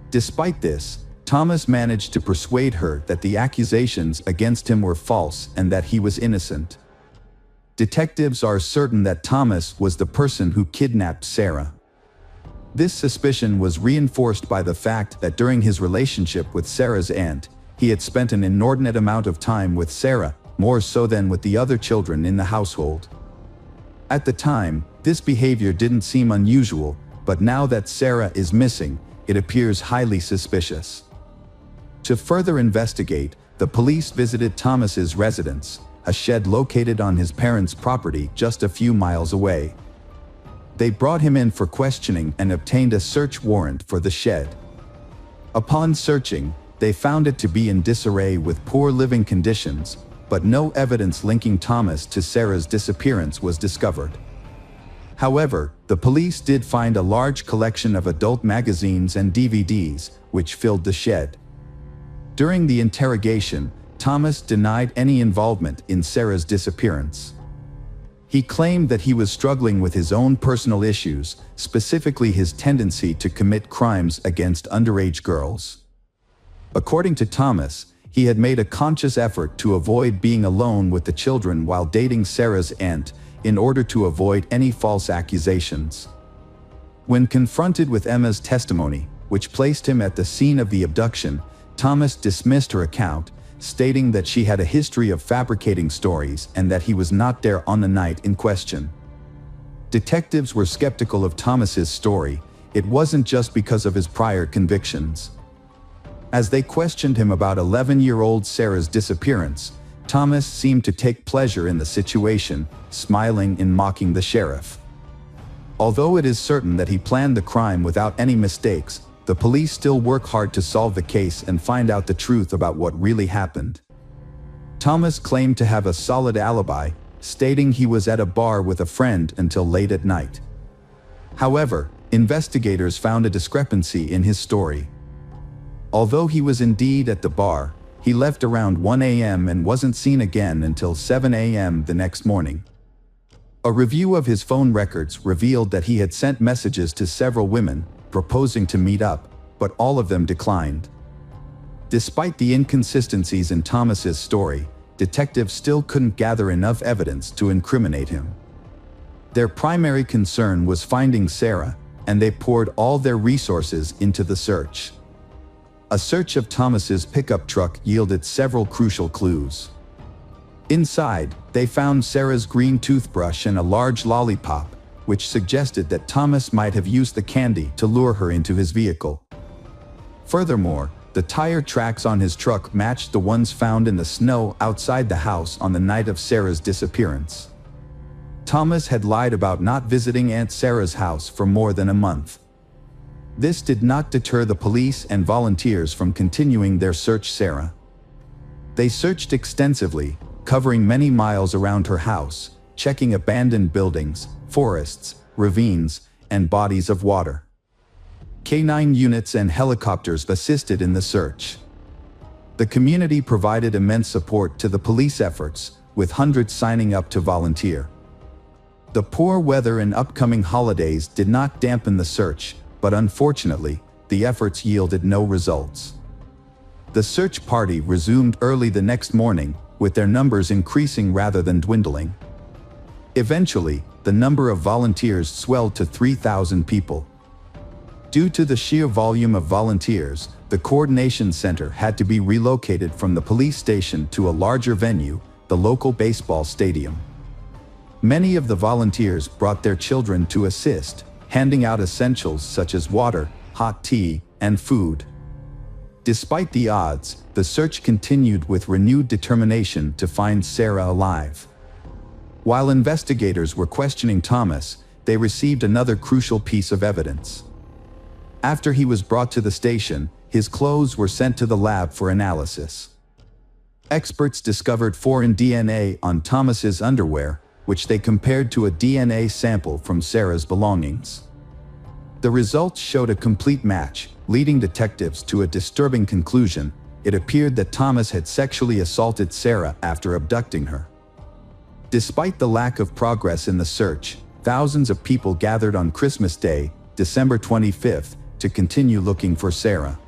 Despite this, Thomas managed to persuade her that the accusations against him were false and that he was innocent. Detectives are certain that Thomas was the person who kidnapped Sarah. This suspicion was reinforced by the fact that during his relationship with Sarah's aunt, he had spent an inordinate amount of time with Sarah, more so than with the other children in the household. At the time, this behavior didn't seem unusual, but now that Sarah is missing, it appears highly suspicious. To further investigate, the police visited Thomas's residence, a shed located on his parents' property just a few miles away. They brought him in for questioning and obtained a search warrant for the shed. Upon searching, they found it to be in disarray with poor living conditions, but no evidence linking Thomas to Sarah's disappearance was discovered. However, the police did find a large collection of adult magazines and DVDs, which filled the shed. During the interrogation, Thomas denied any involvement in Sarah's disappearance. He claimed that he was struggling with his own personal issues, specifically his tendency to commit crimes against underage girls. According to Thomas, he had made a conscious effort to avoid being alone with the children while dating Sarah's aunt, in order to avoid any false accusations. When confronted with Emma's testimony, which placed him at the scene of the abduction, Thomas dismissed her account, stating that she had a history of fabricating stories and that he was not there on the night in question. Detectives were skeptical of Thomas's story. It wasn't just because of his prior convictions. As they questioned him about 11-year-old Sarah's disappearance, Thomas seemed to take pleasure in the situation, smiling and mocking the sheriff. Although it is certain that he planned the crime without any mistakes, the police still work hard to solve the case and find out the truth about what really happened. Thomas claimed to have a solid alibi, stating he was at a bar with a friend until late at night. However, investigators found a discrepancy in his story. Although he was indeed at the bar, he left around 1 a.m. and wasn't seen again until 7 a.m. the next morning. A review of his phone records revealed that he had sent messages to several women, proposing to meet up, but all of them declined. Despite the inconsistencies in Thomas's story, detectives still couldn't gather enough evidence to incriminate him. Their primary concern was finding Sarah, and they poured all their resources into the search. A search of Thomas's pickup truck yielded several crucial clues. Inside, they found Sarah's green toothbrush and a large lollipop, which suggested that Thomas might have used the candy to lure her into his vehicle. Furthermore, the tire tracks on his truck matched the ones found in the snow outside the house on the night of Sarah's disappearance. Thomas had lied about not visiting Aunt Sarah's house for more than a month. This did not deter the police and volunteers from continuing their search Sarah. They searched extensively, covering many miles around her house, checking abandoned buildings, forests, ravines, and bodies of water. K-9 units and helicopters assisted in the search. The community provided immense support to the police efforts, with hundreds signing up to volunteer. The poor weather and upcoming holidays did not dampen the search, but unfortunately, the efforts yielded no results. The search party resumed early the next morning, with their numbers increasing rather than dwindling. Eventually, the number of volunteers swelled to 3,000 people. Due to the sheer volume of volunteers, the coordination center had to be relocated from the police station to a larger venue, the local baseball stadium. Many of the volunteers brought their children to assist, handing out essentials such as water, hot tea, and food. Despite the odds, the search continued with renewed determination to find Sarah alive. While investigators were questioning Thomas, they received another crucial piece of evidence. After he was brought to the station, his clothes were sent to the lab for analysis. Experts discovered foreign DNA on Thomas's underwear, which they compared to a DNA sample from Sarah's belongings. The results showed a complete match, leading detectives to a disturbing conclusion. It appeared that Thomas had sexually assaulted Sarah after abducting her. Despite the lack of progress in the search, thousands of people gathered on Christmas Day, December 25th, to continue looking for Sarah.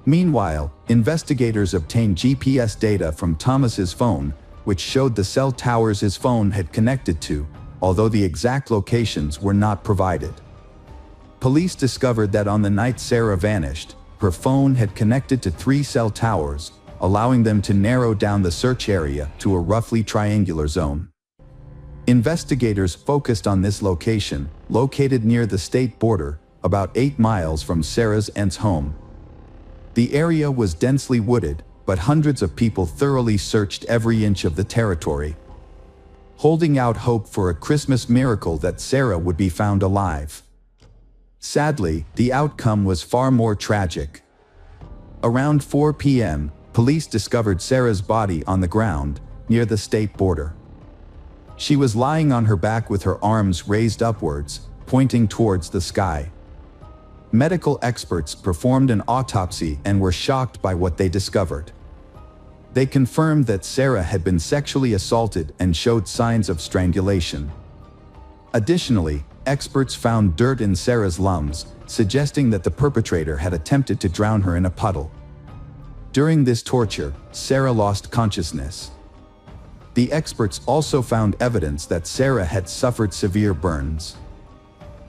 Meanwhile, investigators obtained GPS data from Thomas's phone, which showed the cell towers his phone had connected to, although the exact locations were not provided. Police discovered that on the night Sarah vanished, her phone had connected to 3 cell towers, allowing them to narrow down the search area to a roughly triangular zone. Investigators focused on this location, located near the state border, about 8 miles from Sarah's aunt's home. The area was densely wooded, but hundreds of people thoroughly searched every inch of the territory, holding out hope for a Christmas miracle that Sarah would be found alive. Sadly, the outcome was far more tragic. Around 4 p.m., police discovered Sarah's body on the ground, near the state border. She was lying on her back with her arms raised upwards, pointing towards the sky. Medical experts performed an autopsy and were shocked by what they discovered. They confirmed that Sarah had been sexually assaulted and showed signs of strangulation. Additionally, experts found dirt in Sarah's lungs, suggesting that the perpetrator had attempted to drown her in a puddle. During this torture, Sarah lost consciousness. The experts also found evidence that Sarah had suffered severe burns.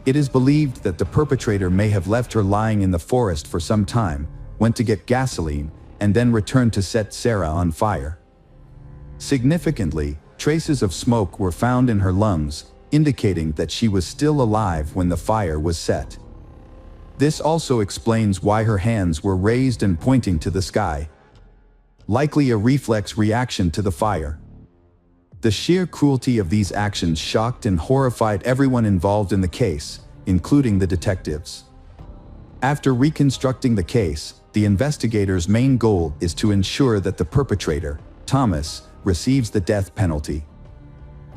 It is believed that the perpetrator may have left her lying in the forest for some time, went to get gasoline, and then returned to set Sarah on fire. Significantly, traces of smoke were found in her lungs, indicating that she was still alive when the fire was set. This also explains why her hands were raised and pointing to the sky. Likely a reflex reaction to the fire. The sheer cruelty of these actions shocked and horrified everyone involved in the case, including the detectives. After reconstructing the case, the investigators' main goal is to ensure that the perpetrator, Thomas, receives the death penalty.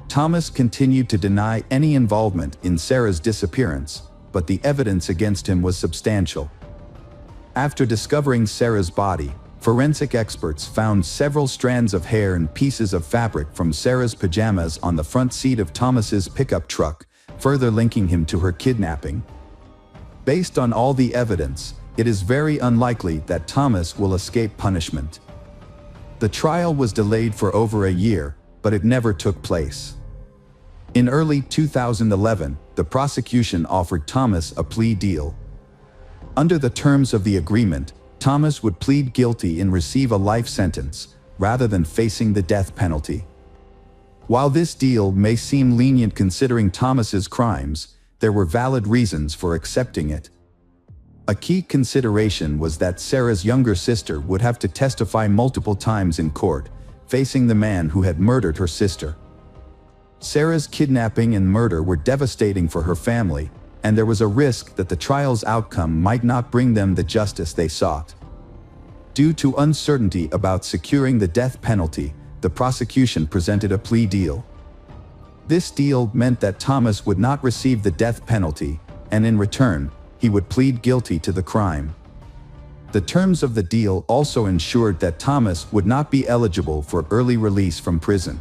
Thomas continued to deny any involvement in Sarah's disappearance, but the evidence against him was substantial. After discovering Sarah's body, forensic experts found several strands of hair and pieces of fabric from Sarah's pajamas on the front seat of Thomas's pickup truck, further linking him to her kidnapping. Based on all the evidence, it is very unlikely that Thomas will escape punishment. The trial was delayed for over a year, but it never took place. In early 2011, the prosecution offered Thomas a plea deal. Under the terms of the agreement, Thomas would plead guilty and receive a life sentence, rather than facing the death penalty. While this deal may seem lenient considering Thomas's crimes, there were valid reasons for accepting it. A key consideration was that Sarah's younger sister would have to testify multiple times in court, facing the man who had murdered her sister. Sarah's kidnapping and murder were devastating for her family, and there was a risk that the trial's outcome might not bring them the justice they sought. Due to uncertainty about securing the death penalty, the prosecution presented a plea deal. This deal meant that Thomas would not receive the death penalty, and in return, he would plead guilty to the crime. The terms of the deal also ensured that Thomas would not be eligible for early release from prison.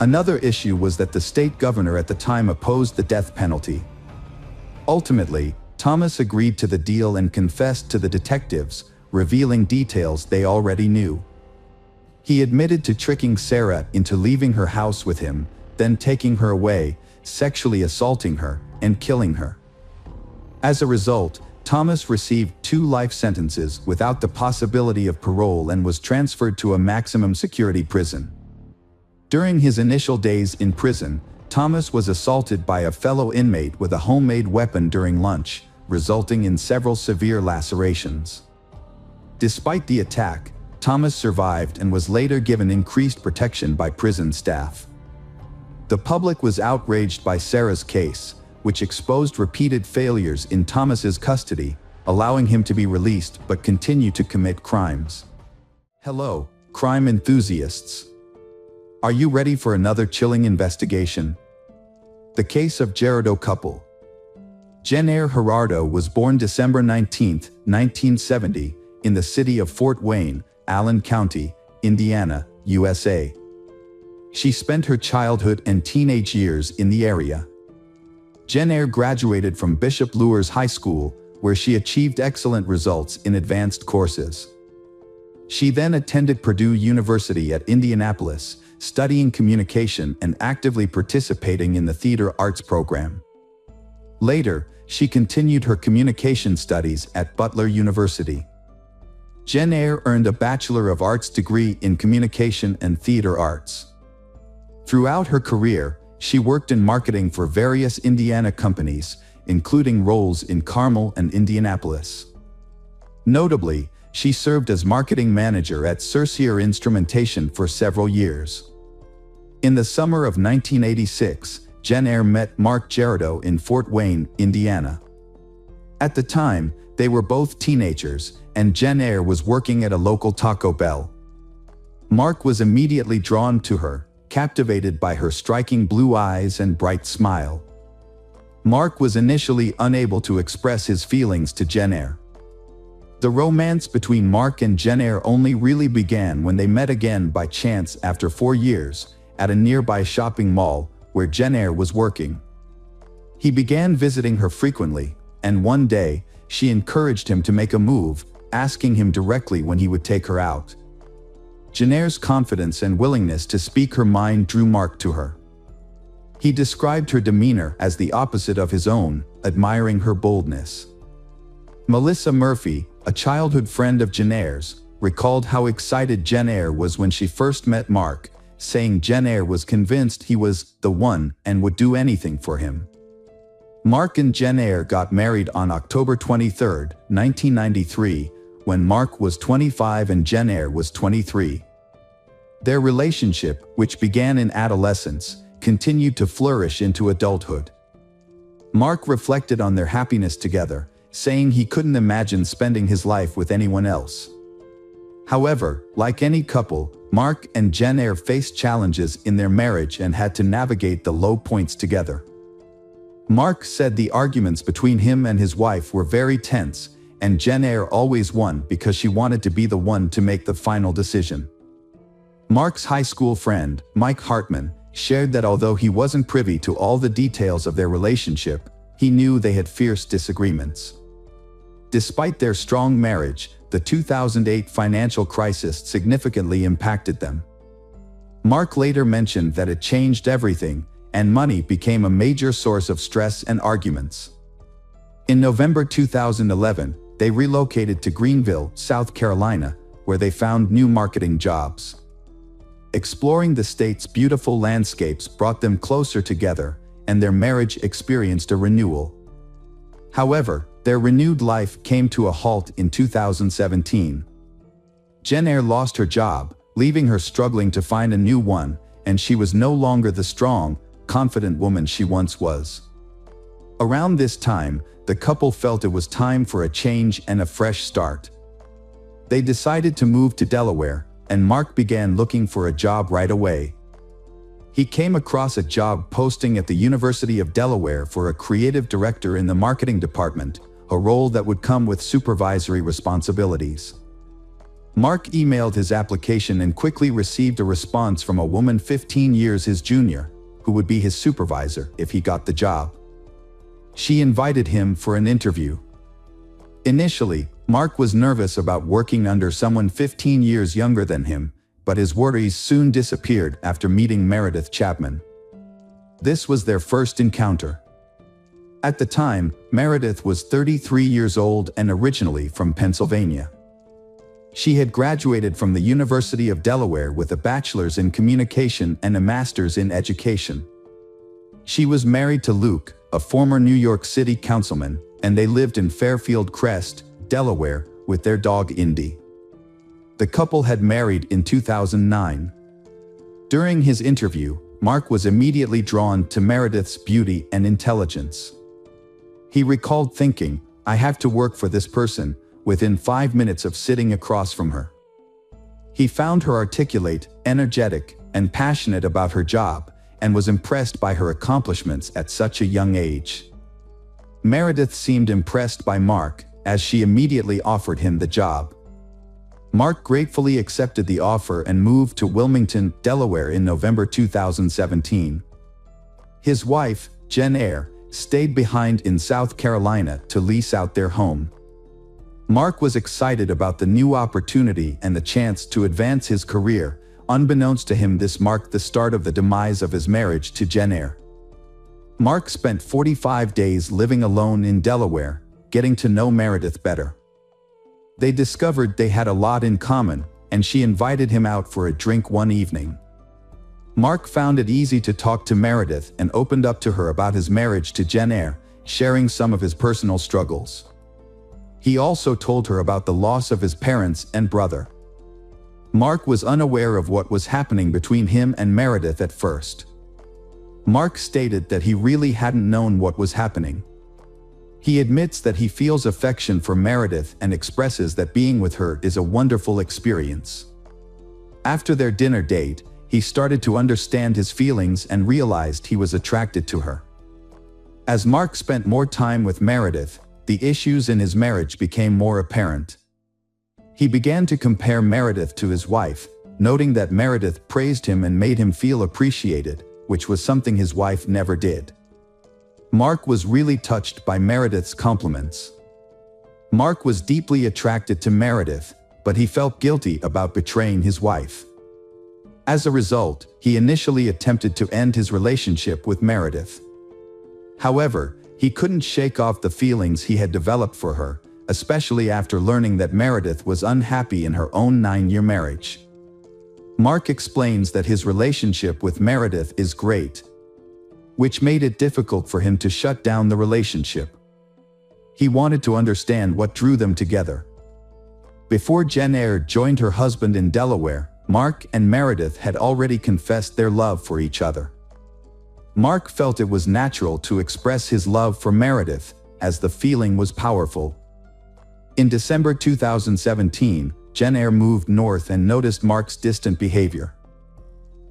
Another issue was that the state governor at the time opposed the death penalty. Ultimately, Thomas agreed to the deal and confessed to the detectives, revealing details they already knew. He admitted to tricking Sarah into leaving her house with him, then taking her away, sexually assaulting her, and killing her. As a result, Thomas received 2 life sentences without the possibility of parole and was transferred to a maximum security prison. During his initial days in prison, Thomas was assaulted by a fellow inmate with a homemade weapon during lunch, resulting in several severe lacerations. Despite the attack, Thomas survived and was later given increased protection by prison staff. The public was outraged by Sarah's case, which exposed repeated failures in Thomas's custody, allowing him to be released but continue to commit crimes. Hello, crime enthusiasts. Are you ready for another chilling investigation? The case of Gerardo couple. Jennair Gerardo was born December 19, 1970, in the city of Fort Wayne, Allen County, Indiana, USA. She spent her childhood and teenage years in the area. Jennair graduated from Bishop Luers High School, where she achieved excellent results in advanced courses. She then attended Purdue University at Indianapolis, studying communication and actively participating in the theater arts program. Later, she continued her communication studies at Butler University. Jennair earned a Bachelor of Arts degree in Communication and Theater Arts. Throughout her career, she worked in marketing for various Indiana companies, including roles in Carmel and Indianapolis. Notably, she served as marketing manager at Cercier Instrumentation for several years. In the summer of 1986, Jennair met Mark Gerardo in Fort Wayne, Indiana. At the time, they were both teenagers, and Jennair was working at a local Taco Bell. Mark was immediately drawn to her, captivated by her striking blue eyes and bright smile. Mark was initially unable to express his feelings to Jennair. The romance between Mark and Jennair only really began when they met again by chance after 4 years, at a nearby shopping mall where Jennair was working. He began visiting her frequently, and one day, she encouraged him to make a move, asking him directly when he would take her out. Jennair's confidence and willingness to speak her mind drew Mark to her. He described her demeanor as the opposite of his own, admiring her boldness. Melissa Murphy, a childhood friend of Jennair's, recalled how excited Jennair was when she first met Mark, saying Jennair was convinced he was the one and would do anything for him. Mark and Jennair got married on October 23, 1993, when Mark was 25 and Jennair was 23. Their relationship, which began in adolescence, continued to flourish into adulthood. Mark reflected on their happiness together, saying he couldn't imagine spending his life with anyone else. However, like any couple, Mark and Jennair faced challenges in their marriage and had to navigate the low points together. Mark said the arguments between him and his wife were very tense, and Jennair always won because she wanted to be the one to make the final decision. Mark's high school friend, Mike Hartman, shared that although he wasn't privy to all the details of their relationship, he knew they had fierce disagreements. Despite their strong marriage, the 2008 financial crisis significantly impacted them. Mark later mentioned that it changed everything, and money became a major source of stress and arguments. In November 2011, they relocated to Greenville, South Carolina, where they found new marketing jobs. Exploring the state's beautiful landscapes brought them closer together, and their marriage experienced a renewal. However, their renewed life came to a halt in 2017. Jennair lost her job, leaving her struggling to find a new one, and she was no longer the strong, confident woman she once was. Around this time, the couple felt it was time for a change and a fresh start. They decided to move to Delaware, and Mark began looking for a job right away. He came across a job posting at the University of Delaware for a creative director in the marketing department, a role that would come with supervisory responsibilities. Mark emailed his application and quickly received a response from a woman 15 years his junior, who would be his supervisor if he got the job. She invited him for an interview. Initially, Mark was nervous about working under someone 15 years younger than him, but his worries soon disappeared after meeting Meredith Chapman. This was their first encounter. At the time, Meredith was 33 years old and originally from Pennsylvania. She had graduated from the University of Delaware with a bachelor's in communication and a master's in education. She was married to Luke, a former New York City councilman, and they lived in Fairfield Crest, Delaware, with their dog Indy. The couple had married in 2009. During his interview, Mark was immediately drawn to Meredith's beauty and intelligence. He recalled thinking, "I have to work for this person," within 5 minutes of sitting across from her. He found her articulate, energetic, and passionate about her job, and was impressed by her accomplishments at such a young age. Meredith seemed impressed by Mark, as she immediately offered him the job. Mark gratefully accepted the offer and moved to Wilmington, Delaware in November 2017. His wife, Jen Eyre, stayed behind in South Carolina to lease out their home. Mark was excited about the new opportunity and the chance to advance his career. Unbeknownst to him, this marked the start of the demise of his marriage to Jen Eyre. Mark spent 45 days living alone in Delaware, getting to know Meredith better. They discovered they had a lot in common, and she invited him out for a drink one evening. Mark found it easy to talk to Meredith and opened up to her about his marriage to Jen Eyre, sharing some of his personal struggles. He also told her about the loss of his parents and brother. Mark was unaware of what was happening between him and Meredith at first. Mark stated that he really hadn't known what was happening. He admits that he feels affection for Meredith and expresses that being with her is a wonderful experience. After their dinner date, he started to understand his feelings and realized he was attracted to her. As Mark spent more time with Meredith, the issues in his marriage became more apparent. He began to compare Meredith to his wife, noting that Meredith praised him and made him feel appreciated, which was something his wife never did. Mark was really touched by Meredith's compliments. Mark was deeply attracted to Meredith, but he felt guilty about betraying his wife. As a result, he initially attempted to end his relationship with Meredith. However, he couldn't shake off the feelings he had developed for her, especially after learning that Meredith was unhappy in her own 9-year marriage. Mark explains that his relationship with Meredith is great, which made it difficult for him to shut down the relationship. He wanted to understand what drew them together. Before Jen Eyre joined her husband in Delaware, Mark and Meredith had already confessed their love for each other. Mark felt it was natural to express his love for Meredith, as the feeling was powerful. In December 2017, Jen Eyre moved north and noticed Mark's distant behavior.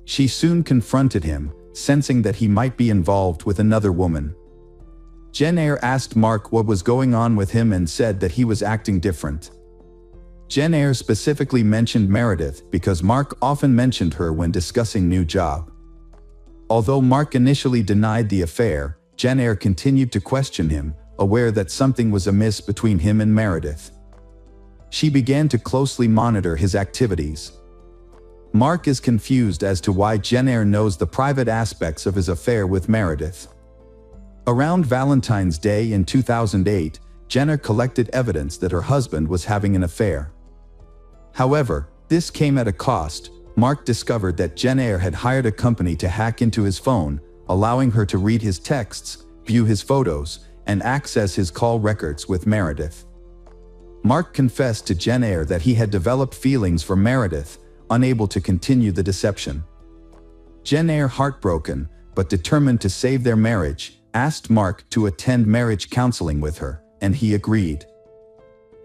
She soon confronted him, sensing that he might be involved with another woman. Jen Eyre asked Mark what was going on with him and said that he was acting different. Jen Eyre specifically mentioned Meredith because Mark often mentioned her when discussing new job. Although Mark initially denied the affair, Jen Eyre continued to question him, aware that something was amiss between him and Meredith. She began to closely monitor his activities. Mark is confused as to why Jen Eyre knows the private aspects of his affair with Meredith. Around Valentine's Day in 2008, Jen Eyre collected evidence that her husband was having an affair. However, this came at a cost. Mark discovered that Jen Eyre had hired a company to hack into his phone, allowing her to read his texts, view his photos, and access his call records with Meredith. Mark confessed to Jen Eyre that he had developed feelings for Meredith, unable to continue the deception. Jen Eyre, heartbroken, but determined to save their marriage, asked Mark to attend marriage counseling with her, and he agreed.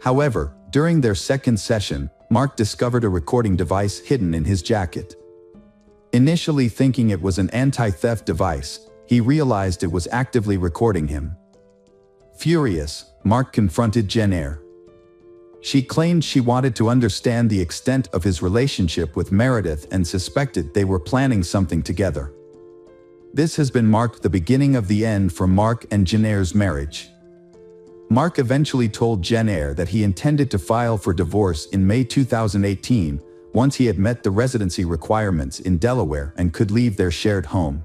However, during their second session, Mark discovered a recording device hidden in his jacket. Initially thinking it was an anti-theft device, he realized it was actively recording him. Furious, Mark confronted Jennair. She claimed she wanted to understand the extent of his relationship with Meredith and suspected they were planning something together. This has been marked the beginning of the end for Mark and Jennair's marriage. Mark eventually told Jennair that he intended to file for divorce in May 2018, once he had met the residency requirements in Delaware and could leave their shared home.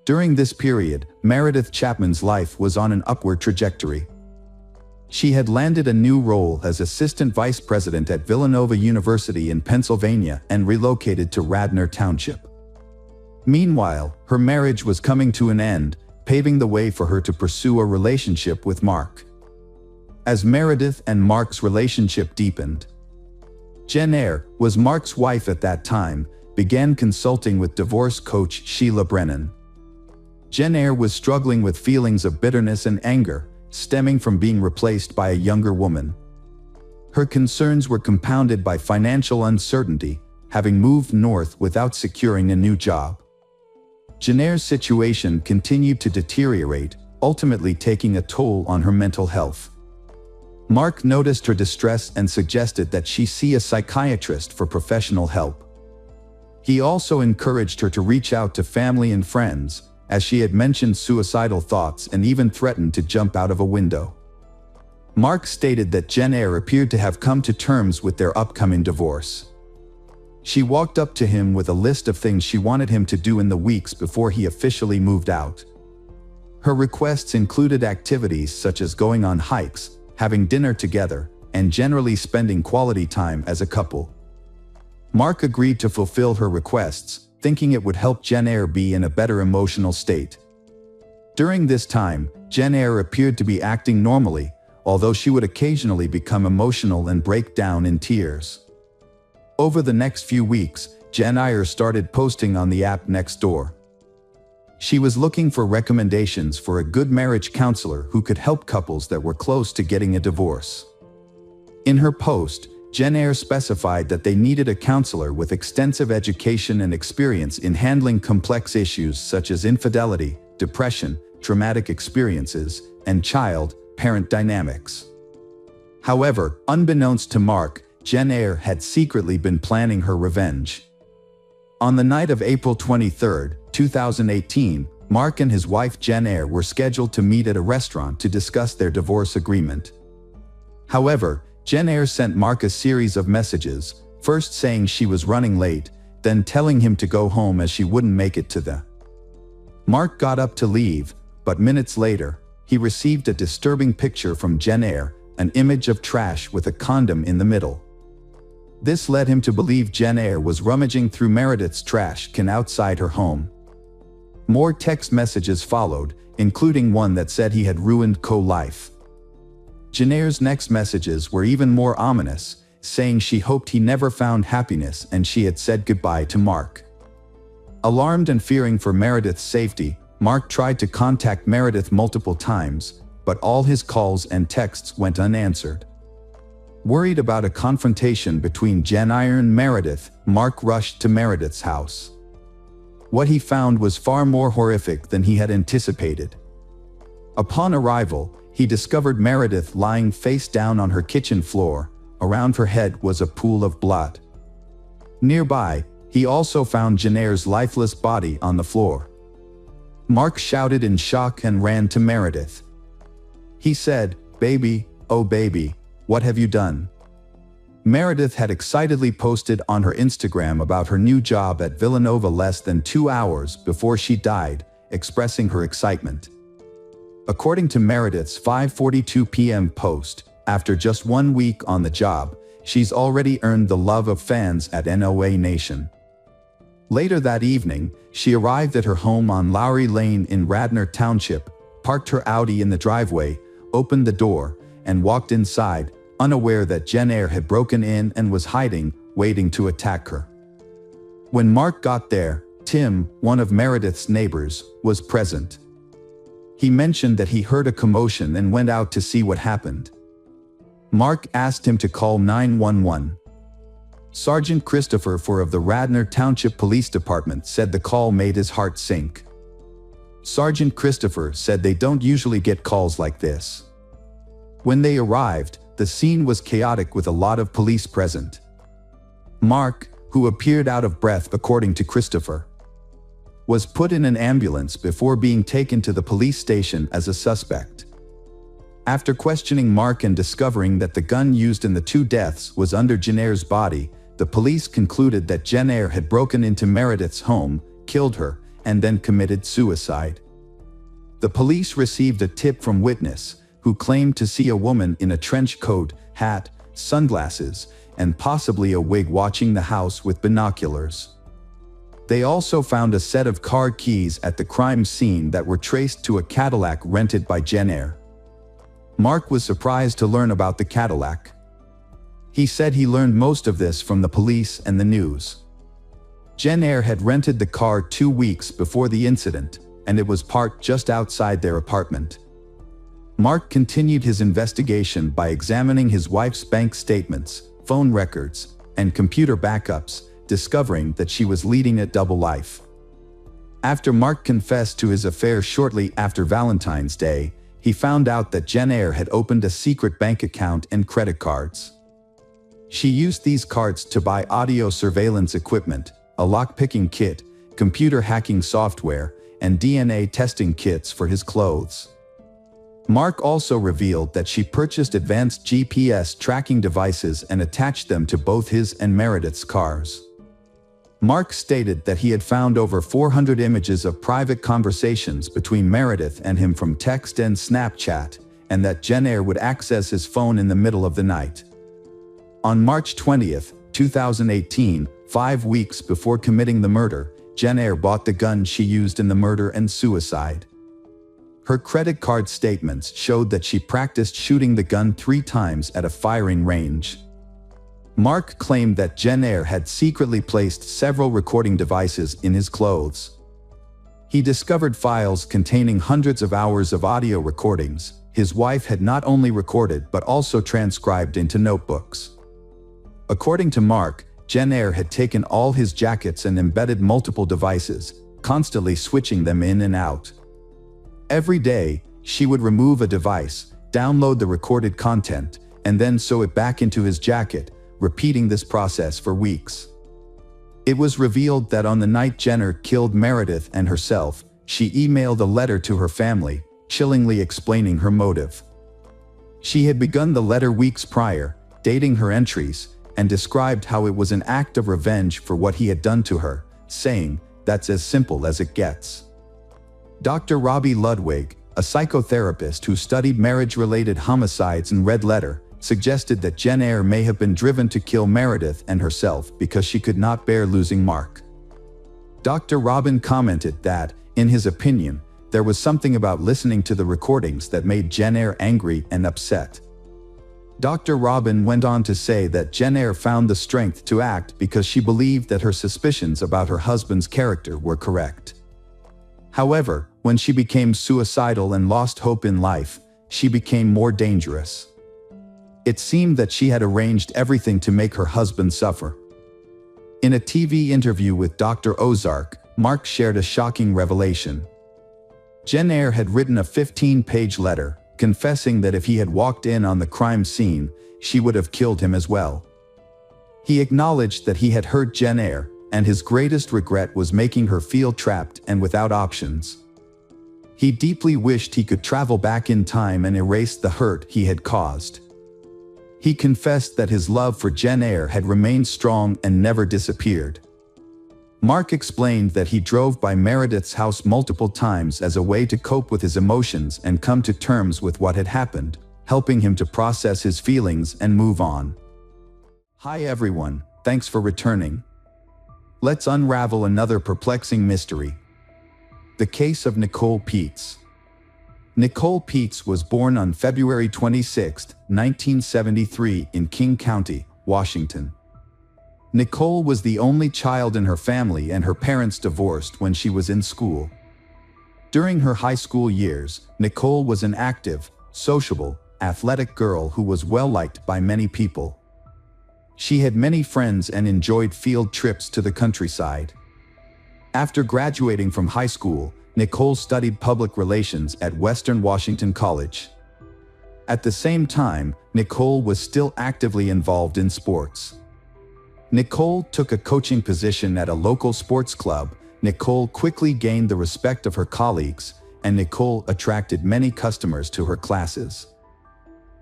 During this period, Meredith Chapman's life was on an upward trajectory. She had landed a new role as assistant vice president at Villanova University in Pennsylvania and relocated to Radnor Township. Meanwhile, her marriage was coming to an end, paving the way for her to pursue a relationship with Mark. As Meredith and Mark's relationship deepened, Jennair, was Mark's wife at that time, began consulting with divorce coach Sheila Brennan. Jennair was struggling with feelings of bitterness and anger, stemming from being replaced by a younger woman. Her concerns were compounded by financial uncertainty, having moved north without securing a new job. Jennair's situation continued to deteriorate, ultimately taking a toll on her mental health. Mark noticed her distress and suggested that she see a psychiatrist for professional help. He also encouraged her to reach out to family and friends, as she had mentioned suicidal thoughts and even threatened to jump out of a window. Mark stated that Jennair appeared to have come to terms with their upcoming divorce. She walked up to him with a list of things she wanted him to do in the weeks before he officially moved out. Her requests included activities such as going on hikes, having dinner together, and generally spending quality time as a couple. Mark agreed to fulfill her requests, thinking it would help Jennair be in a better emotional state. During this time, Jennair appeared to be acting normally, although she would occasionally become emotional and break down in tears. Over the next few weeks, Jennair started posting on the app Nextdoor. She was looking for recommendations for a good marriage counselor who could help couples that were close to getting a divorce. In her post, Jennair specified that they needed a counselor with extensive education and experience in handling complex issues such as infidelity, depression, traumatic experiences, and child-parent dynamics. However, unbeknownst to Mark, Jennair had secretly been planning her revenge. On the night of April 23, 2018, Mark and his wife Jennair were scheduled to meet at a restaurant to discuss their divorce agreement. However, Jennair sent Mark a series of messages, first saying she was running late, then telling him to go home as she wouldn't make it to the. Mark got up to leave, but minutes later, he received a disturbing picture from Jennair, an image of trash with a condom in the middle. This led him to believe Jennair was rummaging through Meredith's trash can outside her home. More text messages followed, including one that said he had ruined co-life. Jennair's next messages were even more ominous, saying she hoped he never found happiness and she had said goodbye to Mark. Alarmed and fearing for Meredith's safety, Mark tried to contact Meredith multiple times, but all his calls and texts went unanswered. Worried about a confrontation between Jennair and Meredith, Mark rushed to Meredith's house. What he found was far more horrific than he had anticipated. Upon arrival, he discovered Meredith lying face down on her kitchen floor. Around her head was a pool of blood. Nearby, he also found Jennair's lifeless body on the floor. Mark shouted in shock and ran to Meredith. He said, "Baby, oh baby, what have you done?" Meredith had excitedly posted on her Instagram about her new job at Villanova less than 2 hours before she died, expressing her excitement. According to Meredith's 5:42 p.m. post, after just 1 week on the job, she's already earned the love of fans at NOA Nation. Later that evening, she arrived at her home on Lowry Lane in Radnor Township, parked her Audi in the driveway, opened the door, and walked inside, unaware that Jennair had broken in and was hiding, waiting to attack her. When Mark got there, Tim, one of Meredith's neighbors, was present. He mentioned that he heard a commotion and went out to see what happened. Mark asked him to call 911. Sergeant Christopher Furr of the Radnor Township Police Department said the call made his heart sink. Sergeant Christopher said they don't usually get calls like this. When they arrived, the scene was chaotic with a lot of police present. Mark, who appeared out of breath according to Christopher, was put in an ambulance before being taken to the police station as a suspect. After questioning Mark and discovering that the gun used in the two deaths was under Jennair's body, the police concluded that Jennair had broken into Meredith's home, killed her, and then committed suicide. The police received a tip from witness, who claimed to see a woman in a trench coat, hat, sunglasses, and possibly a wig watching the house with binoculars. They also found a set of car keys at the crime scene that were traced to a Cadillac rented by Jennair. Mark was surprised to learn about the Cadillac. He said he learned most of this from the police and the news. Jennair had rented the car 2 weeks before the incident, and it was parked just outside their apartment. Mark continued his investigation by examining his wife's bank statements, phone records, and computer backups, discovering that she was leading a double life. After Mark confessed to his affair shortly after Valentine's Day, he found out that Jennair had opened a secret bank account and credit cards. She used these cards to buy audio surveillance equipment, a lock-picking kit, computer hacking software, and DNA testing kits for his clothes. Mark also revealed that she purchased advanced GPS tracking devices and attached them to both his and Meredith's cars. Mark stated that he had found over 400 images of private conversations between Meredith and him from text and Snapchat, and that Jennair would access his phone in the middle of the night. On March 20, 2018, 5 weeks before committing the murder, Jennair bought the gun she used in the murder and suicide. Her credit card statements showed that she practiced shooting the gun 3 times at a firing range. Mark claimed that Jennair had secretly placed several recording devices in his clothes. He discovered files containing hundreds of hours of audio recordings his wife had not only recorded but also transcribed into notebooks. According to Mark, Jennair had taken all his jackets and embedded multiple devices, constantly switching them in and out. Every day, she would remove a device, download the recorded content, and then sew it back into his jacket, repeating this process for weeks. It was revealed that on the night Jennair killed Meredith and herself, she emailed a letter to her family, chillingly explaining her motive. She had begun the letter weeks prior, dating her entries, and described how it was an act of revenge for what he had done to her, saying, "That's as simple as it gets." Dr. Robbie Ludwig, a psychotherapist who studied marriage-related homicides and Red Letter, suggested that Jennair may have been driven to kill Meredith and herself because she could not bear losing Mark. Dr. Robin commented that, in his opinion, there was something about listening to the recordings that made Jennair angry and upset. Dr. Robin went on to say that Jennair found the strength to act because she believed that her suspicions about her husband's character were correct. However, when she became suicidal and lost hope in life, she became more dangerous. It seemed that she had arranged everything to make her husband suffer. In a TV interview with Dr. Ozark, Mark shared a shocking revelation. Jennair had written a 15-page letter, confessing that if he had walked in on the crime scene, she would have killed him as well. He acknowledged that he had hurt Jennair, and his greatest regret was making her feel trapped and without options. He deeply wished he could travel back in time and erase the hurt he had caused. He confessed that his love for Jennair had remained strong and never disappeared. Mark explained that he drove by Meredith's house multiple times as a way to cope with his emotions and come to terms with what had happened, helping him to process his feelings and move on. Hi everyone, thanks for returning. Let's unravel another perplexing mystery. The case of Nicole Peets. Nicole Peets was born on February 26, 1973 in King County, Washington. Nicole was the only child in her family and her parents divorced when she was in school. During her high school years, Nicole was an active, sociable, athletic girl who was well-liked by many people. She had many friends and enjoyed field trips to the countryside. After graduating from high school, Nicole studied public relations at Western Washington College. At the same time, Nicole was still actively involved in sports. Nicole took a coaching position at a local sports club. Nicole quickly gained the respect of her colleagues, and Nicole attracted many customers to her classes.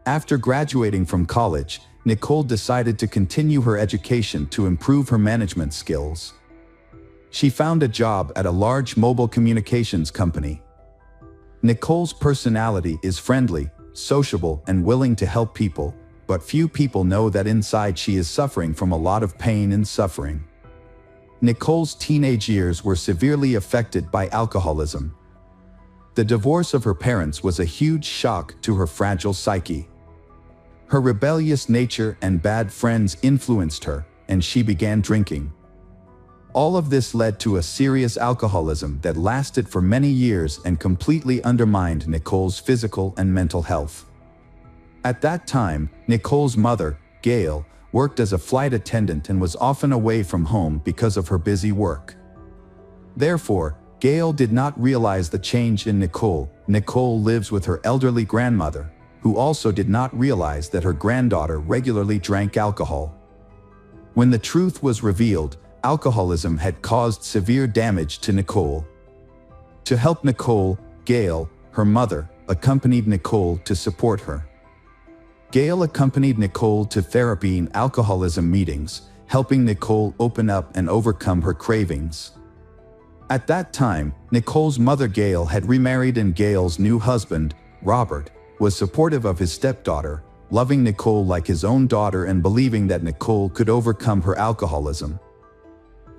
After graduating from college, Nicole decided to continue her education to improve her management skills. She found a job at a large mobile communications company. Nicole's personality is friendly, sociable, and willing to help people, but few people know that inside she is suffering from a lot of pain and suffering. Nicole's teenage years were severely affected by alcoholism. The divorce of her parents was a huge shock to her fragile psyche. Her rebellious nature and bad friends influenced her, and she began drinking. All of this led to a serious alcoholism that lasted for many years and completely undermined Nicole's physical and mental health. At that time, Nicole's mother, Gail, worked as a flight attendant and was often away from home because of her busy work. Therefore, Gail did not realize the change in Nicole. Nicole lives with her elderly grandmother, who also did not realize that her granddaughter regularly drank alcohol. When the truth was revealed, alcoholism had caused severe damage to Nicole. To help Nicole, Gail, her mother, accompanied Nicole to support her. Gail accompanied Nicole to therapy and alcoholism meetings, helping Nicole open up and overcome her cravings. At that time, Nicole's mother Gail had remarried, and Gail's new husband, Robert, was supportive of his stepdaughter, loving Nicole like his own daughter and believing that Nicole could overcome her alcoholism.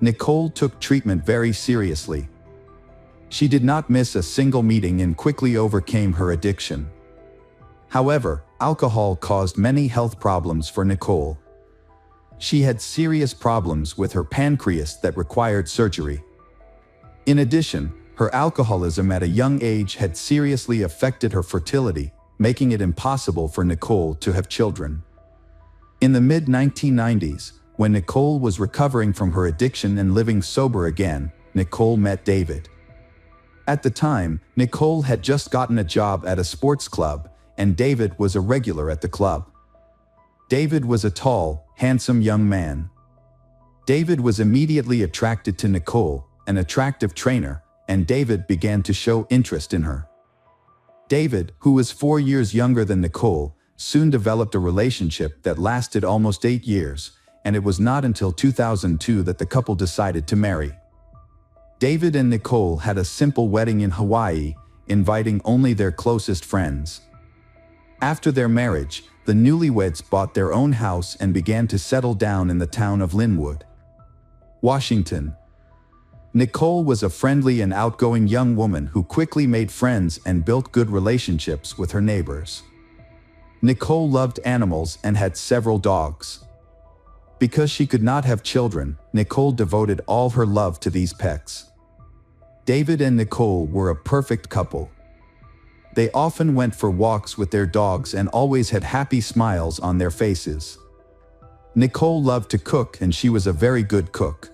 Nicole took treatment very seriously. She did not miss a single meeting and quickly overcame her addiction. However, alcohol caused many health problems for Nicole. She had serious problems with her pancreas that required surgery. In addition, her alcoholism at a young age had seriously affected her fertility, making it impossible for Nicole to have children. In the mid-1990s, when Nicole was recovering from her addiction and living sober again, Nicole met David. At the time, Nicole had just gotten a job at a sports club, and David was a regular at the club. David was a tall, handsome young man. David was immediately attracted to Nicole, an attractive trainer, and David began to show interest in her. David, who was 4 years younger than Nicole, soon developed a relationship that lasted almost 8 years, and it was not until 2002 that the couple decided to marry. David and Nicole had a simple wedding in Hawaii, inviting only their closest friends. After their marriage, the newlyweds bought their own house and began to settle down in the town of Linwood, Washington. Nicole was a friendly and outgoing young woman who quickly made friends and built good relationships with her neighbors. Nicole loved animals and had several dogs. Because she could not have children, Nicole devoted all her love to these pets. David and Nicole were a perfect couple. They often went for walks with their dogs and always had happy smiles on their faces. Nicole loved to cook, and she was a very good cook.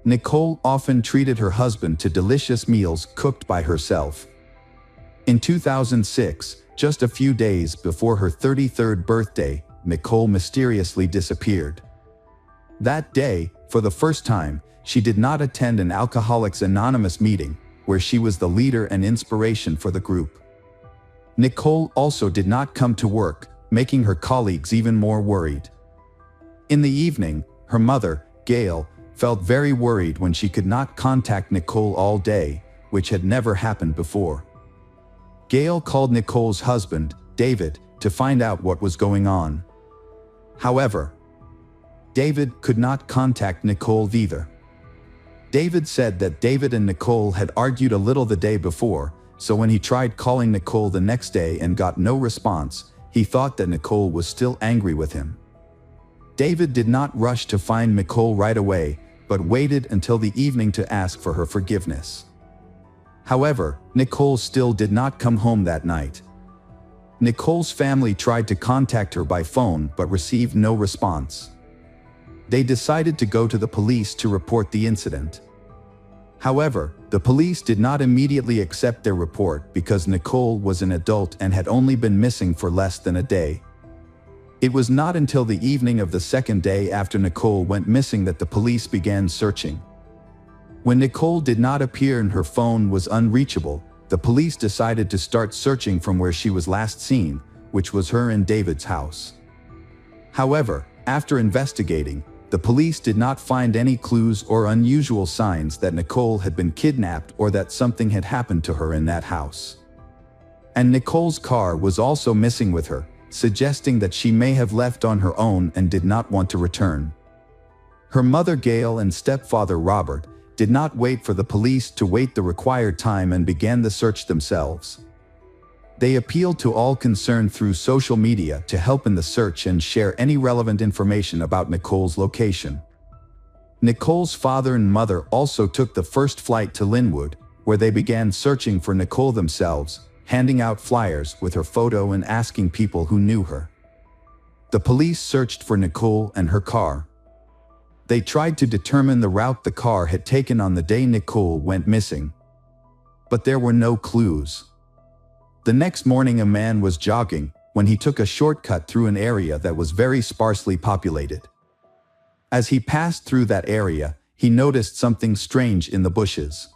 Nicole often treated her husband to delicious meals cooked by herself. In 2006, just a few days before her 33rd birthday, Nicole mysteriously disappeared. That day, for the first time, she did not attend an Alcoholics Anonymous meeting, where she was the leader and inspiration for the group. Nicole also did not come to work, making her colleagues even more worried. In the evening, her mother, Gail, felt very worried when she could not contact Nicole all day, which had never happened before. Gail called Nicole's husband, David, to find out what was going on. However, David could not contact Nicole either. David said that David and Nicole had argued a little the day before, so when he tried calling Nicole the next day and got no response, he thought that Nicole was still angry with him. David did not rush to find Nicole right away, but waited until the evening to ask for her forgiveness. However, Nicole still did not come home that night. Nicole's family tried to contact her by phone but received no response. They decided to go to the police to report the incident. However, the police did not immediately accept their report because Nicole was an adult and had only been missing for less than a day. It was not until the evening of the second day after Nicole went missing that the police began searching. When Nicole did not appear and her phone was unreachable, the police decided to start searching from where she was last seen, which was her and David's house. However, after investigating, the police did not find any clues or unusual signs that Nicole had been kidnapped or that something had happened to her in that house. And Nicole's car was also missing with her, suggesting that she may have left on her own and did not want to return. Her mother Gail and stepfather Robert did not wait for the police to wait the required time and began the search themselves. They appealed to all concerned through social media to help in the search and share any relevant information about Nicole's location. Nicole's father and mother also took the first flight to Linwood, where they began searching for Nicole themselves, handing out flyers with her photo and asking people who knew her. The police searched for Nicole and her car. They tried to determine the route the car had taken on the day Nicole went missing. But there were no clues. The next morning a man was jogging when he took a shortcut through an area that was very sparsely populated. As he passed through that area, he noticed something strange in the bushes.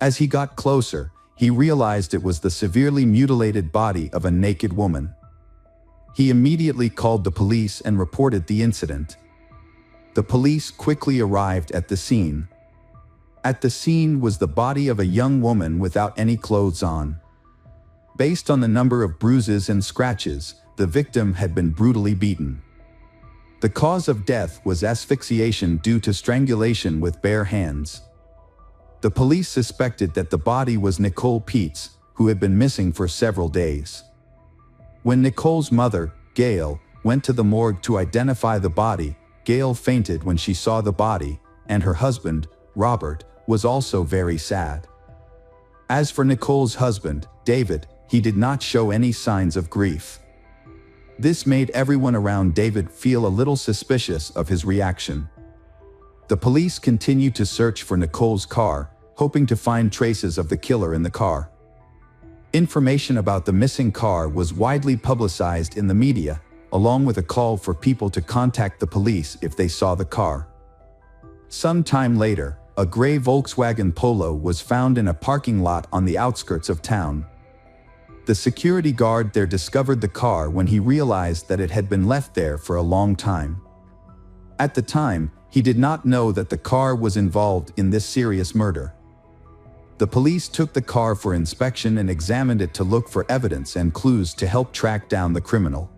As he got closer, he realized it was the severely mutilated body of a naked woman. He immediately called the police and reported the incident. The police quickly arrived at the scene. At the scene was the body of a young woman without any clothes on. Based on the number of bruises and scratches, the victim had been brutally beaten. The cause of death was asphyxiation due to strangulation with bare hands. The police suspected that the body was Nicole Peets, who had been missing for several days. When Nicole's mother, Gail, went to the morgue to identify the body, Gail fainted when she saw the body, and her husband, Robert, was also very sad. As for Nicole's husband, David, he did not show any signs of grief. This made everyone around David feel a little suspicious of his reaction. The police continued to search for Nicole's car, hoping to find traces of the killer in the car. Information about the missing car was widely publicized in the media, along with a call for people to contact the police if they saw the car. Some time later, a gray Volkswagen Polo was found in a parking lot on the outskirts of town. The security guard there discovered the car when he realized that it had been left there for a long time. At the time, he did not know that the car was involved in this serious murder. The police took the car for inspection and examined it to look for evidence and clues to help track down the criminal.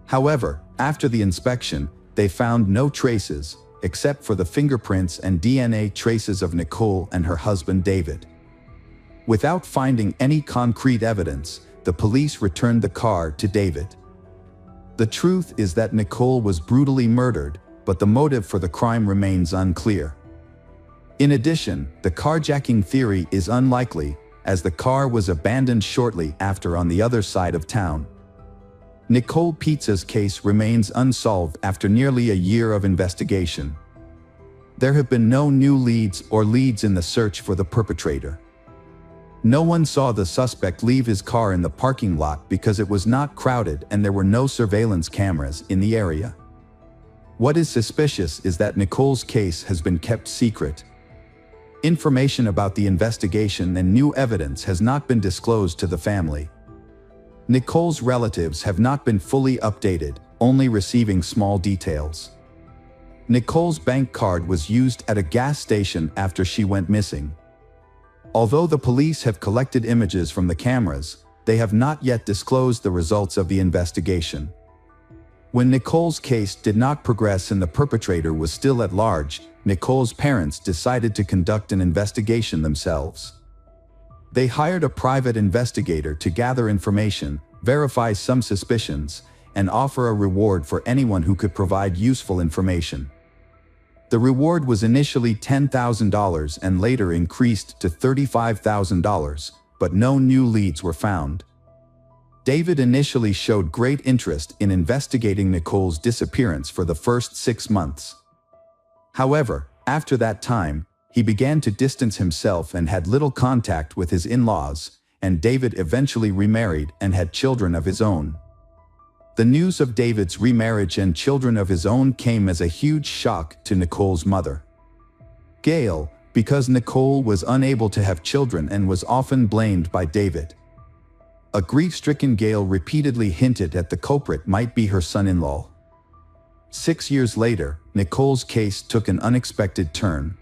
However, after the inspection, they found no traces, except for the fingerprints and DNA traces of Nicole and her husband David. Without finding any concrete evidence, the police returned the car to David. The truth is that Nicole was brutally murdered, but the motive for the crime remains unclear. In addition, the carjacking theory is unlikely, as the car was abandoned shortly after on the other side of town. Nicole Peets' case remains unsolved after nearly a year of investigation. There have been no new leads in the search for the perpetrator. No one saw the suspect leave his car in the parking lot because it was not crowded and there were no surveillance cameras in the area. What is suspicious is that Nicole's case has been kept secret. Information about the investigation and new evidence has not been disclosed to the family. Nicole's relatives have not been fully updated, only receiving small details. Nicole's bank card was used at a gas station after she went missing. Although the police have collected images from the cameras, they have not yet disclosed the results of the investigation. When Nicole's case did not progress and the perpetrator was still at large, Nicole's parents decided to conduct an investigation themselves. They hired a private investigator to gather information, verify some suspicions, and offer a reward for anyone who could provide useful information. The reward was initially $10,000 and later increased to $35,000, but no new leads were found. David initially showed great interest in investigating Nicole's disappearance for the first 6 months. However, after that time, he began to distance himself and had little contact with his in-laws, and David eventually remarried and had children of his own. The news of David's remarriage and children of his own came as a huge shock to Nicole's mother, Gail, because Nicole was unable to have children and was often blamed by David. A grief-stricken Gail repeatedly hinted that the culprit might be her son-in-law. 6 years later, Nicole's case took an unexpected turn.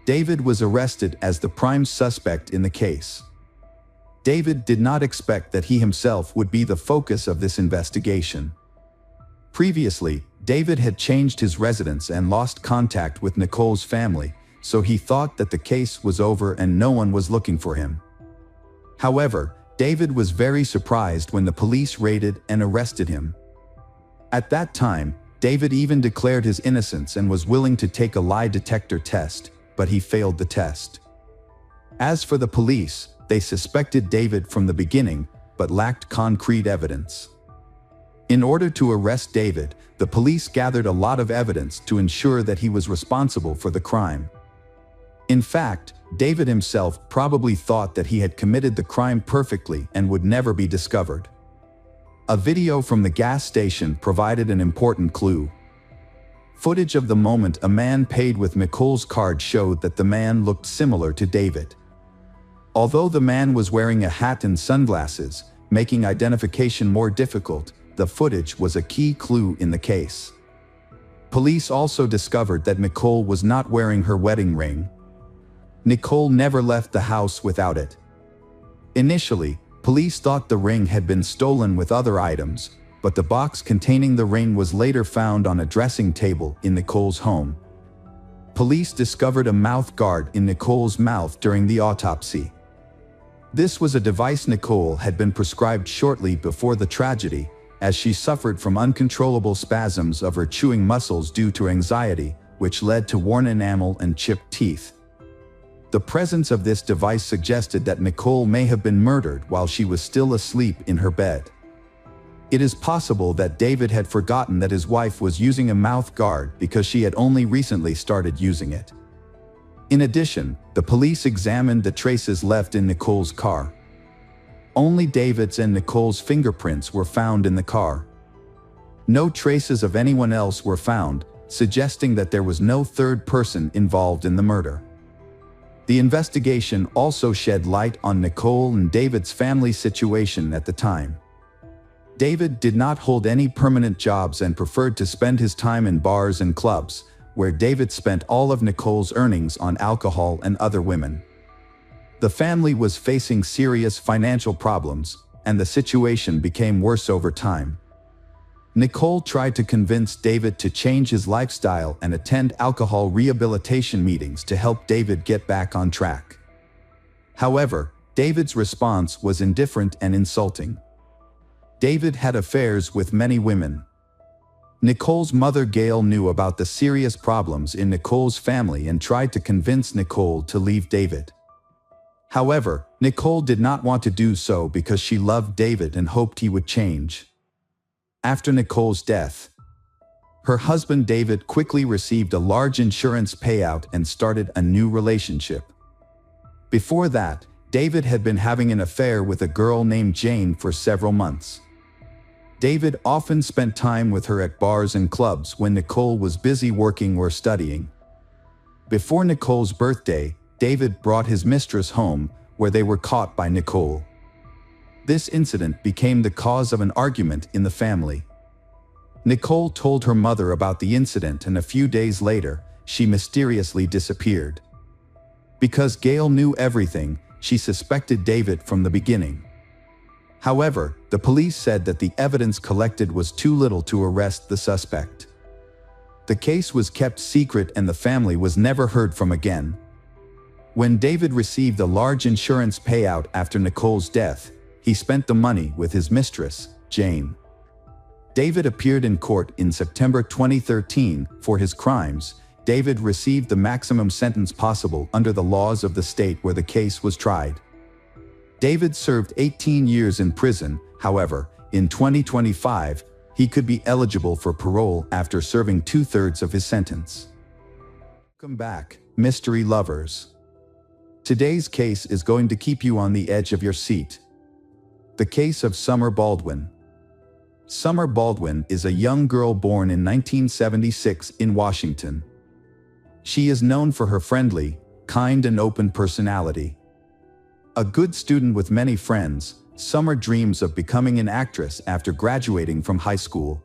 David was arrested as the prime suspect in the case. David did not expect that he himself would be the focus of this investigation. Previously, David had changed his residence and lost contact with Nicole's family, so he thought that the case was over and no one was looking for him. However, David was very surprised when the police raided and arrested him. At that time, David even declared his innocence and was willing to take a lie detector test, but he failed the test. As for the police, they suspected David from the beginning, but lacked concrete evidence. In order to arrest David, the police gathered a lot of evidence to ensure that he was responsible for the crime. In fact, David himself probably thought that he had committed the crime perfectly and would never be discovered. A video from the gas station provided an important clue. Footage of the moment a man paid with Nicole's card showed that the man looked similar to David. Although the man was wearing a hat and sunglasses, making identification more difficult, the footage was a key clue in the case. Police also discovered that Nicole was not wearing her wedding ring. Nicole never left the house without it. Initially, police thought the ring had been stolen with other items, but the box containing the ring was later found on a dressing table in Nicole's home. Police discovered a mouth guard in Nicole's mouth during the autopsy. This was a device Nicole had been prescribed shortly before the tragedy, as she suffered from uncontrollable spasms of her chewing muscles due to anxiety, which led to worn enamel and chipped teeth. The presence of this device suggested that Nicole may have been murdered while she was still asleep in her bed. It is possible that David had forgotten that his wife was using a mouth guard because she had only recently started using it. In addition, the police examined the traces left in Nicole's car. Only David's and Nicole's fingerprints were found in the car. No traces of anyone else were found, suggesting that there was no third person involved in the murder. The investigation also shed light on Nicole and David's family situation at the time. David did not hold any permanent jobs and preferred to spend his time in bars and clubs, where David spent all of Nicole's earnings on alcohol and other women. The family was facing serious financial problems, and the situation became worse over time. Nicole tried to convince David to change his lifestyle and attend alcohol rehabilitation meetings to help David get back on track. However, David's response was indifferent and insulting. David had affairs with many women. Nicole's mother Gail knew about the serious problems in Nicole's family and tried to convince Nicole to leave David. However, Nicole did not want to do so because she loved David and hoped he would change. After Nicole's death, her husband David quickly received a large insurance payout and started a new relationship. Before that, David had been having an affair with a girl named Jane for several months. David often spent time with her at bars and clubs when Nicole was busy working or studying. Before Nicole's birthday, David brought his mistress home, where they were caught by Nicole. This incident became the cause of an argument in the family. Nicole told her mother about the incident, and a few days later, she mysteriously disappeared. Because Gail knew everything, she suspected David from the beginning. However, the police said that the evidence collected was too little to arrest the suspect. The case was kept secret and the family was never heard from again. When David received a large insurance payout after Nicole's death, he spent the money with his mistress, Jane. David appeared in court in September 2013 for his crimes. David received the maximum sentence possible under the laws of the state where the case was tried. David served 18 years in prison. However, in 2025, he could be eligible for parole after serving 2/3 of his sentence. Welcome back, mystery lovers. Today's case is going to keep you on the edge of your seat. The case of Summer Baldwin. Summer Baldwin is a young girl born in 1976 in Washington. She is known for her friendly, kind and open personality. A good student with many friends, Summer dreams of becoming an actress after graduating from high school.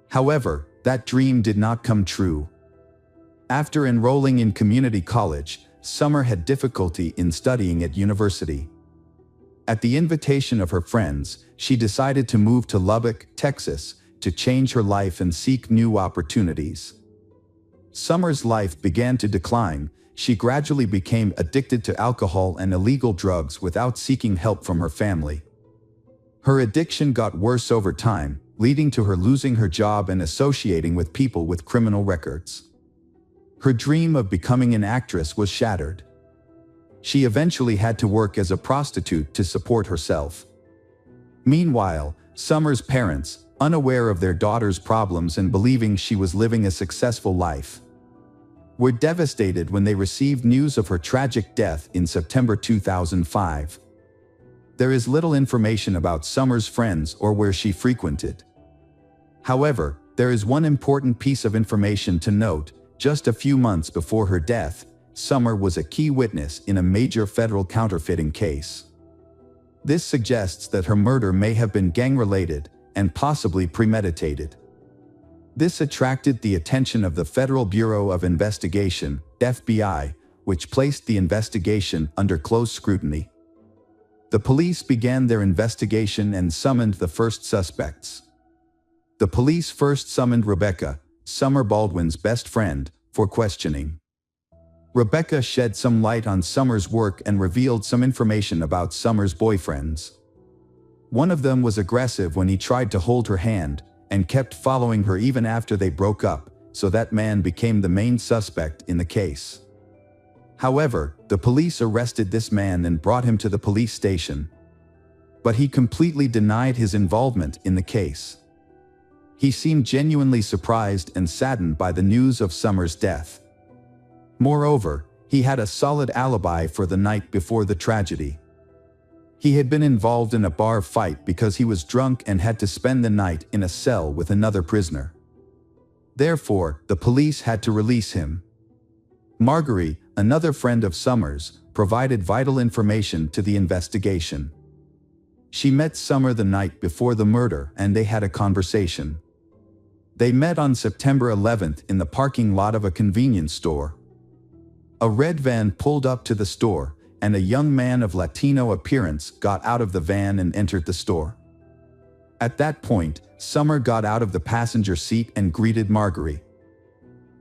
However, that dream did not come true. After enrolling in community college, Summer had difficulty in studying at university. At the invitation of her friends, she decided to move to Lubbock, Texas, to change her life and seek new opportunities. Summer's life began to decline. She gradually became addicted to alcohol and illegal drugs without seeking help from her family. Her addiction got worse over time, leading to her losing her job and associating with people with criminal records. Her dream of becoming an actress was shattered. She eventually had to work as a prostitute to support herself. Meanwhile, Summer's parents, unaware of their daughter's problems and believing she was living a successful life, were devastated when they received news of her tragic death in September 2005. There is little information about Summer's friends or where she frequented. However, there is one important piece of information to note. Just a few months before her death, Summer was a key witness in a major federal counterfeiting case. This suggests that her murder may have been gang-related and possibly premeditated. This attracted the attention of the Federal Bureau of Investigation, FBI, which placed the investigation under close scrutiny. The police began their investigation and summoned the first suspects. The police first summoned Rebecca, Summer Baldwin's best friend, for questioning. Rebecca shed some light on Summer's work and revealed some information about Summer's boyfriends. One of them was aggressive when he tried to hold her hand, and kept following her even after they broke up, so that man became the main suspect in the case. However, the police arrested this man and brought him to the police station. But he completely denied his involvement in the case. He seemed genuinely surprised and saddened by the news of Summer's death. Moreover, he had a solid alibi for the night before the tragedy. He had been involved in a bar fight because he was drunk and had to spend the night in a cell with another prisoner. Therefore, the police had to release him. Marguerite, another friend of Summer's, provided vital information to the investigation. She met Summer the night before the murder and they had a conversation. They met on September 11th in the parking lot of a convenience store. A red van pulled up to the store, and a young man of Latino appearance got out of the van and entered the store. At that point, Summer got out of the passenger seat and greeted Marguerite.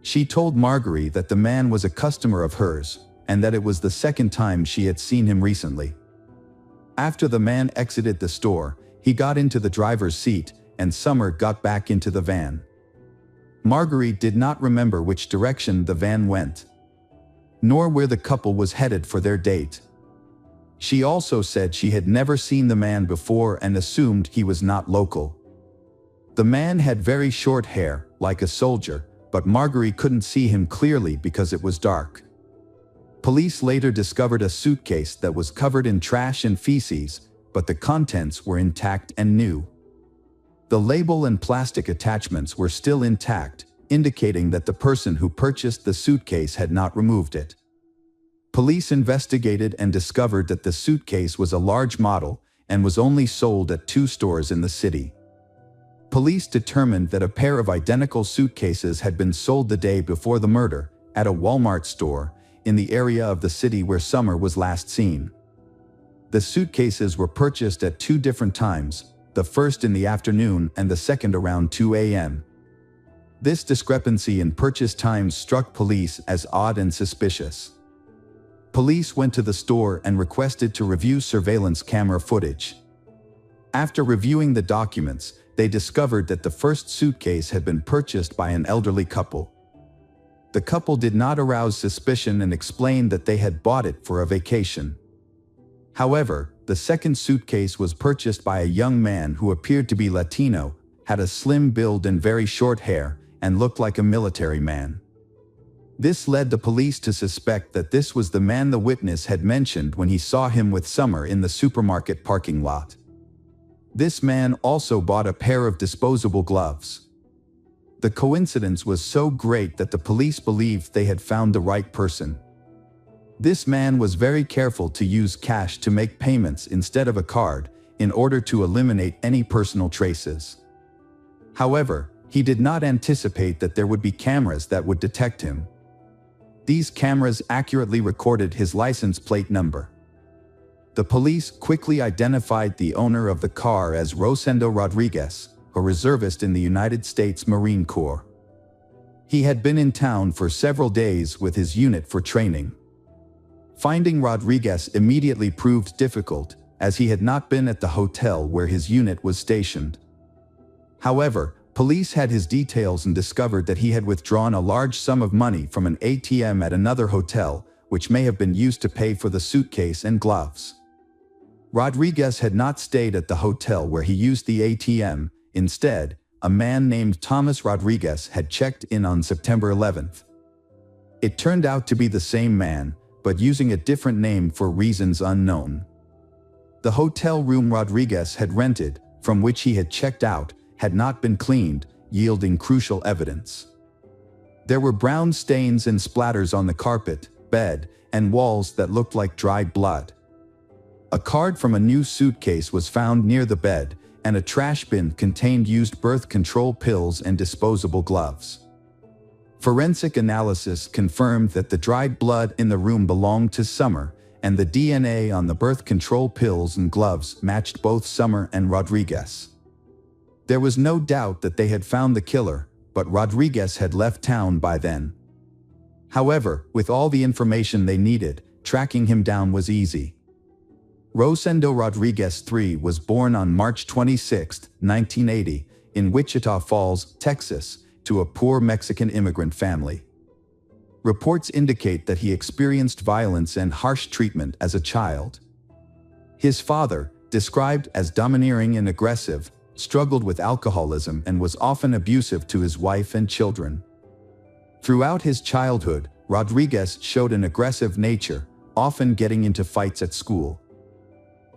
She told Marguerite that the man was a customer of hers, and that it was the second time she had seen him recently. After the man exited the store, he got into the driver's seat, and Summer got back into the van. Marguerite did not remember which direction the van went, nor where the couple was headed for their date. She also said she had never seen the man before and assumed he was not local. The man had very short hair, like a soldier, but Marguerite couldn't see him clearly because it was dark. Police later discovered a suitcase that was covered in trash and feces, but the contents were intact and new. The label and plastic attachments were still intact, indicating that the person who purchased the suitcase had not removed it. Police investigated and discovered that the suitcase was a large model and was only sold at 2 stores in the city. Police determined that a pair of identical suitcases had been sold the day before the murder at a Walmart store in the area of the city where Summer was last seen. The suitcases were purchased at 2 different times, the first in the afternoon and the second around 2 a.m. This discrepancy in purchase times struck police as odd and suspicious. Police went to the store and requested to review surveillance camera footage. After reviewing the documents, they discovered that the first suitcase had been purchased by an elderly couple. The couple did not arouse suspicion and explained that they had bought it for a vacation. However, the second suitcase was purchased by a young man who appeared to be Latino, had a slim build and very short hair, and looked like a military man. This led the police to suspect that this was the man the witness had mentioned when he saw him with Summer in the supermarket parking lot. This man also bought a pair of disposable gloves. The coincidence was so great that the police believed they had found the right person. This man was very careful to use cash to make payments instead of a card, in order to eliminate any personal traces. However, he did not anticipate that there would be cameras that would detect him. These cameras accurately recorded his license plate number. The police quickly identified the owner of the car as Rosendo Rodriguez, a reservist in the United States Marine Corps. He had been in town for several days with his unit for training. Finding Rodriguez immediately proved difficult, as he had not been at the hotel where his unit was stationed. However, police had his details and discovered that he had withdrawn a large sum of money from an ATM at another hotel, which may have been used to pay for the suitcase and gloves. Rodriguez had not stayed at the hotel where he used the ATM. Instead, a man named Thomas Rodriguez had checked in on September 11th. It turned out to be the same man, but using a different name for reasons unknown. The hotel room Rodriguez had rented, from which he had checked out, had not been cleaned, yielding crucial evidence. There were brown stains and splatters on the carpet, bed, and walls that looked like dried blood. A card from a new suitcase was found near the bed, and a trash bin contained used birth control pills and disposable gloves. Forensic analysis confirmed that the dried blood in the room belonged to Summer, and the DNA on the birth control pills and gloves matched both Summer and Rodriguez. There was no doubt that they had found the killer, but Rodriguez had left town by then. However, with all the information they needed, tracking him down was easy. Rosendo Rodriguez III was born on March 26, 1980, in Wichita Falls, Texas, to a poor Mexican immigrant family. Reports indicate that he experienced violence and harsh treatment as a child. His father, described as domineering and aggressive, struggled with alcoholism and was often abusive to his wife and children. Throughout his childhood, Rodriguez showed an aggressive nature, often getting into fights at school.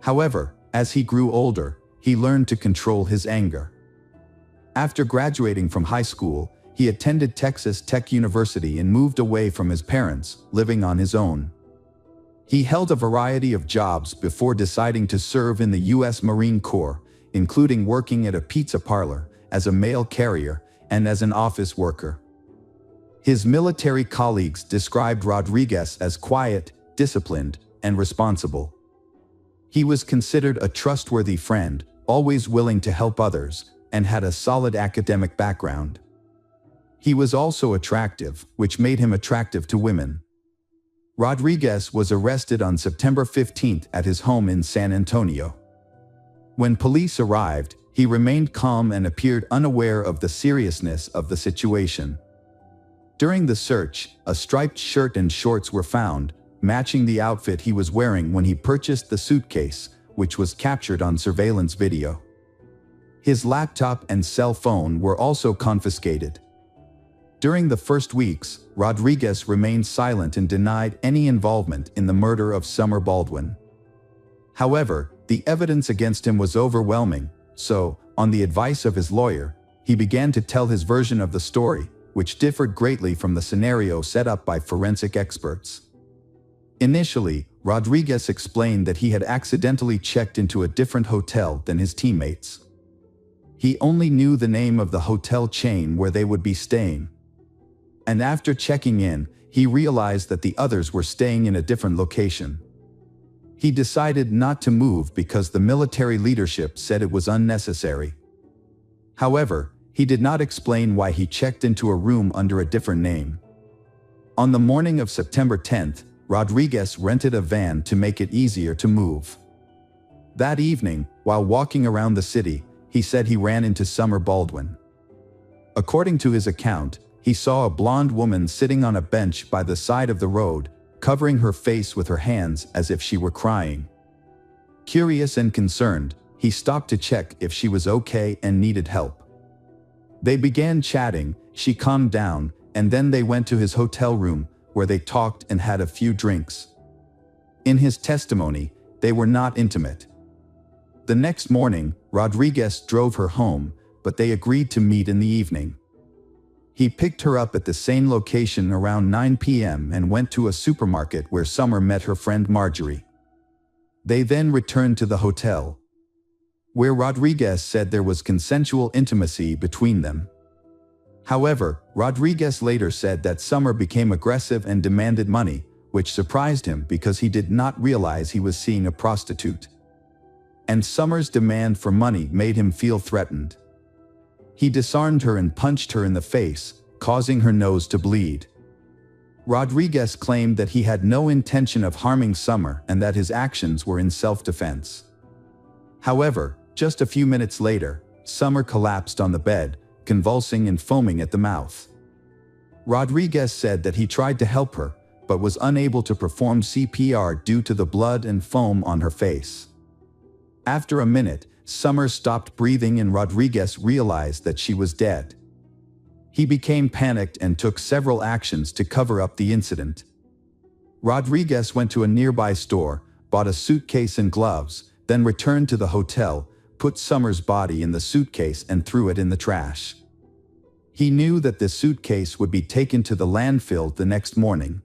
However, as he grew older, he learned to control his anger. After graduating from high school, he attended Texas Tech University and moved away from his parents, living on his own. He held a variety of jobs before deciding to serve in the U.S. Marine Corps, including working at a pizza parlor, as a mail carrier, and as an office worker. His military colleagues described Rodriguez as quiet, disciplined, and responsible. He was considered a trustworthy friend, always willing to help others, and had a solid academic background. He was also attractive, which made him attractive to women. Rodriguez was arrested on September 15 at his home in San Antonio. When police arrived, he remained calm and appeared unaware of the seriousness of the situation. During the search, a striped shirt and shorts were found, matching the outfit he was wearing when he purchased the suitcase, which was captured on surveillance video. His laptop and cell phone were also confiscated. During the first weeks, Rodriguez remained silent and denied any involvement in the murder of Summer Baldwin. However, the evidence against him was overwhelming, so, on the advice of his lawyer, he began to tell his version of the story, which differed greatly from the scenario set up by forensic experts. Initially, Rodriguez explained that he had accidentally checked into a different hotel than his teammates. He only knew the name of the hotel chain where they would be staying. And after checking in, he realized that the others were staying in a different location. He decided not to move because the military leadership said it was unnecessary. However, he did not explain why he checked into a room under a different name. On the morning of September 10th, Rodriguez rented a van to make it easier to move. That evening, while walking around the city, he said he ran into Summer Baldwin. According to his account, he saw a blonde woman sitting on a bench by the side of the road, covering her face with her hands as if she were crying. Curious and concerned, he stopped to check if she was okay and needed help. They began chatting, she calmed down, and then they went to his hotel room, where they talked and had a few drinks. In his testimony, they were not intimate. The next morning, Rodriguez drove her home, but they agreed to meet in the evening. He picked her up at the same location around 9 p.m. and went to a supermarket where Summer met her friend Marjorie. They then returned to the hotel, where Rodriguez said there was consensual intimacy between them. However, Rodriguez later said that Summer became aggressive and demanded money, which surprised him because he did not realize he was seeing a prostitute. And Summer's demand for money made him feel threatened. He disarmed her and punched her in the face, causing her nose to bleed. Rodriguez claimed that he had no intention of harming Summer and that his actions were in self-defense. However, just a few minutes later, Summer collapsed on the bed, convulsing and foaming at the mouth. Rodriguez said that he tried to help her, but was unable to perform CPR due to the blood and foam on her face. After a minute, Summer stopped breathing and Rodriguez realized that she was dead. He became panicked and took several actions to cover up the incident. Rodriguez went to a nearby store, bought a suitcase and gloves, then returned to the hotel, put Summer's body in the suitcase and threw it in the trash. He knew that the suitcase would be taken to the landfill the next morning.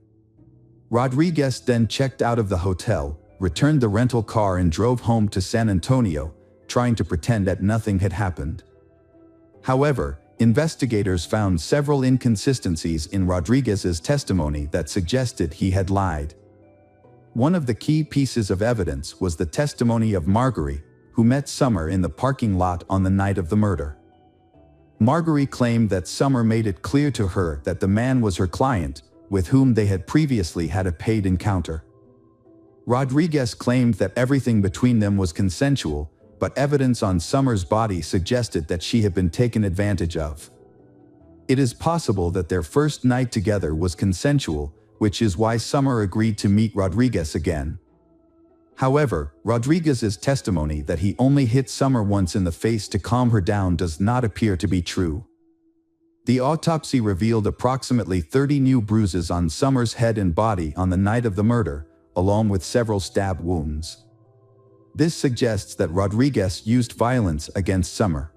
Rodriguez then checked out of the hotel, returned the rental car and drove home to San Antonio, trying to pretend that nothing had happened. However, investigators found several inconsistencies in Rodriguez's testimony that suggested he had lied. One of the key pieces of evidence was the testimony of Marjorie, who met Summer in the parking lot on the night of the murder. Marjorie claimed that Summer made it clear to her that the man was her client, with whom they had previously had a paid encounter. Rodriguez claimed that everything between them was consensual, but evidence on Summer's body suggested that she had been taken advantage of. It is possible that their first night together was consensual, which is why Summer agreed to meet Rodriguez again. However, Rodriguez's testimony that he only hit Summer once in the face to calm her down does not appear to be true. The autopsy revealed approximately 30 new bruises on Summer's head and body on the night of the murder, along with several stab wounds. This suggests that Rodriguez used violence against Summer.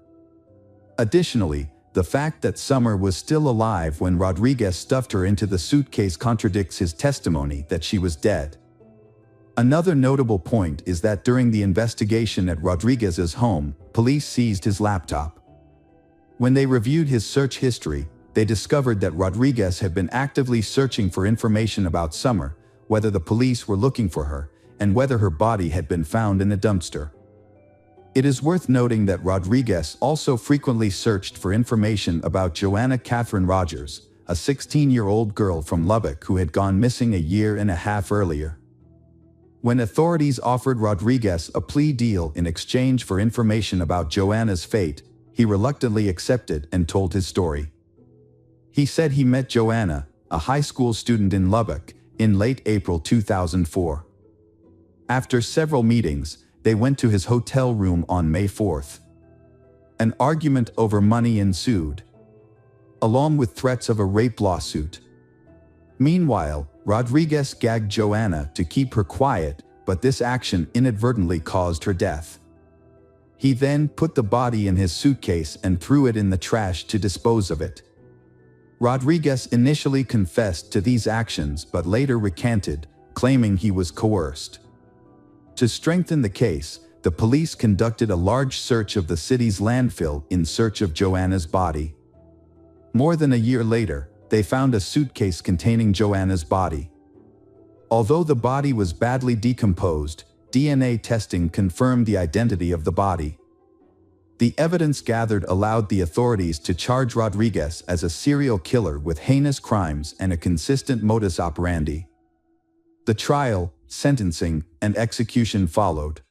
Additionally, the fact that Summer was still alive when Rodriguez stuffed her into the suitcase contradicts his testimony that she was dead. Another notable point is that during the investigation at Rodriguez's home, police seized his laptop. When they reviewed his search history, they discovered that Rodriguez had been actively searching for information about Summer, whether the police were looking for her, and whether her body had been found in a dumpster. It is worth noting that Rodriguez also frequently searched for information about Joanna Catherine Rogers, a 16-year-old girl from Lubbock who had gone missing a year and a half earlier. When authorities offered Rodriguez a plea deal in exchange for information about Joanna's fate, he reluctantly accepted and told his story. He said he met Joanna, a high school student in Lubbock, in late April 2004. After several meetings, they went to his hotel room on May 4th. An argument over money ensued, along with threats of a rape lawsuit. Meanwhile, Rodriguez gagged Joanna to keep her quiet, but this action inadvertently caused her death. He then put the body in his suitcase and threw it in the trash to dispose of it. Rodriguez initially confessed to these actions but later recanted, claiming he was coerced. To strengthen the case, the police conducted a large search of the city's landfill in search of Joanna's body. More than a year later, they found a suitcase containing Joanna's body. Although the body was badly decomposed, DNA testing confirmed the identity of the body. The evidence gathered allowed the authorities to charge Rodriguez as a serial killer with heinous crimes and a consistent modus operandi. The trial, sentencing, and execution followed.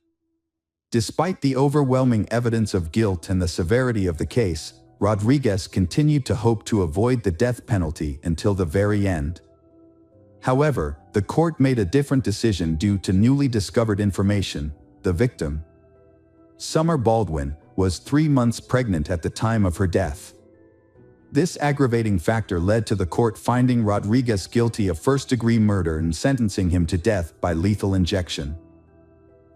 Despite the overwhelming evidence of guilt and the severity of the case, Rodriguez continued to hope to avoid the death penalty until the very end. However, the court made a different decision due to newly discovered information. The victim, Summer Baldwin, was 3 months pregnant at the time of her death. This aggravating factor led to the court finding Rodriguez guilty of first-degree murder and sentencing him to death by lethal injection.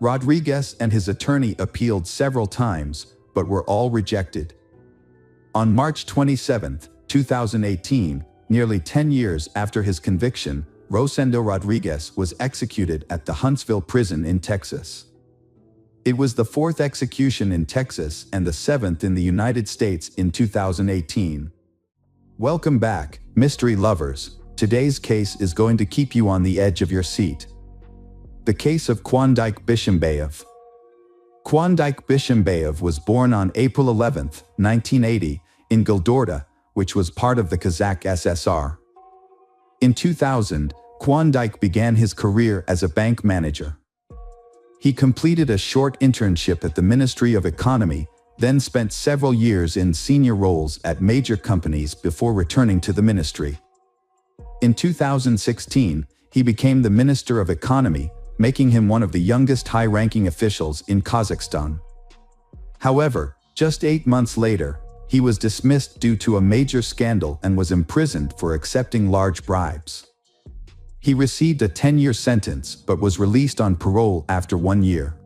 Rodriguez and his attorney appealed several times, but were all rejected. On March 27, 2018, nearly 10 years after his conviction, Rosendo Rodriguez was executed at the Huntsville prison in Texas. It was the 4th execution in Texas and the 7th in the United States in 2018. Welcome back, mystery lovers. Today's case is going to keep you on the edge of your seat. The case of Klondike Bishimbayev. Klondike Bishimbayev was born on April 11, 1980, in Gildorda, which was part of the Kazakh SSR. In 2000, Klondike began his career as a bank manager. He completed a short internship at the Ministry of Economy, then spent several years in senior roles at major companies before returning to the ministry. In 2016, he became the Minister of Economy, making him one of the youngest high-ranking officials in Kazakhstan. However, just 8 months later, he was dismissed due to a major scandal and was imprisoned for accepting large bribes. He received a 10-year sentence but was released on parole after 1 year.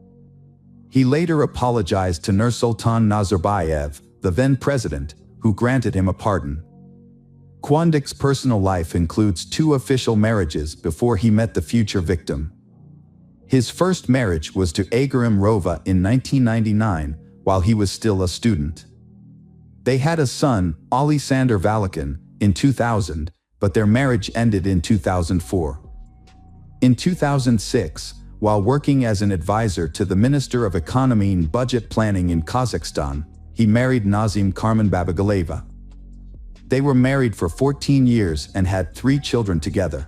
He later apologized to Nursultan Nazarbayev, the then president, who granted him a pardon. Klondike's personal life includes 2 official marriages before he met the future victim. His first marriage was to Agarim Rova in 1999, while he was still a student. They had a son, Alisander Valakin, in 2000, but their marriage ended in 2004. In 2006, while working as an advisor to the Minister of Economy and Budget Planning in Kazakhstan, he married Nazim Karmanbabagaleva. They were married for 14 years and had 3 children together.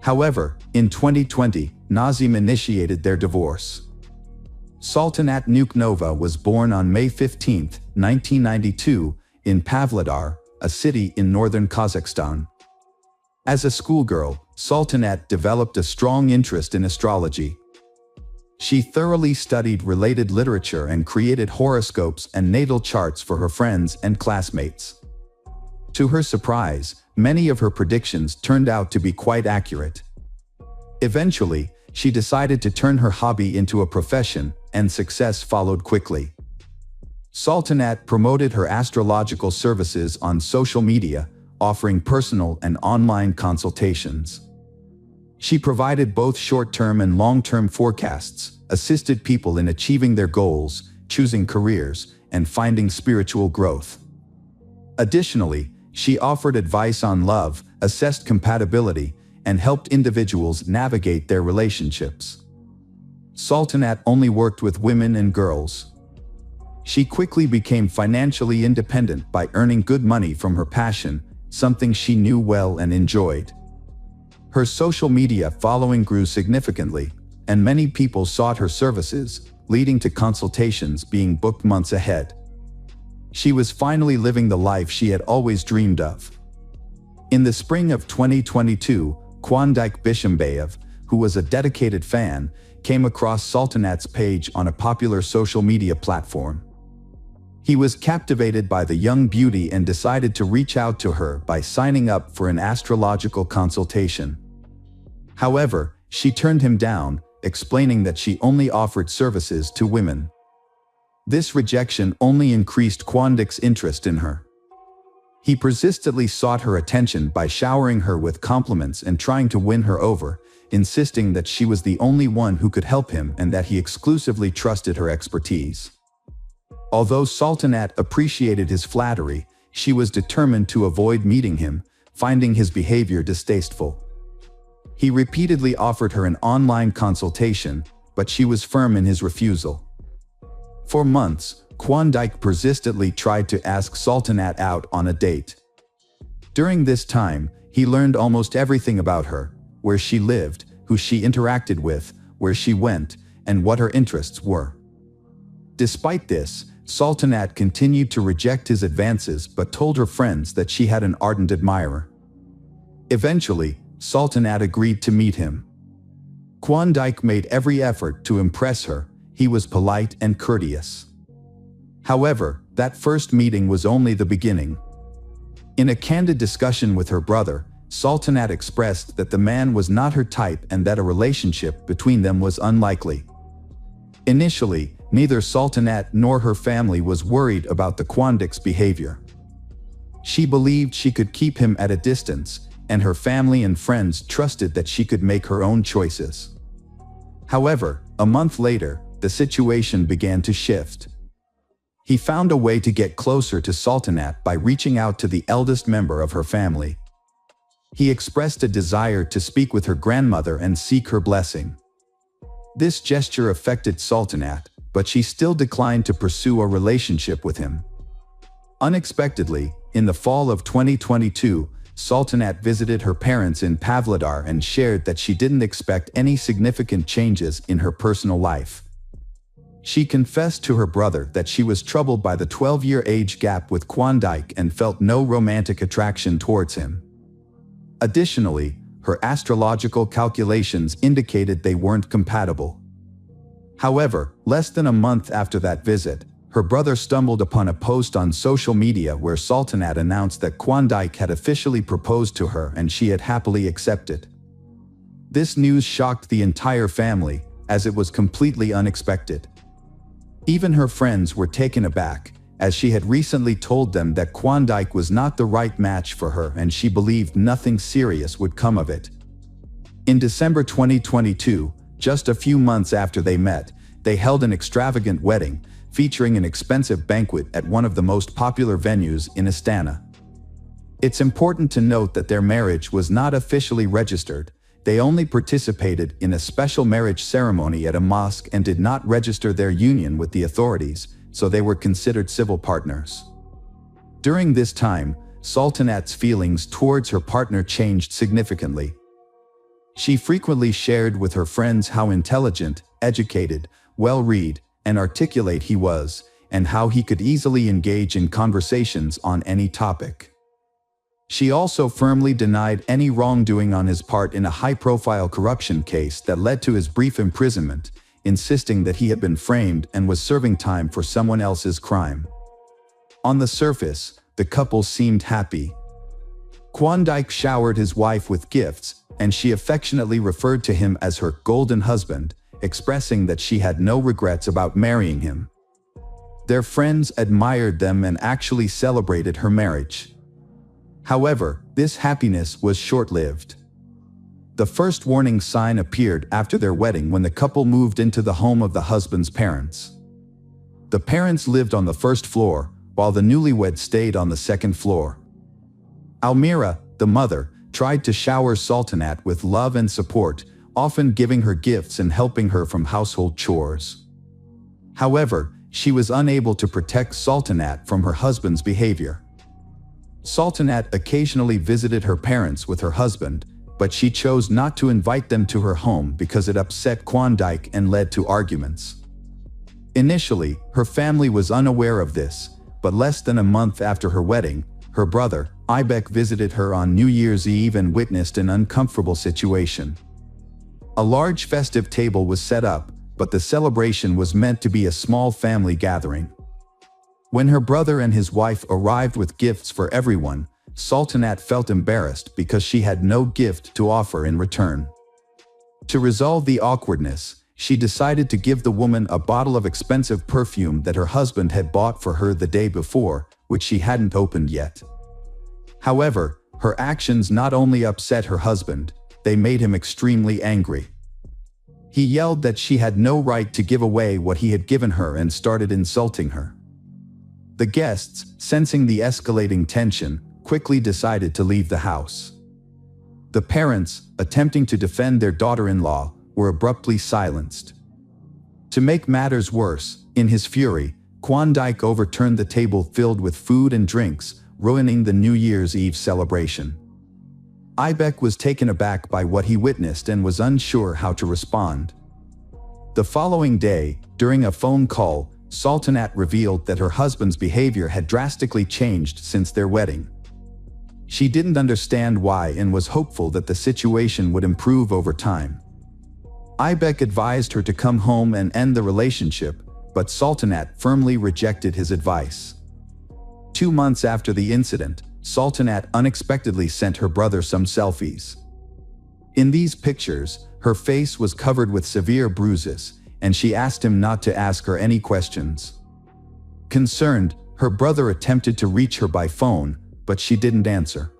However, in 2020, Nazim initiated their divorce. Sultanat Nuknova was born on May 15, 1992, in Pavlodar, a city in northern Kazakhstan. As a schoolgirl, Sultanat developed a strong interest in astrology. She thoroughly studied related literature and created horoscopes and natal charts for her friends and classmates. To her surprise, many of her predictions turned out to be quite accurate. Eventually, she decided to turn her hobby into a profession, and success followed quickly. Sultanat promoted her astrological services on social media, offering personal and online consultations. She provided both short-term and long-term forecasts, assisted people in achieving their goals, choosing careers, and finding spiritual growth. Additionally, she offered advice on love, assessed compatibility, and helped individuals navigate their relationships. Sultanat only worked with women and girls. She quickly became financially independent by earning good money from her passion, something she knew well and enjoyed. Her social media following grew significantly, and many people sought her services, leading to consultations being booked months ahead. She was finally living the life she had always dreamed of. In the spring of 2022, Klondike Bishimbayev, who was a dedicated fan, came across Sultanat's page on a popular social media platform. He was captivated by the young beauty and decided to reach out to her by signing up for an astrological consultation. However, she turned him down, explaining that she only offered services to women. This rejection only increased Klondike's interest in her. He persistently sought her attention by showering her with compliments and trying to win her over, insisting that she was the only one who could help him and that he exclusively trusted her expertise. Although Sultanat appreciated his flattery, she was determined to avoid meeting him, finding his behavior distasteful. He repeatedly offered her an online consultation, but she was firm in his refusal. For months, Klondike persistently tried to ask Sultanat out on a date. During this time, he learned almost everything about her: where she lived, who she interacted with, where she went, and what her interests were. Despite this, Sultanat continued to reject his advances but told her friends that she had an ardent admirer. Eventually, Sultanat agreed to meet him. Klondike made every effort to impress her. He was polite and courteous. However, that first meeting was only the beginning. In a candid discussion with her brother, Sultanat expressed that the man was not her type and that a relationship between them was unlikely. Initially, neither Sultanat nor her family was worried about the Klondike's behavior. She believed she could keep him at a distance, and her family and friends trusted that she could make her own choices. However, a month later, the situation began to shift. He found a way to get closer to Sultanat by reaching out to the eldest member of her family. He expressed a desire to speak with her grandmother and seek her blessing. This gesture affected Sultanat, but she still declined to pursue a relationship with him. Unexpectedly, in the fall of 2022, Sultanat visited her parents in Pavlodar and shared that she didn't expect any significant changes in her personal life. She confessed to her brother that she was troubled by the 12-year age gap with Klondike and felt no romantic attraction towards him. Additionally, her astrological calculations indicated they weren't compatible. However, less than a month after that visit, her brother stumbled upon a post on social media where Sultanat announced that Klondike had officially proposed to her and she had happily accepted. This news shocked the entire family, as it was completely unexpected. Even her friends were taken aback, as she had recently told them that Klondike was not the right match for her and she believed nothing serious would come of it. In December 2022, just a few months after they met, they held an extravagant wedding, featuring an expensive banquet at one of the most popular venues in Astana. It's important to note that their marriage was not officially registered. They only participated in a special marriage ceremony at a mosque and did not register their union with the authorities, so they were considered civil partners. During this time, Sultanat's feelings towards her partner changed significantly. She frequently shared with her friends how intelligent, educated, well-read, and articulate he was, and how he could easily engage in conversations on any topic. She also firmly denied any wrongdoing on his part in a high-profile corruption case that led to his brief imprisonment, insisting that he had been framed and was serving time for someone else's crime. On the surface, the couple seemed happy. Klondike showered his wife with gifts, and she affectionately referred to him as her golden husband, expressing that she had no regrets about marrying him. Their friends admired them and actually celebrated her marriage. However, this happiness was short-lived. The first warning sign appeared after their wedding when the couple moved into the home of the husband's parents. The parents lived on the first floor, while the newlyweds stayed on the second floor. Almira, the mother, tried to shower Sultanat with love and support, often giving her gifts and helping her from household chores. However, she was unable to protect Sultanat from her husband's behavior. Sultanat occasionally visited her parents with her husband, but she chose not to invite them to her home because it upset Klondike and led to arguments. Initially, her family was unaware of this, but less than a month after her wedding, her brother, Ibek, visited her on New Year's Eve and witnessed an uncomfortable situation. A large festive table was set up, but the celebration was meant to be a small family gathering. When her brother and his wife arrived with gifts for everyone, Sultanat felt embarrassed because she had no gift to offer in return. To resolve the awkwardness, she decided to give the woman a bottle of expensive perfume that her husband had bought for her the day before, which she hadn't opened yet. However, her actions not only upset her husband, they made him extremely angry. He yelled that she had no right to give away what he had given her and started insulting her. The guests, sensing the escalating tension, quickly decided to leave the house. The parents, attempting to defend their daughter-in-law, were abruptly silenced. To make matters worse, in his fury, Klondike overturned the table filled with food and drinks, ruining the New Year's Eve celebration. Ibek was taken aback by what he witnessed and was unsure how to respond. The following day, during a phone call, Sultanat revealed that her husband's behavior had drastically changed since their wedding. She didn't understand why and was hopeful that the situation would improve over time. Aybek advised her to come home and end the relationship, but Sultanat firmly rejected his advice. 2 months after the incident, Sultanat unexpectedly sent her brother some selfies. In these pictures, her face was covered with severe bruises, and she asked him not to ask her any questions. Concerned, her brother attempted to reach her by phone, but she didn't answer.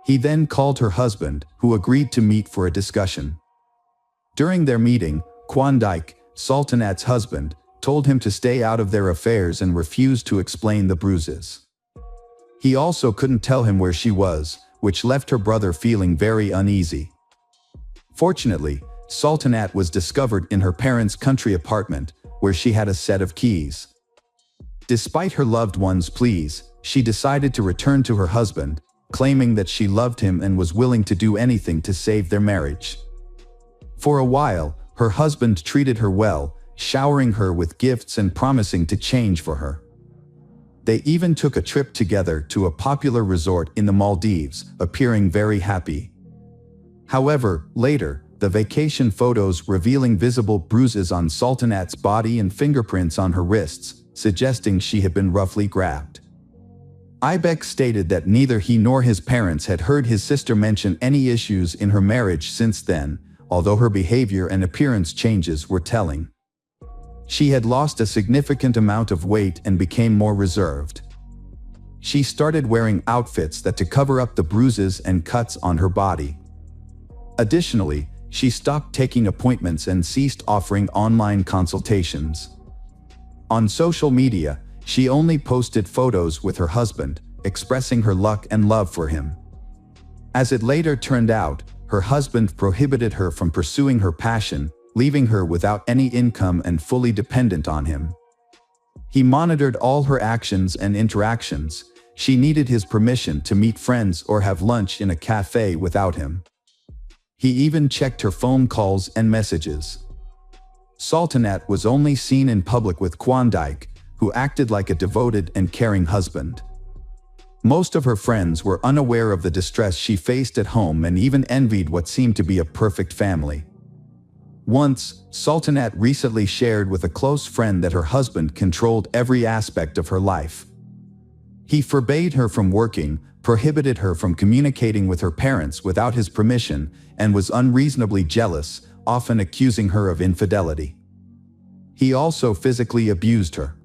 He then called her husband, who agreed to meet for a discussion. During their meeting, Kwandike, Sultanat's husband, told him to stay out of their affairs and refused to explain the bruises. He also couldn't tell him where she was, which left her brother feeling very uneasy. Fortunately, Sultanat was discovered in her parents' country apartment, where she had a set of keys. Despite her loved one's pleas, she decided to return to her husband, claiming that she loved him and was willing to do anything to save their marriage. For a while, her husband treated her well, showering her with gifts and promising to change for her. They even took a trip together to a popular resort in the Maldives, appearing very happy. However, later, the vacation photos revealing visible bruises on Sultanat's body and fingerprints on her wrists, suggesting she had been roughly grabbed. Aybek stated that neither he nor his parents had heard his sister mention any issues in her marriage since then, although her behavior and appearance changes were telling. She had lost a significant amount of weight and became more reserved. She started wearing outfits to cover up the bruises and cuts on her body. Additionally, she stopped taking appointments and ceased offering online consultations. On social media, she only posted photos with her husband, expressing her luck and love for him. As it later turned out, her husband prohibited her from pursuing her passion, leaving her without any income and fully dependent on him. He monitored all her actions and interactions. She needed his permission to meet friends or have lunch in a cafe without him. He even checked her phone calls and messages. Sultanat was only seen in public with Kwandike, who acted like a devoted and caring husband. Most of her friends were unaware of the distress she faced at home and even envied what seemed to be a perfect family. Once, Sultanat recently shared with a close friend that her husband controlled every aspect of her life. He forbade her from working, prohibited her from communicating with her parents without his permission, and was unreasonably jealous, often accusing her of infidelity. He also physically abused her.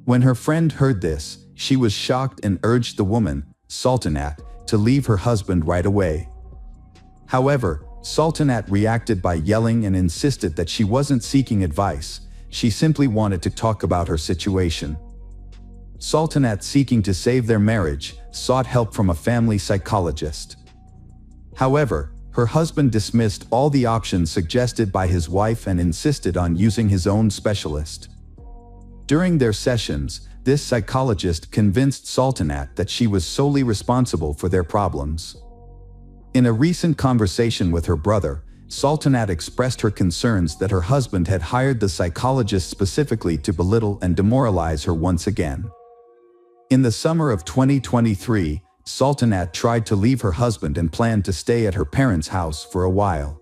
When her friend heard this, she was shocked and urged the woman, Sultanat, to leave her husband right away. However, Sultanat reacted by yelling and insisted that she wasn't seeking advice, she simply wanted to talk about her situation. Sultanat, seeking to save their marriage, sought help from a family psychologist. However, her husband dismissed all the options suggested by his wife and insisted on using his own specialist. During their sessions, this psychologist convinced Sultanat that she was solely responsible for their problems. In a recent conversation with her brother, Sultanat expressed her concerns that her husband had hired the psychologist specifically to belittle and demoralize her once again. In the summer of 2023, Sultanat tried to leave her husband and planned to stay at her parents' house for a while.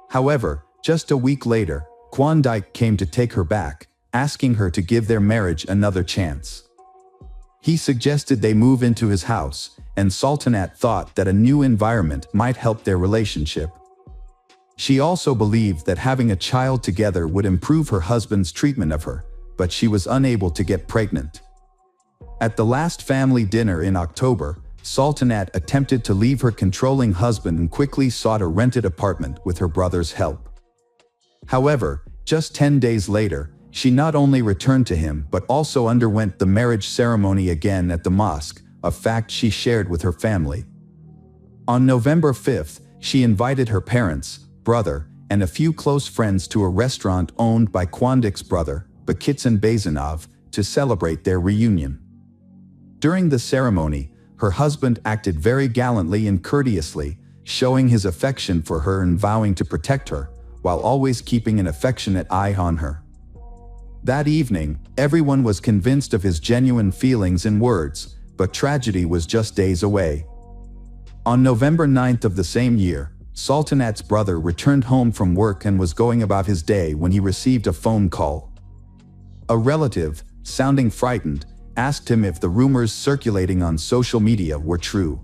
However, just a week later, Kwandike came to take her back, asking her to give their marriage another chance. He suggested they move into his house, and Sultanat thought that a new environment might help their relationship. She also believed that having a child together would improve her husband's treatment of her, but she was unable to get pregnant. At the last family dinner in October, Sultanat attempted to leave her controlling husband and quickly sought a rented apartment with her brother's help. However, just 10 days later, she not only returned to him but also underwent the marriage ceremony again at the mosque, a fact she shared with her family. On November 5th, she invited her parents, brother, and a few close friends to a restaurant owned by Kwandike's brother, Bakitsan Bazanov, to celebrate their reunion. During the ceremony, her husband acted very gallantly and courteously, showing his affection for her and vowing to protect her, while always keeping an affectionate eye on her. That evening, everyone was convinced of his genuine feelings and words, but tragedy was just days away. On November 9th of the same year, Sultanat's brother returned home from work and was going about his day when he received a phone call. A relative, sounding frightened, asked him if the rumors circulating on social media were true.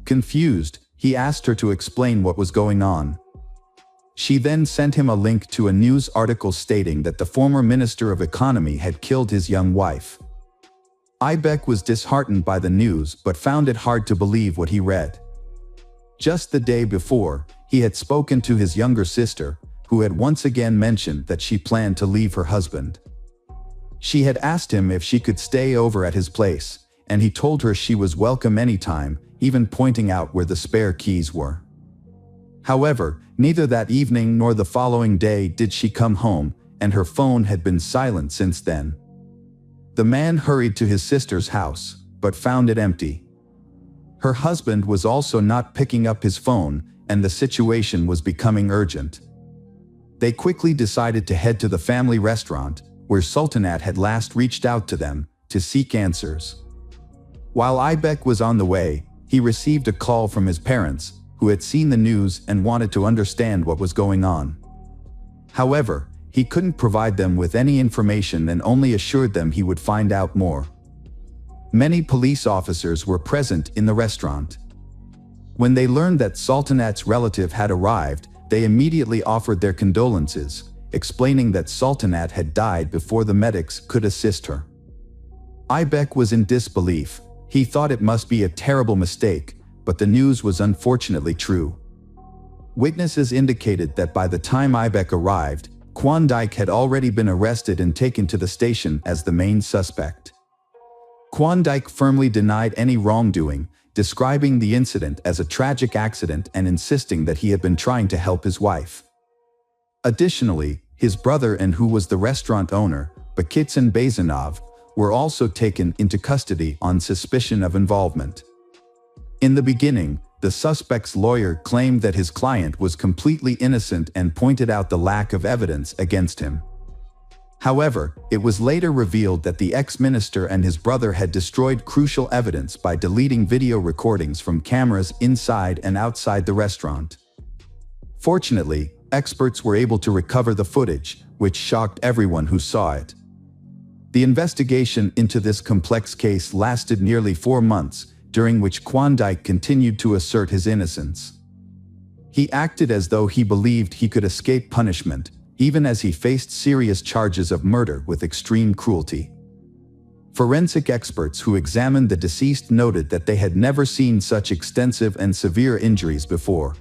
Confused, he asked her to explain what was going on. She then sent him a link to a news article stating that the former Minister of Economy had killed his young wife. Ibek was disheartened by the news but found it hard to believe what he read. Just the day before, he had spoken to his younger sister, who had once again mentioned that she planned to leave her husband. She had asked him if she could stay over at his place, and he told her she was welcome anytime, even pointing out where the spare keys were. However, neither that evening nor the following day did she come home, and her phone had been silent since then. The man hurried to his sister's house, but found it empty. Her husband was also not picking up his phone, and the situation was becoming urgent. They quickly decided to head to the family restaurant, where Sultanat had last reached out to them, to seek answers. While Ibek was on the way, he received a call from his parents, who had seen the news and wanted to understand what was going on. However, he couldn't provide them with any information and only assured them he would find out more. Many police officers were present in the restaurant. When they learned that Sultanat's relative had arrived, they immediately offered their condolences, explaining that Sultanat had died before the medics could assist her. Ibek was in disbelief. He thought it must be a terrible mistake, but the news was unfortunately true. Witnesses indicated that by the time Ibek arrived, Kwondike had already been arrested and taken to the station as the main suspect. Kwondike firmly denied any wrongdoing, describing the incident as a tragic accident and insisting that he had been trying to help his wife. Additionally, his brother and who was the restaurant owner, Bakitsan Bazanov, were also taken into custody on suspicion of involvement. In the beginning, the suspect's lawyer claimed that his client was completely innocent and pointed out the lack of evidence against him. However, it was later revealed that the ex-minister and his brother had destroyed crucial evidence by deleting video recordings from cameras inside and outside the restaurant. Fortunately, experts were able to recover the footage, which shocked everyone who saw it. The investigation into this complex case lasted nearly 4 months, during which Kwondike continued to assert his innocence. He acted as though he believed he could escape punishment, even as he faced serious charges of murder with extreme cruelty. Forensic experts who examined the deceased noted that they had never seen such extensive and severe injuries before.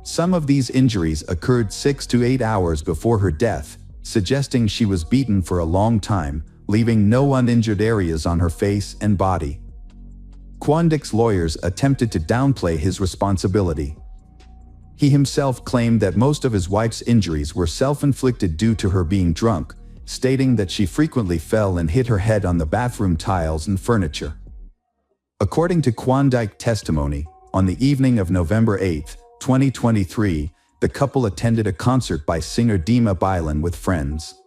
Some of these injuries occurred 6 to 8 hours before her death, suggesting she was beaten for a long time, leaving no uninjured areas on her face and body. Kwondike's lawyers attempted to downplay his responsibility. He himself claimed that most of his wife's injuries were self-inflicted due to her being drunk, stating that she frequently fell and hit her head on the bathroom tiles and furniture. According to Kwondike testimony, on the evening of November 8, 2023, the couple attended a concert by singer Dima Bilan with friends.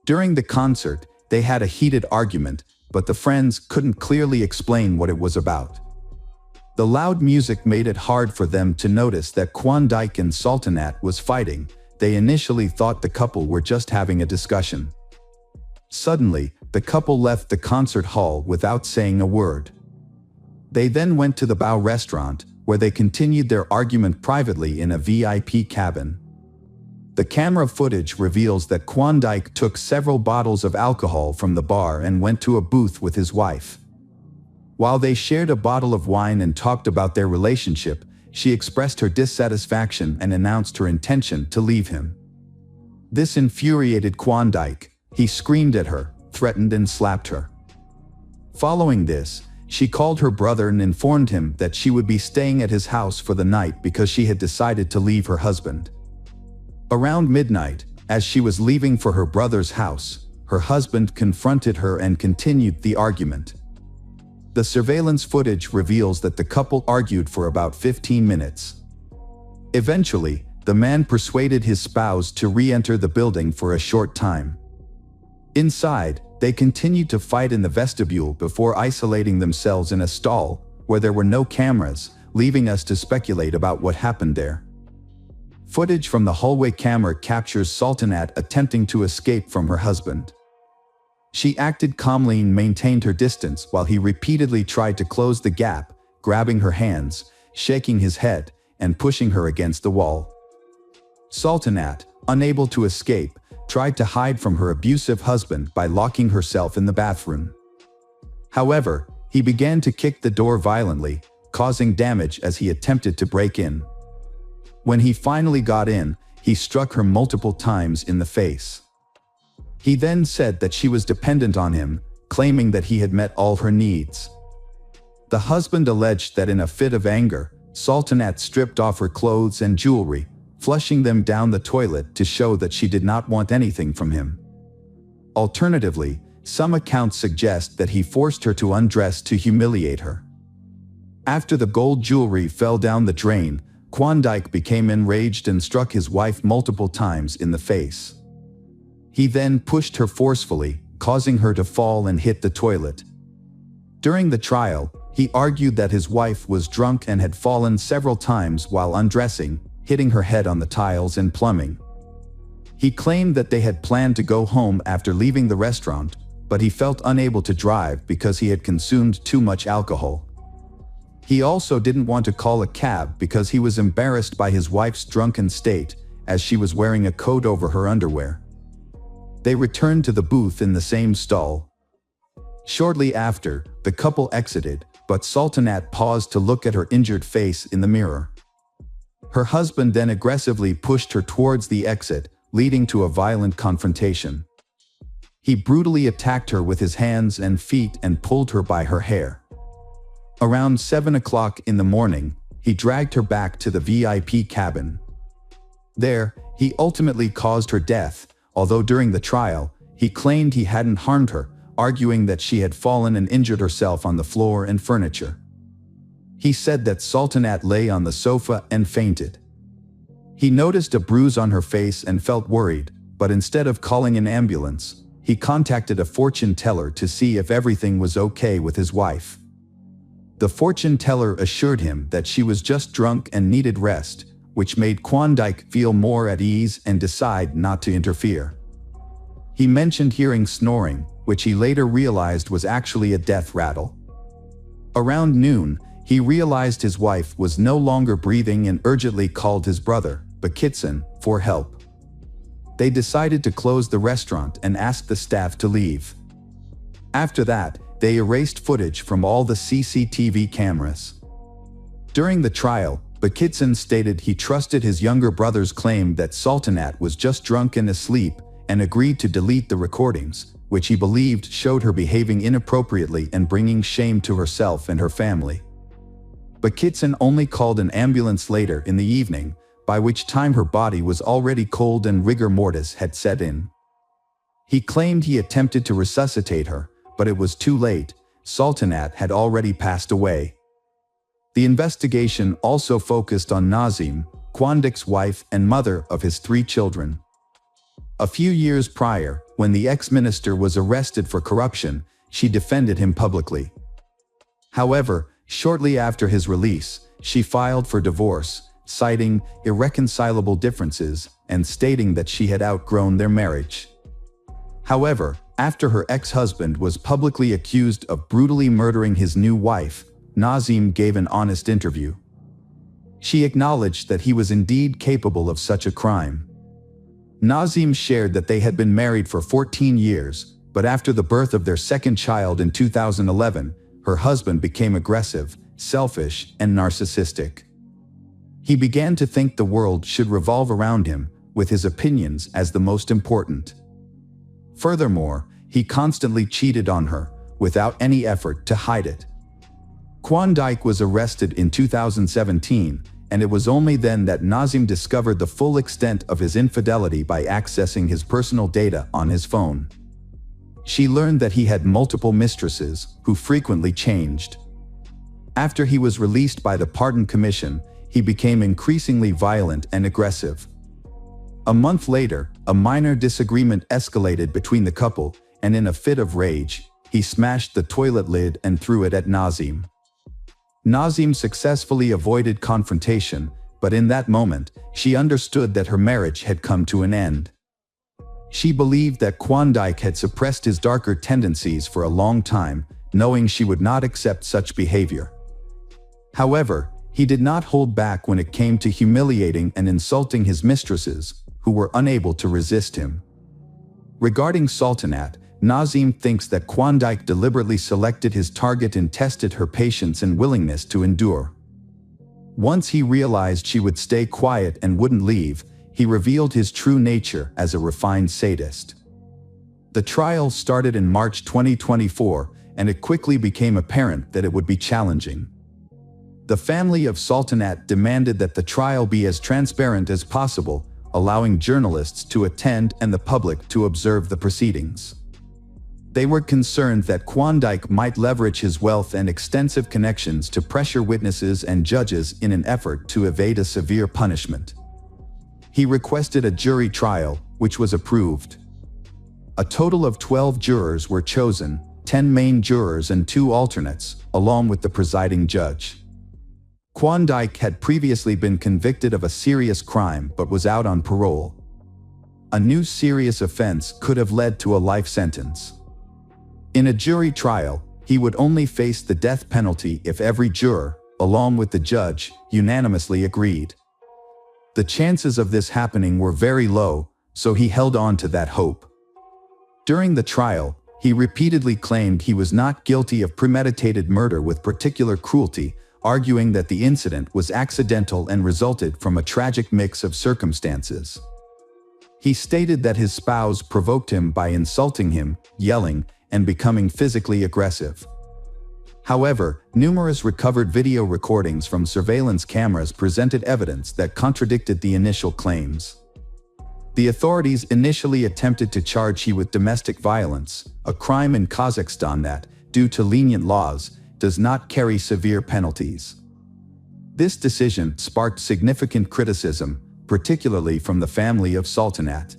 During the concert, they had a heated argument, but the friends couldn't clearly explain what it was about. The loud music made it hard for them to notice that Kwondike and Sultanat was fighting. They initially thought the couple were just having a discussion. Suddenly, the couple left the concert hall without saying a word. They then went to the Bao restaurant, where they continued their argument privately in a VIP cabin. The camera footage reveals that Kwondike took several bottles of alcohol from the bar and went to a booth with his wife. While they shared a bottle of wine and talked about their relationship, she expressed her dissatisfaction and announced her intention to leave him. This infuriated Kwondike. He screamed at her, threatened and slapped her. Following this, she called her brother and informed him that she would be staying at his house for the night because she had decided to leave her husband. Around midnight, as she was leaving for her brother's house, her husband confronted her and continued the argument. The surveillance footage reveals that the couple argued for about 15 minutes. Eventually, the man persuaded his spouse to re-enter the building for a short time. Inside, they continued to fight in the vestibule before isolating themselves in a stall where there were no cameras, leaving us to speculate about what happened there. Footage from the hallway camera captures Sultanat attempting to escape from her husband. She acted calmly and maintained her distance while he repeatedly tried to close the gap, grabbing her hands, shaking his head, and pushing her against the wall. Sultanat, unable to escape, tried to hide from her abusive husband by locking herself in the bathroom. However, he began to kick the door violently, causing damage as he attempted to break in. When he finally got in, he struck her multiple times in the face. He then said that she was dependent on him, claiming that he had met all her needs. The husband alleged that in a fit of anger, Sultanat stripped off her clothes and jewelry, flushing them down the toilet to show that she did not want anything from him. Alternatively, some accounts suggest that he forced her to undress to humiliate her. After the gold jewelry fell down the drain, Klondike became enraged and struck his wife multiple times in the face. He then pushed her forcefully, causing her to fall and hit the toilet. During the trial, he argued that his wife was drunk and had fallen several times while undressing, hitting her head on the tiles and plumbing. He claimed that they had planned to go home after leaving the restaurant, but he felt unable to drive because he had consumed too much alcohol. He also didn't want to call a cab because he was embarrassed by his wife's drunken state, as she was wearing a coat over her underwear. They returned to the booth in the same stall. Shortly after, the couple exited, but Sultanat paused to look at her injured face in the mirror. Her husband then aggressively pushed her towards the exit, leading to a violent confrontation. He brutally attacked her with his hands and feet and pulled her by her hair. Around 7 o'clock in the morning, he dragged her back to the VIP cabin. There, he ultimately caused her death, although during the trial, he claimed he hadn't harmed her, arguing that she had fallen and injured herself on the floor and furniture. He said that Sultanat lay on the sofa and fainted. He noticed a bruise on her face and felt worried, but instead of calling an ambulance, he contacted a fortune teller to see if everything was okay with his wife. The fortune teller assured him that she was just drunk and needed rest, which made Klondike feel more at ease and decide not to interfere. He mentioned hearing snoring, which he later realized was actually a death rattle. Around noon, he realized his wife was no longer breathing and urgently called his brother, Bakitson, for help. They decided to close the restaurant and asked the staff to leave. After that, they erased footage from all the CCTV cameras. During the trial, Bakitson stated he trusted his younger brother's claim that Sultanat was just drunk and asleep and agreed to delete the recordings, which he believed showed her behaving inappropriately and bringing shame to herself and her family. Bakitson only called an ambulance later in the evening, by which time her body was already cold and rigor mortis had set in. He claimed he attempted to resuscitate her, but it was too late. Sultanat had already passed away. The investigation also focused on Nazim, Klondike's wife and mother of his 3 children. A few years prior, when the ex-minister was arrested for corruption, she defended him publicly. However, shortly after his release, she filed for divorce, citing irreconcilable differences and stating that she had outgrown their marriage. However, after her ex-husband was publicly accused of brutally murdering his new wife, Nazim gave an honest interview. She acknowledged that he was indeed capable of such a crime. Nazim shared that they had been married for 14 years, but after the birth of their second child in 2011, her husband became aggressive, selfish, and narcissistic. He began to think the world should revolve around him, with his opinions as the most important. Furthermore, he constantly cheated on her, without any effort to hide it. Klondike was arrested in 2017, and it was only then that Nazim discovered the full extent of his infidelity by accessing his personal data on his phone. She learned that he had multiple mistresses, who frequently changed. After he was released by the Pardon Commission, he became increasingly violent and aggressive. A month later, a minor disagreement escalated between the couple, and in a fit of rage, he smashed the toilet lid and threw it at Nazim. Nazim successfully avoided confrontation, but in that moment, she understood that her marriage had come to an end. She believed that Klondike had suppressed his darker tendencies for a long time, knowing she would not accept such behavior. However, he did not hold back when it came to humiliating and insulting his mistresses, who were unable to resist him. Regarding Sultanat, Nazim thinks that Klondike deliberately selected his target and tested her patience and willingness to endure. Once he realized she would stay quiet and wouldn't leave, he revealed his true nature as a refined sadist. The trial started in March 2024, and it quickly became apparent that it would be challenging. The family of Sultanat demanded that the trial be as transparent as possible, allowing journalists to attend and the public to observe the proceedings. They were concerned that Klondike might leverage his wealth and extensive connections to pressure witnesses and judges in an effort to evade a severe punishment. He requested a jury trial, which was approved. A total of 12 jurors were chosen, 10 main jurors and 2 alternates, along with the presiding judge. Klondike had previously been convicted of a serious crime but was out on parole. A new serious offense could have led to a life sentence. In a jury trial, he would only face the death penalty if every juror, along with the judge, unanimously agreed. The chances of this happening were very low, so he held on to that hope. During the trial, he repeatedly claimed he was not guilty of premeditated murder with particular cruelty, arguing that the incident was accidental and resulted from a tragic mix of circumstances. He stated that his spouse provoked him by insulting him, yelling, and becoming physically aggressive. However, numerous recovered video recordings from surveillance cameras presented evidence that contradicted the initial claims. The authorities initially attempted to charge him with domestic violence, a crime in Kazakhstan that, due to lenient laws, does not carry severe penalties. This decision sparked significant criticism, particularly from the family of Sultanat.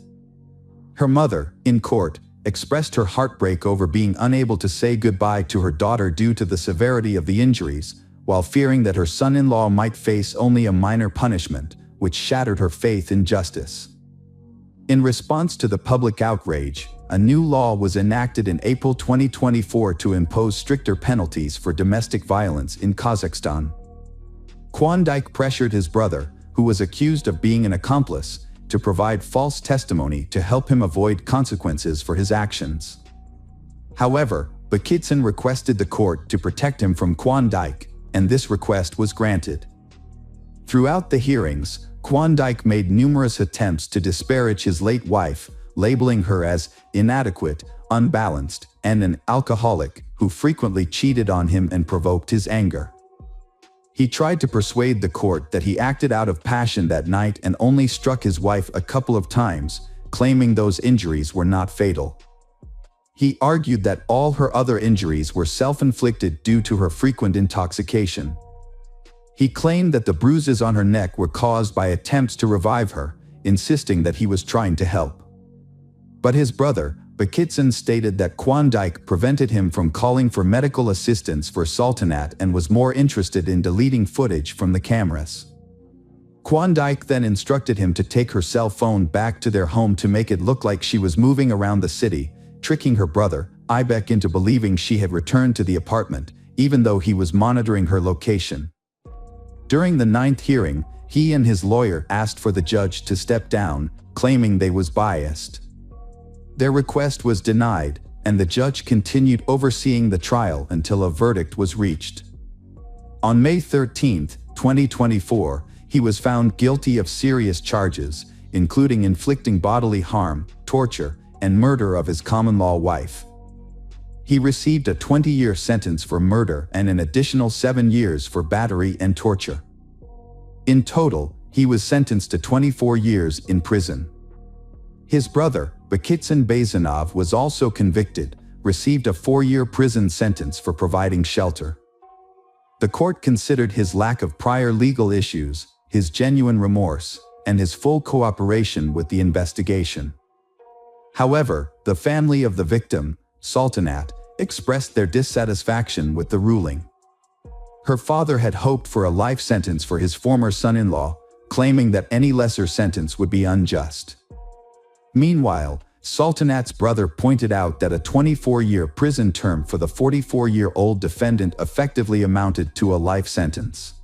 Her mother, in court, expressed her heartbreak over being unable to say goodbye to her daughter due to the severity of the injuries, while fearing that her son-in-law might face only a minor punishment, which shattered her faith in justice. In response to the public outrage, a new law was enacted in April 2024 to impose stricter penalties for domestic violence in Kazakhstan. Klondike pressured his brother, who was accused of being an accomplice, to provide false testimony to help him avoid consequences for his actions. However, Bakitson requested the court to protect him from Klondike, and this request was granted. Throughout the hearings, Klondike made numerous attempts to disparage his late wife, labeling her as inadequate, unbalanced, and an alcoholic who frequently cheated on him and provoked his anger. He tried to persuade the court that he acted out of passion that night and only struck his wife a couple of times, claiming those injuries were not fatal. He argued that all her other injuries were self-inflicted due to her frequent intoxication. He claimed that the bruises on her neck were caused by attempts to revive her, insisting that he was trying to help. But his brother, Bakitson, stated that Klondike prevented him from calling for medical assistance for Sultanat and was more interested in deleting footage from the cameras. Klondike then instructed him to take her cell phone back to their home to make it look like she was moving around the city, tricking her brother, Ibek, into believing she had returned to the apartment, even though he was monitoring her location. During the 9th hearing, he and his lawyer asked for the judge to step down, claiming they was biased. Their request was denied, and the judge continued overseeing the trial until a verdict was reached. On May 13, 2024, he was found guilty of serious charges, including inflicting bodily harm, torture, and murder of his common-law wife. He received a 20-year sentence for murder and an additional 7 years for battery and torture. In total, he was sentenced to 24 years in prison. His brother, Bakitson Bazanov, was also convicted, received a 4-year prison sentence for providing shelter. The court considered his lack of prior legal issues, his genuine remorse, and his full cooperation with the investigation. However, the family of the victim, Sultanat, expressed their dissatisfaction with the ruling. Her father had hoped for a life sentence for his former son-in-law, claiming that any lesser sentence would be unjust. Meanwhile, Sultanat's brother pointed out that a 24-year prison term for the 44-year-old defendant effectively amounted to a life sentence.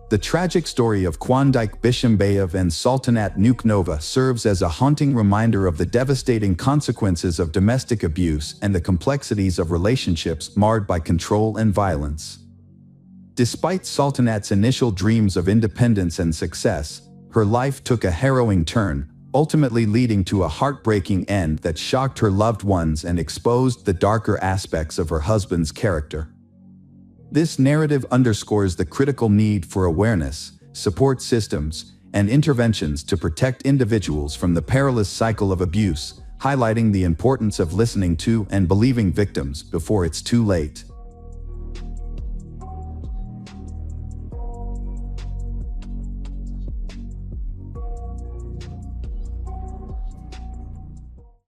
The tragic story of Klondike Bishimbayev and Sultanat Nuknova serves as a haunting reminder of the devastating consequences of domestic abuse and the complexities of relationships marred by control and violence. Despite Sultanat's initial dreams of independence and success, her life took a harrowing turn, ultimately leading to a heartbreaking end that shocked her loved ones and exposed the darker aspects of her husband's character. This narrative underscores the critical need for awareness, support systems, and interventions to protect individuals from the perilous cycle of abuse, highlighting the importance of listening to and believing victims before it's too late.